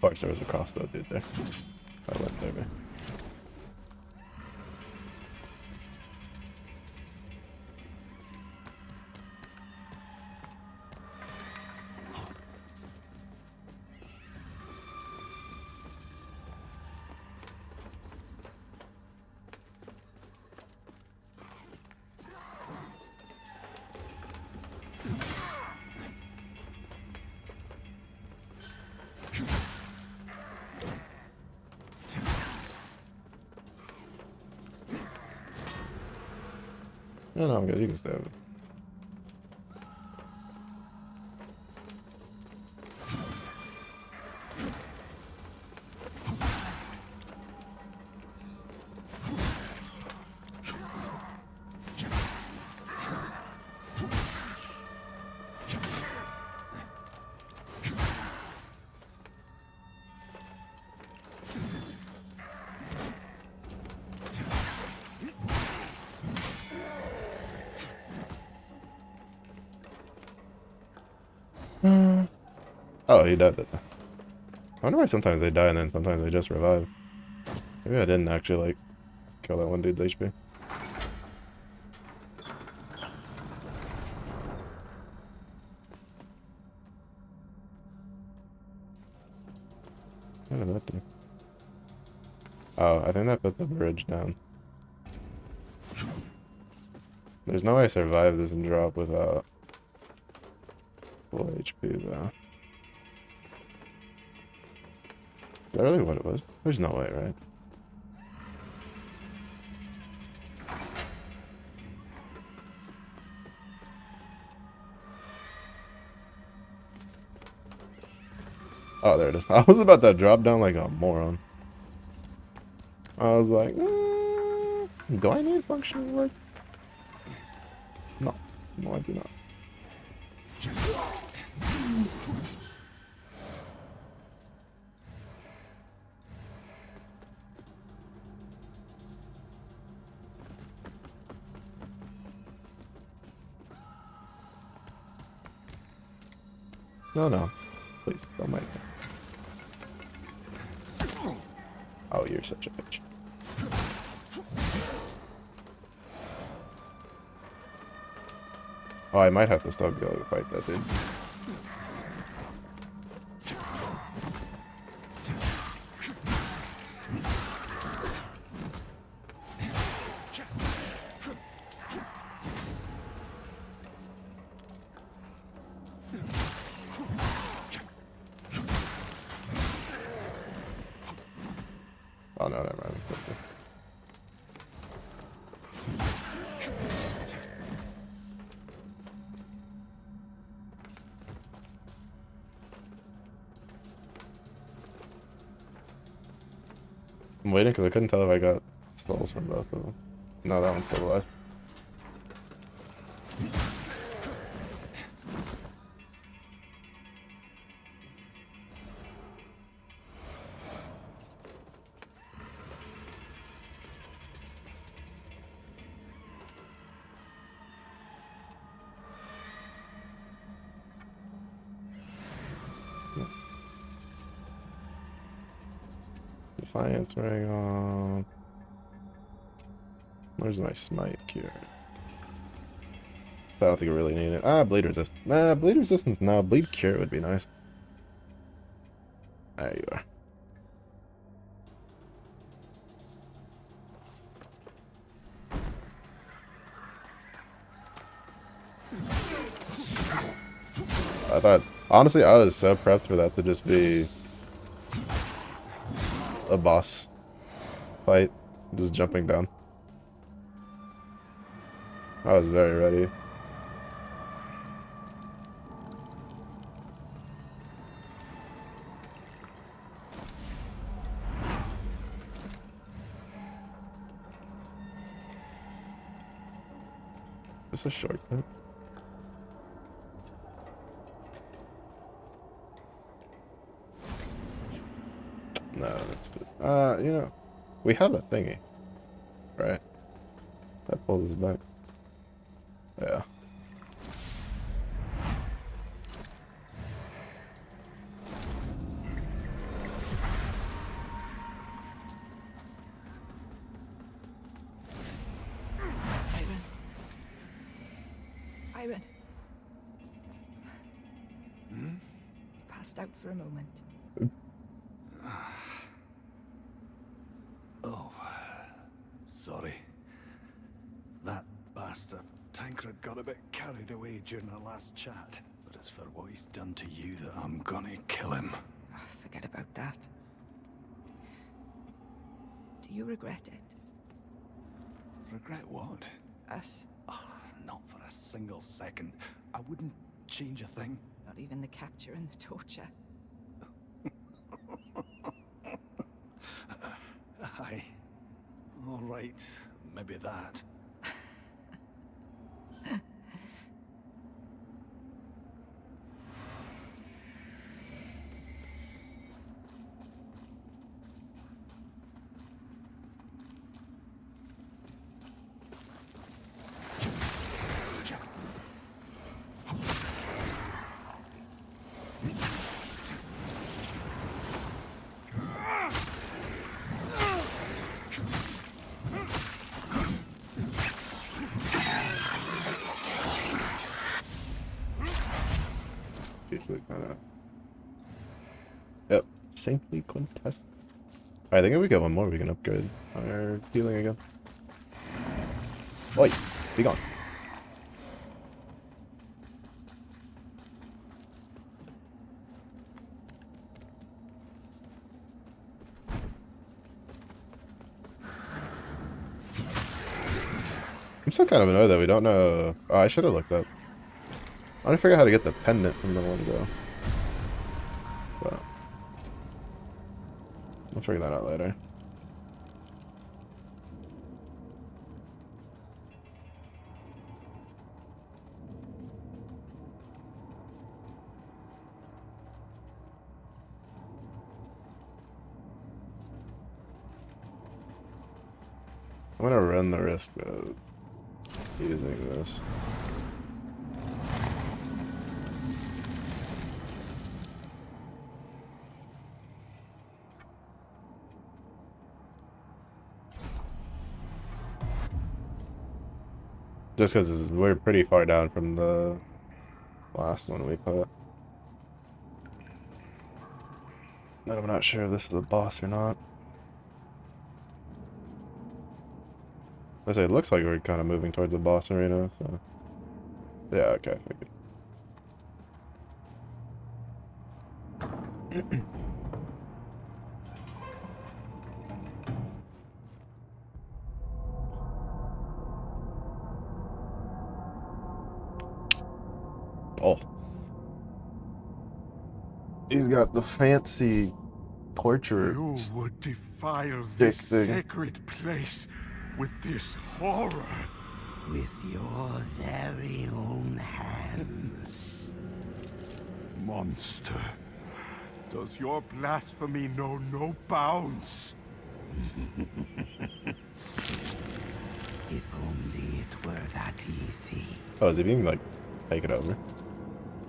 Speaker 1: Of course, there was a crossbow dude there. I went there, man. No, no, I'm good. You can stay over. Oh, he died. I wonder why sometimes they die and then sometimes they just revive. Maybe I didn't actually, like, kill that one dude's HP. What did that do? Oh, I think that put the bridge down. There's no way I survive this and drop without full HP, though. Is that really what it was? There's no way, right? Oh, there it is. I was about to drop down like a moron. I was like, do I need functioning legs? No. No, I do not. No, no. Please, don't mind me. Oh, you're such a bitch. Oh, I might have to still go fight that dude. Oh no, never mind. I'm waiting because I couldn't tell if I got souls from both of them. No, that one's still alive. Defiance ring on. Where's my smite cure? I don't think I really need it. Ah, bleed resist. Nah, bleed resistance. No, bleed cure would be nice. There you are. I thought, honestly, I was so prepped for that to just be a boss fight, just jumping down. I was very ready. Is this a shortcut? No, that's good. You know, we have a thingy, right? That pulls us back. Yeah.
Speaker 5: Byron. He passed out for a moment.
Speaker 3: Oh, sorry. That bastard Tancred got a bit carried away during our last chat. But it's for what he's done to you that I'm gonna kill him.
Speaker 5: Oh, forget about that. Do you regret it?
Speaker 3: Regret what?
Speaker 5: Us?
Speaker 3: Oh, not for a single second. I wouldn't change a thing.
Speaker 5: Not even the capture and the torture.
Speaker 3: Aye. All right. Maybe that.
Speaker 1: Usually kind of. Yep. Saintly Quintessence. I think if we get one more, we can upgrade our healing again. Oi! Be gone. I'm still kind of annoyed that we don't know. Oh, I should have looked up. I forget how to get the pendant from the one ago. But we'll figure that out later. I'm gonna run the risk of using this. Just because we're pretty far down from the last one we put. And I'm not sure if this is a boss or not. I say it looks like we're kind of moving towards the boss arena, so yeah, okay, I figured. Oh. He's got the fancy torture
Speaker 3: You would defile
Speaker 1: stick
Speaker 3: this
Speaker 1: thing.
Speaker 3: sacred place with this horror.
Speaker 2: With your very own hands.
Speaker 3: Monster. Does your blasphemy know no bounds?
Speaker 2: If only it were that easy.
Speaker 1: Oh, is he being like, take it over?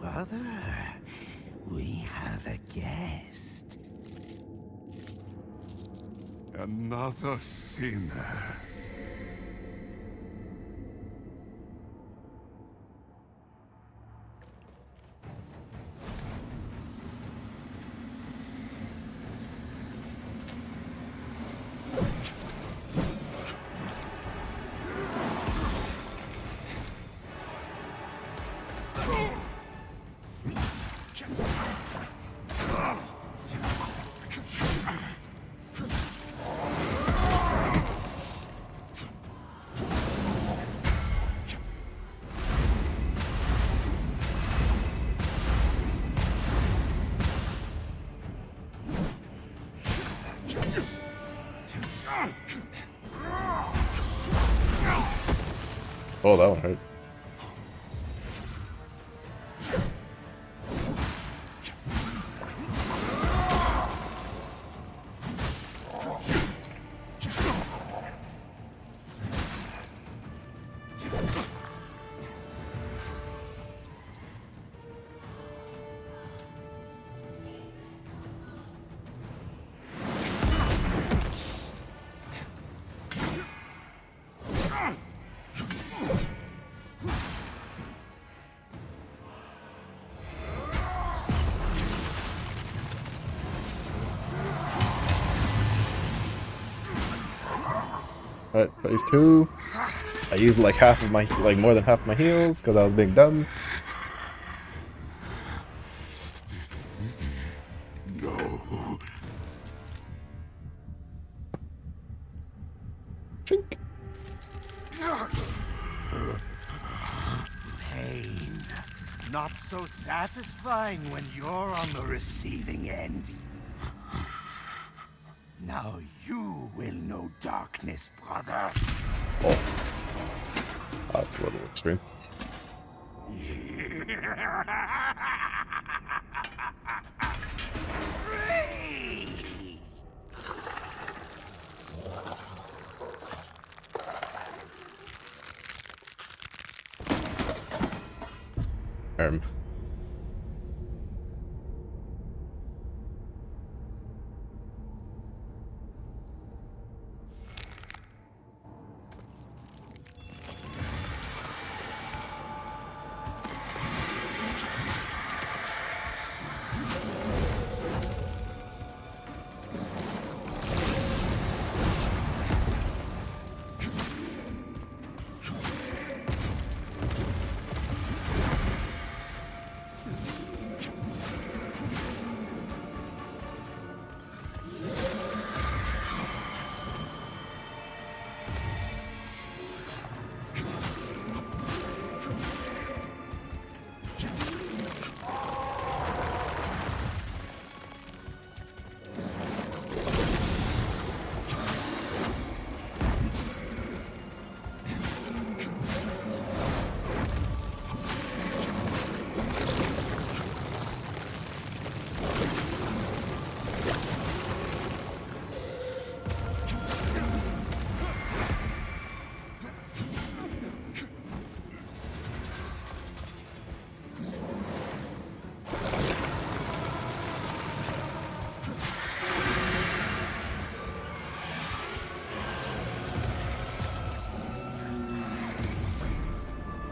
Speaker 2: Brother, we have a guest.
Speaker 3: Another sinner.
Speaker 1: Oh, that one hurt. Alright, phase 2. I used like half of my, like more than half of my heals because I was being dumb.
Speaker 3: No.
Speaker 1: Chink.
Speaker 2: Pain. Not so satisfying when you're on the receiving end. Now you will know darkness, brother.
Speaker 1: Oh, that's a little extreme. Um.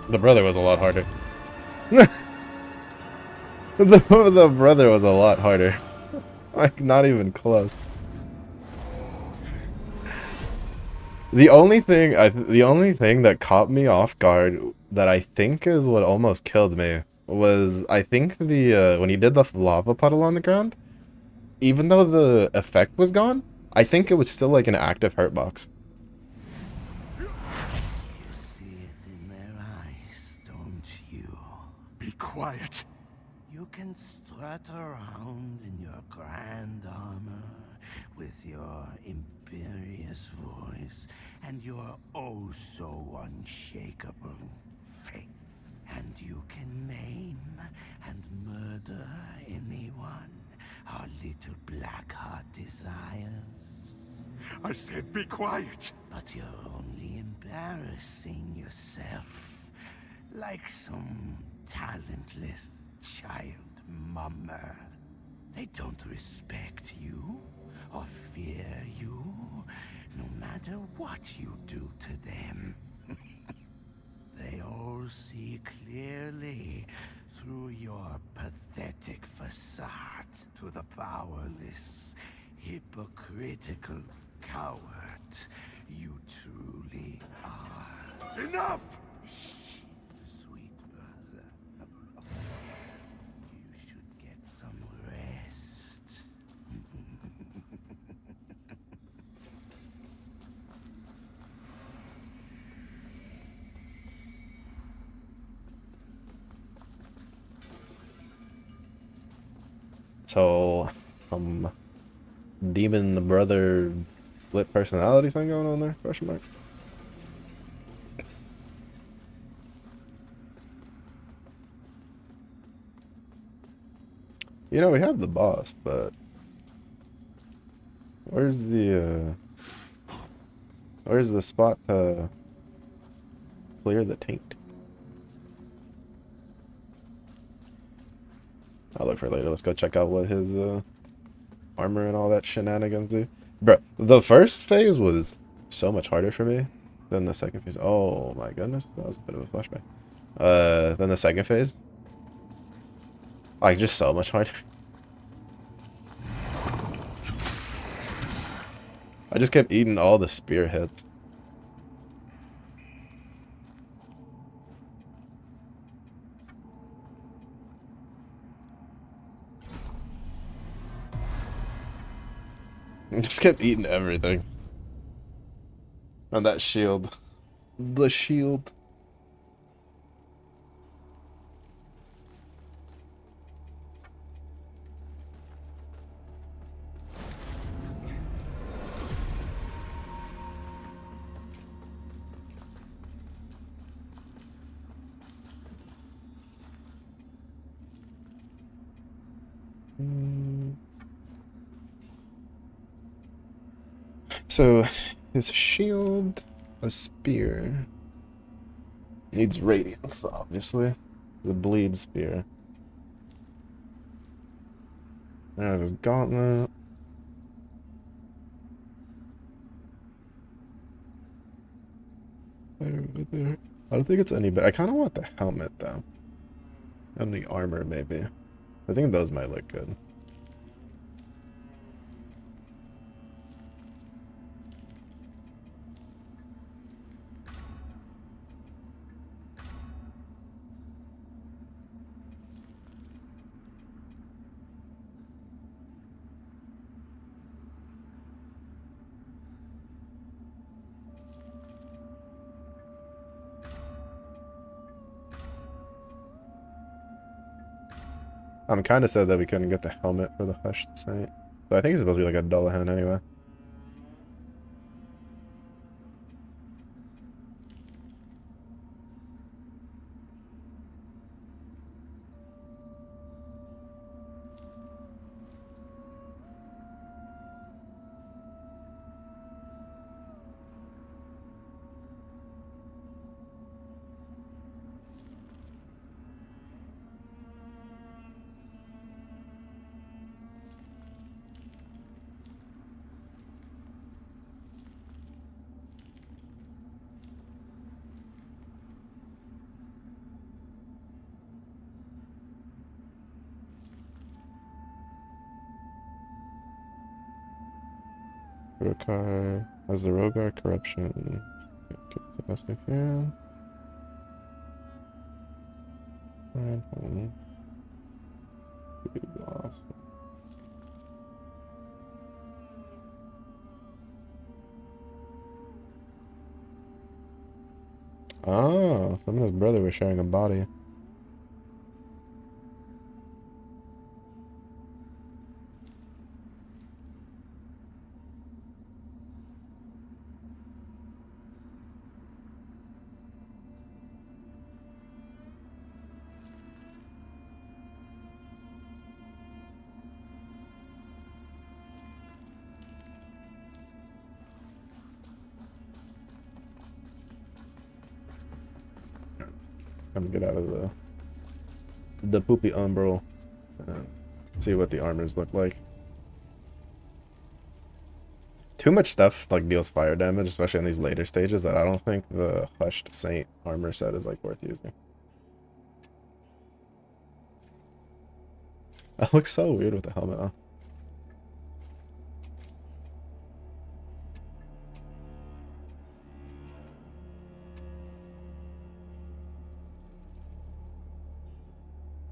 Speaker 1: The brother was a lot harder. the brother was a lot harder. Like, not even close. The only thing that caught me off guard that I think is what almost killed me was I think the when he did the lava puddle on the ground, even though the effect was gone, I think it was still like an active hurt box.
Speaker 2: You see it in their eyes, don't you?
Speaker 3: Be quiet.
Speaker 2: You can strut around in your grand armor with your imperious voice and your oh-so unshakable faith. And you can maim and murder anyone our little Blackheart desires.
Speaker 3: I said be quiet.
Speaker 2: But you're only embarrassing yourself, like some talentless child mummer. They don't respect you or fear you, no matter what you do to them. They all see clearly through your pathetic facade to the powerless, hypocritical coward you truly are.
Speaker 3: Enough!
Speaker 2: Shh, sweet brother. You should get some rest.
Speaker 1: So, demon brother split personality thing going on there? Question mark. You know, we have the boss, but where's the spot to clear the taint? I'll look for it later. Let's go check out what his armor and all that shenanigans do. Bruh, the first phase was so much harder for me than the second phase. Oh my goodness, that was a bit of a flashback. Then the second phase, like, just so much harder. I just kept eating all the spear hits. Just kept eating everything. And that shield. The shield. So, his shield, a spear. Needs radiance, obviously. The bleed spear. I have his gauntlet. There. I don't think it's any better. I kind of want the helmet, though. And the armor, maybe. I think those might look good. I'm kind of sad that we couldn't get the helmet for the Hushed Saint. But I think it's supposed to be like a Dullahan anyway. Rogar has the Rogar corruption. Get the best we can. Right home. We lost. Oh, some of his brother was sharing a body. I'm gonna get out of the poopy umbral and see what the armors look like. Too much stuff like deals fire damage, especially in these later stages, that I don't think the Hushed Saint armor set is like worth using. That looks so weird with the helmet on.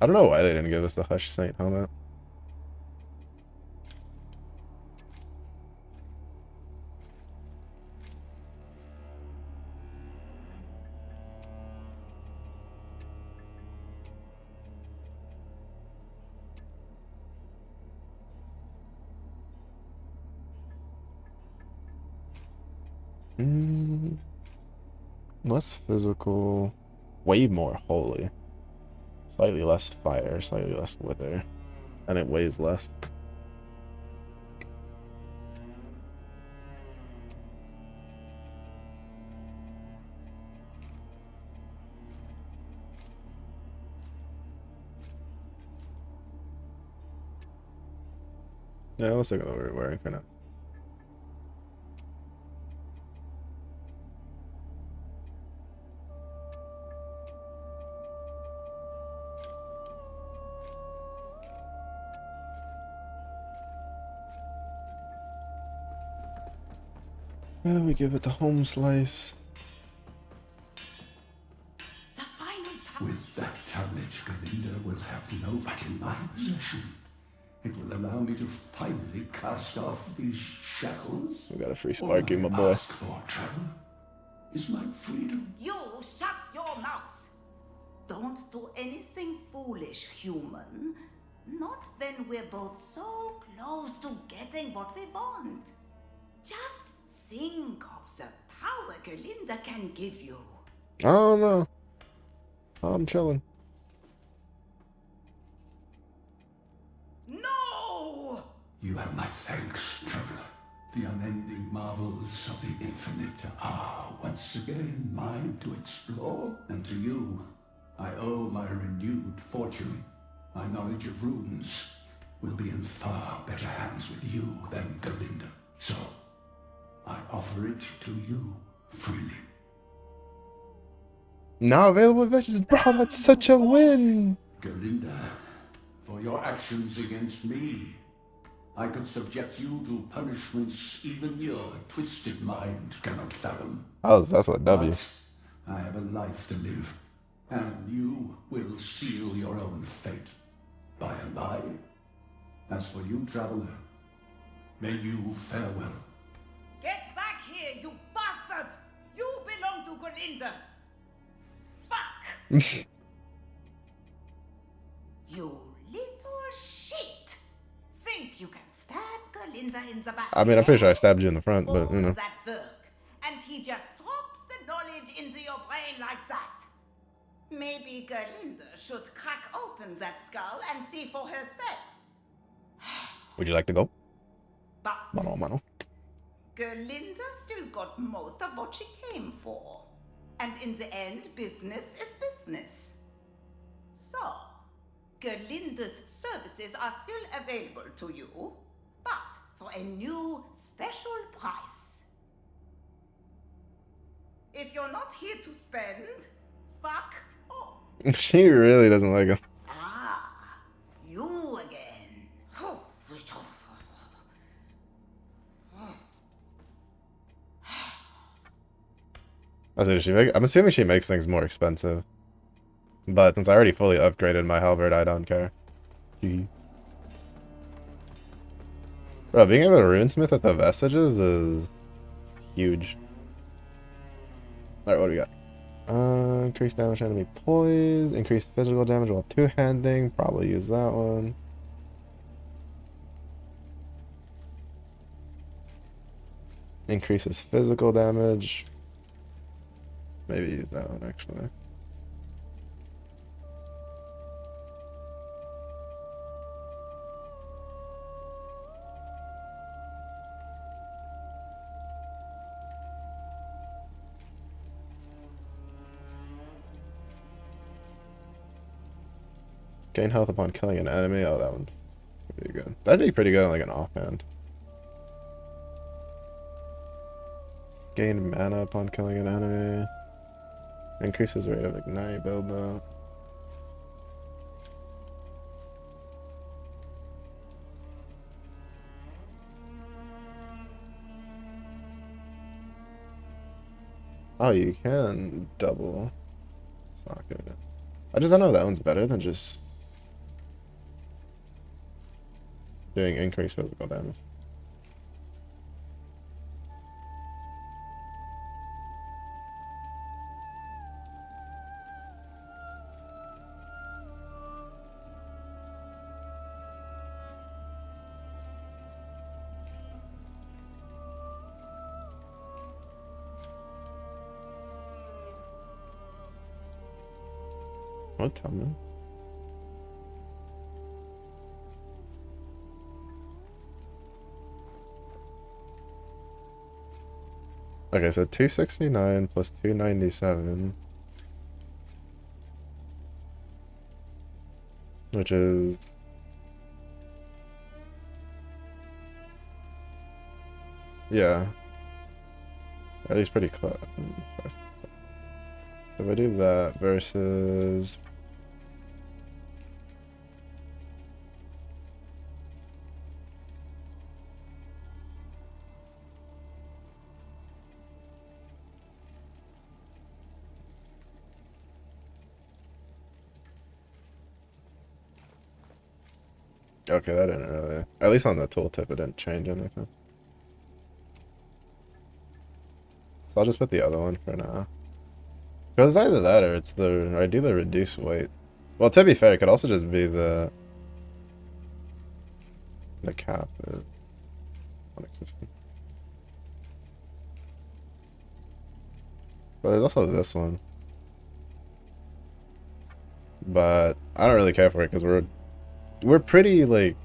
Speaker 1: I don't know why they didn't give us the Hushed Saint helmet. Less physical, way more holy. Slightly less fire, slightly less wither, and it weighs less. Yeah, let's look at what we're wearing for now. We give it the home slice.
Speaker 6: The final
Speaker 3: With that tablet, Galinda will have no in my possession.
Speaker 6: It will allow me to finally cast off these shackles.
Speaker 1: We got a free
Speaker 6: All
Speaker 1: Sparky,
Speaker 6: I
Speaker 1: my boy.
Speaker 6: ask for, traveler, is my freedom.
Speaker 7: You shut your mouth! Don't do anything foolish, human. Not when we're both so close to getting what we want. Just think of the power Gerlinda can give you.
Speaker 1: Oh no. I'm chilling.
Speaker 7: No!
Speaker 6: You have my thanks, traveler. The unending marvels of the infinite are once again mine to explore. And to you, I owe my renewed fortune. My knowledge of runes will be in far better hands with you than Gerlinda. So, I offer it to you freely.
Speaker 1: Now available adventures. Bro, that's such a win.
Speaker 6: Gerlinda, for your actions against me, I could subject you to punishments even your twisted mind cannot fathom.
Speaker 1: That's a W.
Speaker 6: But I have a life to live, and you will seal your own fate by and by. As for you, traveler, may you fare well.
Speaker 7: Get back here, you bastard! You belong to Gerlinda! Fuck! You little shit! Think you can stab Gerlinda in the back?
Speaker 1: I mean, I'm pretty sure I stabbed you in the front, but you know.
Speaker 7: All that work, and he just drops the knowledge into your brain like that. Maybe Gerlinda should crack open that skull and see for herself.
Speaker 1: Would you like to go?
Speaker 7: But
Speaker 1: Mano.
Speaker 7: Gerlinda still got most of what she came for. And in the end, business is business. So, Gerlinda's services are still available to you, but for a new special price. If you're not here to spend, fuck off.
Speaker 1: She really doesn't like us.
Speaker 7: Ah, you again.
Speaker 1: I'm assuming she makes things more expensive. But since I already fully upgraded my halberd, I don't care. Bro, being able to runesmith at the vestiges is huge. Alright, what do we got? Increase damage enemy poise, increase physical damage while two-handing, probably use that one. Increases physical damage. Maybe use that one actually. Gain health upon killing an enemy. Oh, that one's pretty good. That'd be pretty good on like an offhand. Gain mana upon killing an enemy. Increases rate of ignite build though. Oh, you can double. It's not good. I just don't know if that one's better than just doing increased physical damage. What? Tell me. Okay, so 269 plus 297, which is yeah, at least pretty close. So if I do that versus Okay, that didn't really. At least on the tooltip, it didn't change anything. So I'll just put the other one for now. Because it's either that or it's the. Or I do the reduce weight. Well, to be fair, it could also just be the cap is non-existent. But there's also this one. But I don't really care for it because we're pretty like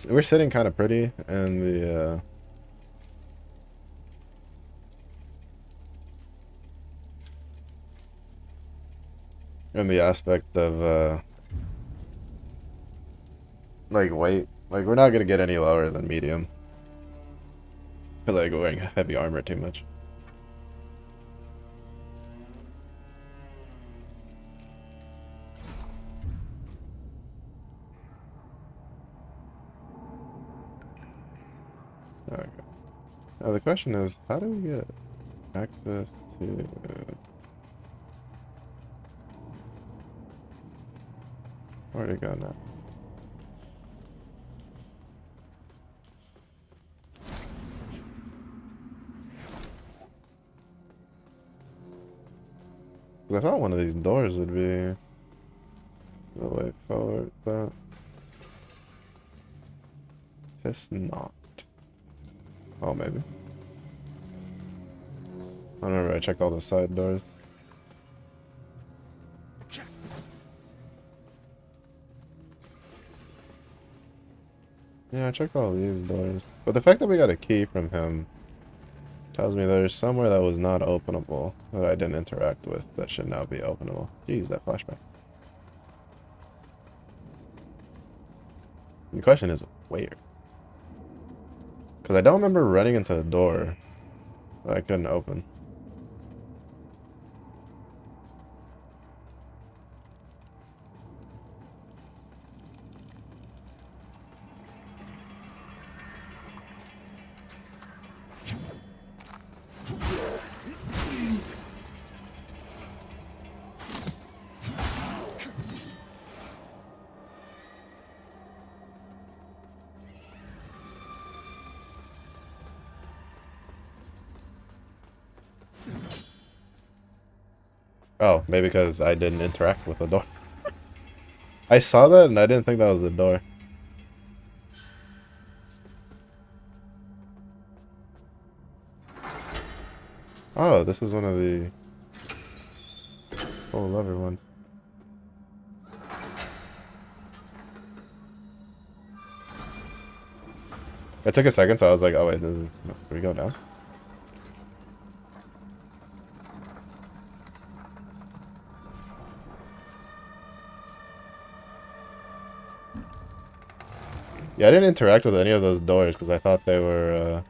Speaker 1: we're sitting kind of pretty and the in the aspect of like weight. Like we're not gonna get any lower than medium. I feel like wearing heavy armor too much. Okay. Now the question is, how do we get access to? Where'd it go now? I thought one of these doors would be the way forward, but it's not. Oh, maybe. I remember I checked all the side doors. Yeah, I checked all these doors. But the fact that we got a key from him tells me there's somewhere that was not openable that I didn't interact with that should now be openable. Jeez, that flashback. The question is, where? Because I don't remember running into a door that I couldn't open. Oh, maybe because I didn't interact with the door. I saw that and I didn't think that was the door. Oh, this is one of the full lever ones. It took a second, so I was like, oh wait, this is... Do we go down? Yeah, I didn't interact with any of those doors because I thought they were,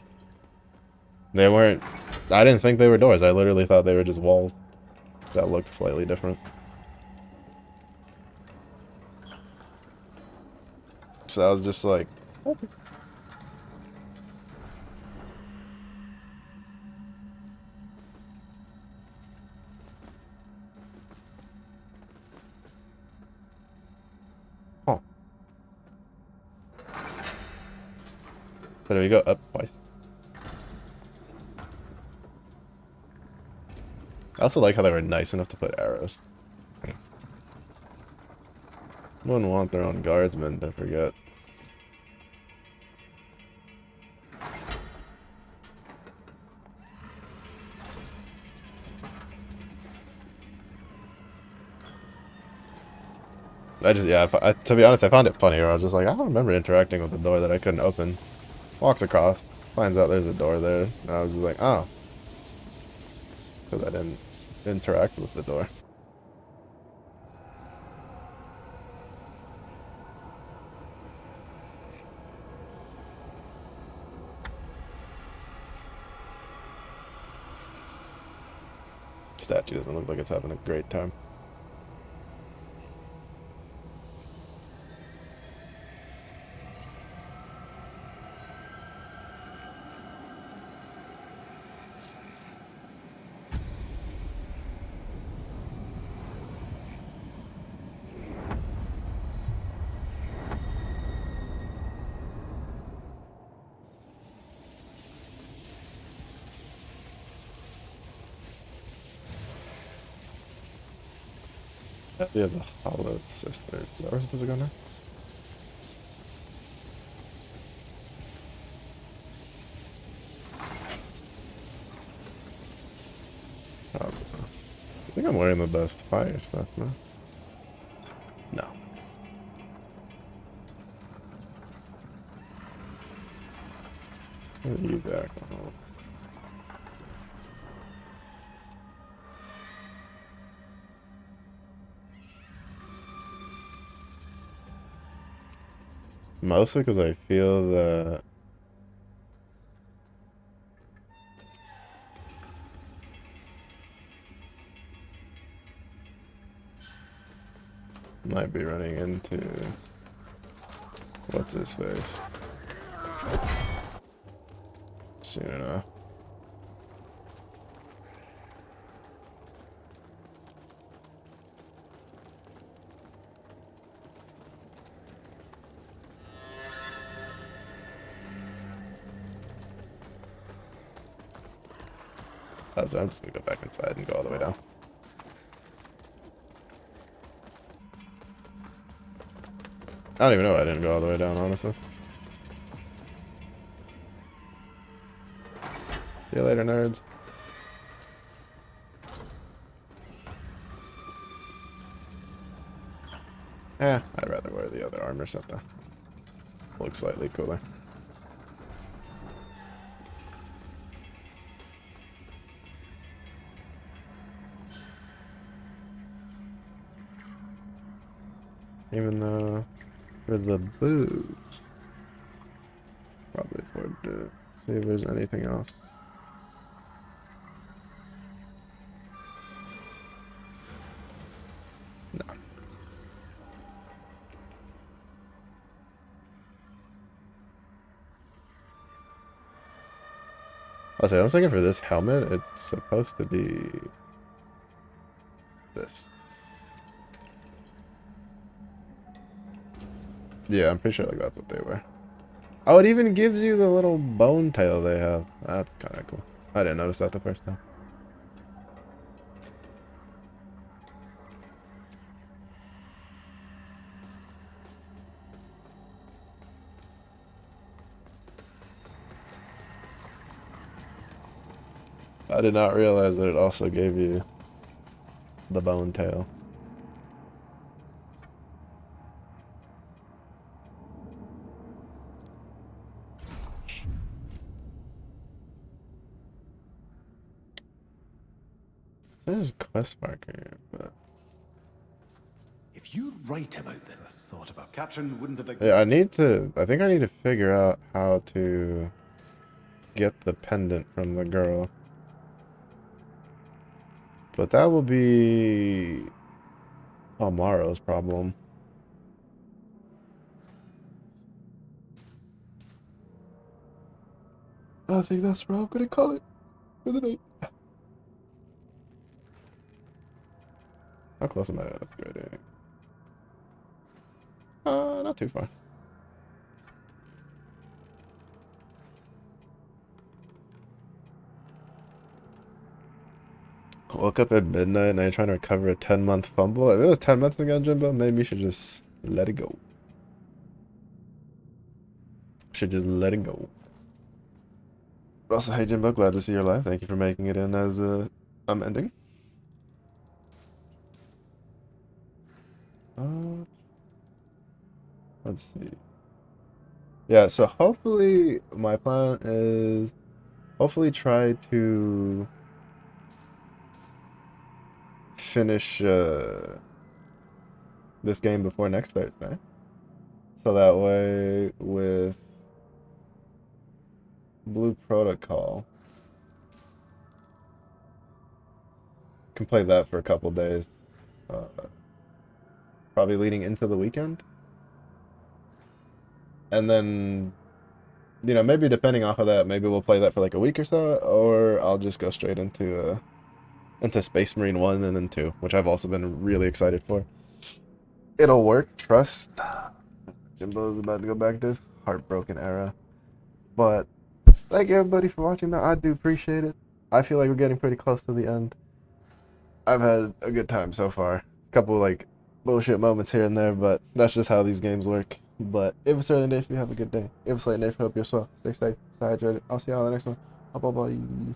Speaker 1: they weren't... I didn't think they were doors. I literally thought they were just walls that looked slightly different. So I was just like... Okay. Oh. So do we go up twice? I also like how they were nice enough to put arrows. Wouldn't want their own guardsmen to forget. To be honest, I found it funny. Where I was just like, I don't remember interacting with the door that I couldn't open. Walks across, finds out there's a door there, and I was just like, oh. Because I didn't interact with the door. Statue doesn't look like it's having a great time. Yeah, the Hollowed Sisters. Is that where we're supposed to go now? I think I'm wearing the best fire stuff, no? No. Use alcohol. Mostly because I feel that might be running into what's his face soon enough. Oh, so I'm just gonna go back inside and go all the way down. I don't even know why I didn't go all the way down, honestly. See you later, nerds. I'd rather wear the other armor set though. Looks slightly cooler. Even though for the boots, probably afford to see if there's anything else. No. I was thinking for this helmet, it's supposed to be this. Yeah, I'm pretty sure like that's what they were. Oh, it even gives you the little bone tail they have. That's kind of cool. I didn't notice that the first time. I did not realize that it also gave you the bone tail. There's a quest marker, but
Speaker 2: If you write about them, thought about Katrin wouldn't have.
Speaker 1: yeah, I think I need to figure out how to get the pendant from the girl. But that will be Amaro's problem. I think that's where I'm gonna call it for the night. How close am I to upgrading? Not too far. Woke up at midnight and I'm trying to recover a 10-month fumble. If it was 10 months ago, Jimbo, maybe you should just let it go. Should just let it go. But also, hey Jimbo, glad to see your live. Thank you for making it in as I'm ending. Let's see. Yeah, so hopefully my plan is hopefully try to finish this game before next Thursday. So that way with Blue Protocol can play that for a couple days. Probably leading into the weekend. And then, you know, maybe depending off of that, maybe we'll play that for like a week or so, or I'll just go straight into Space Marine 1 and then 2, which I've also been really excited for. It'll work, trust. Jimbo's about to go back to his heartbroken era. But thank you everybody for watching that. I do appreciate it. I feel like we're getting pretty close to the end. I've had a good time so far. A couple like bullshit moments here and there, but that's just how these games work. But if it's early day, if you have a good day. If it's late day, hope you're swell. Stay safe, stay hydrated. I'll see y'all on the next one. Bye bye.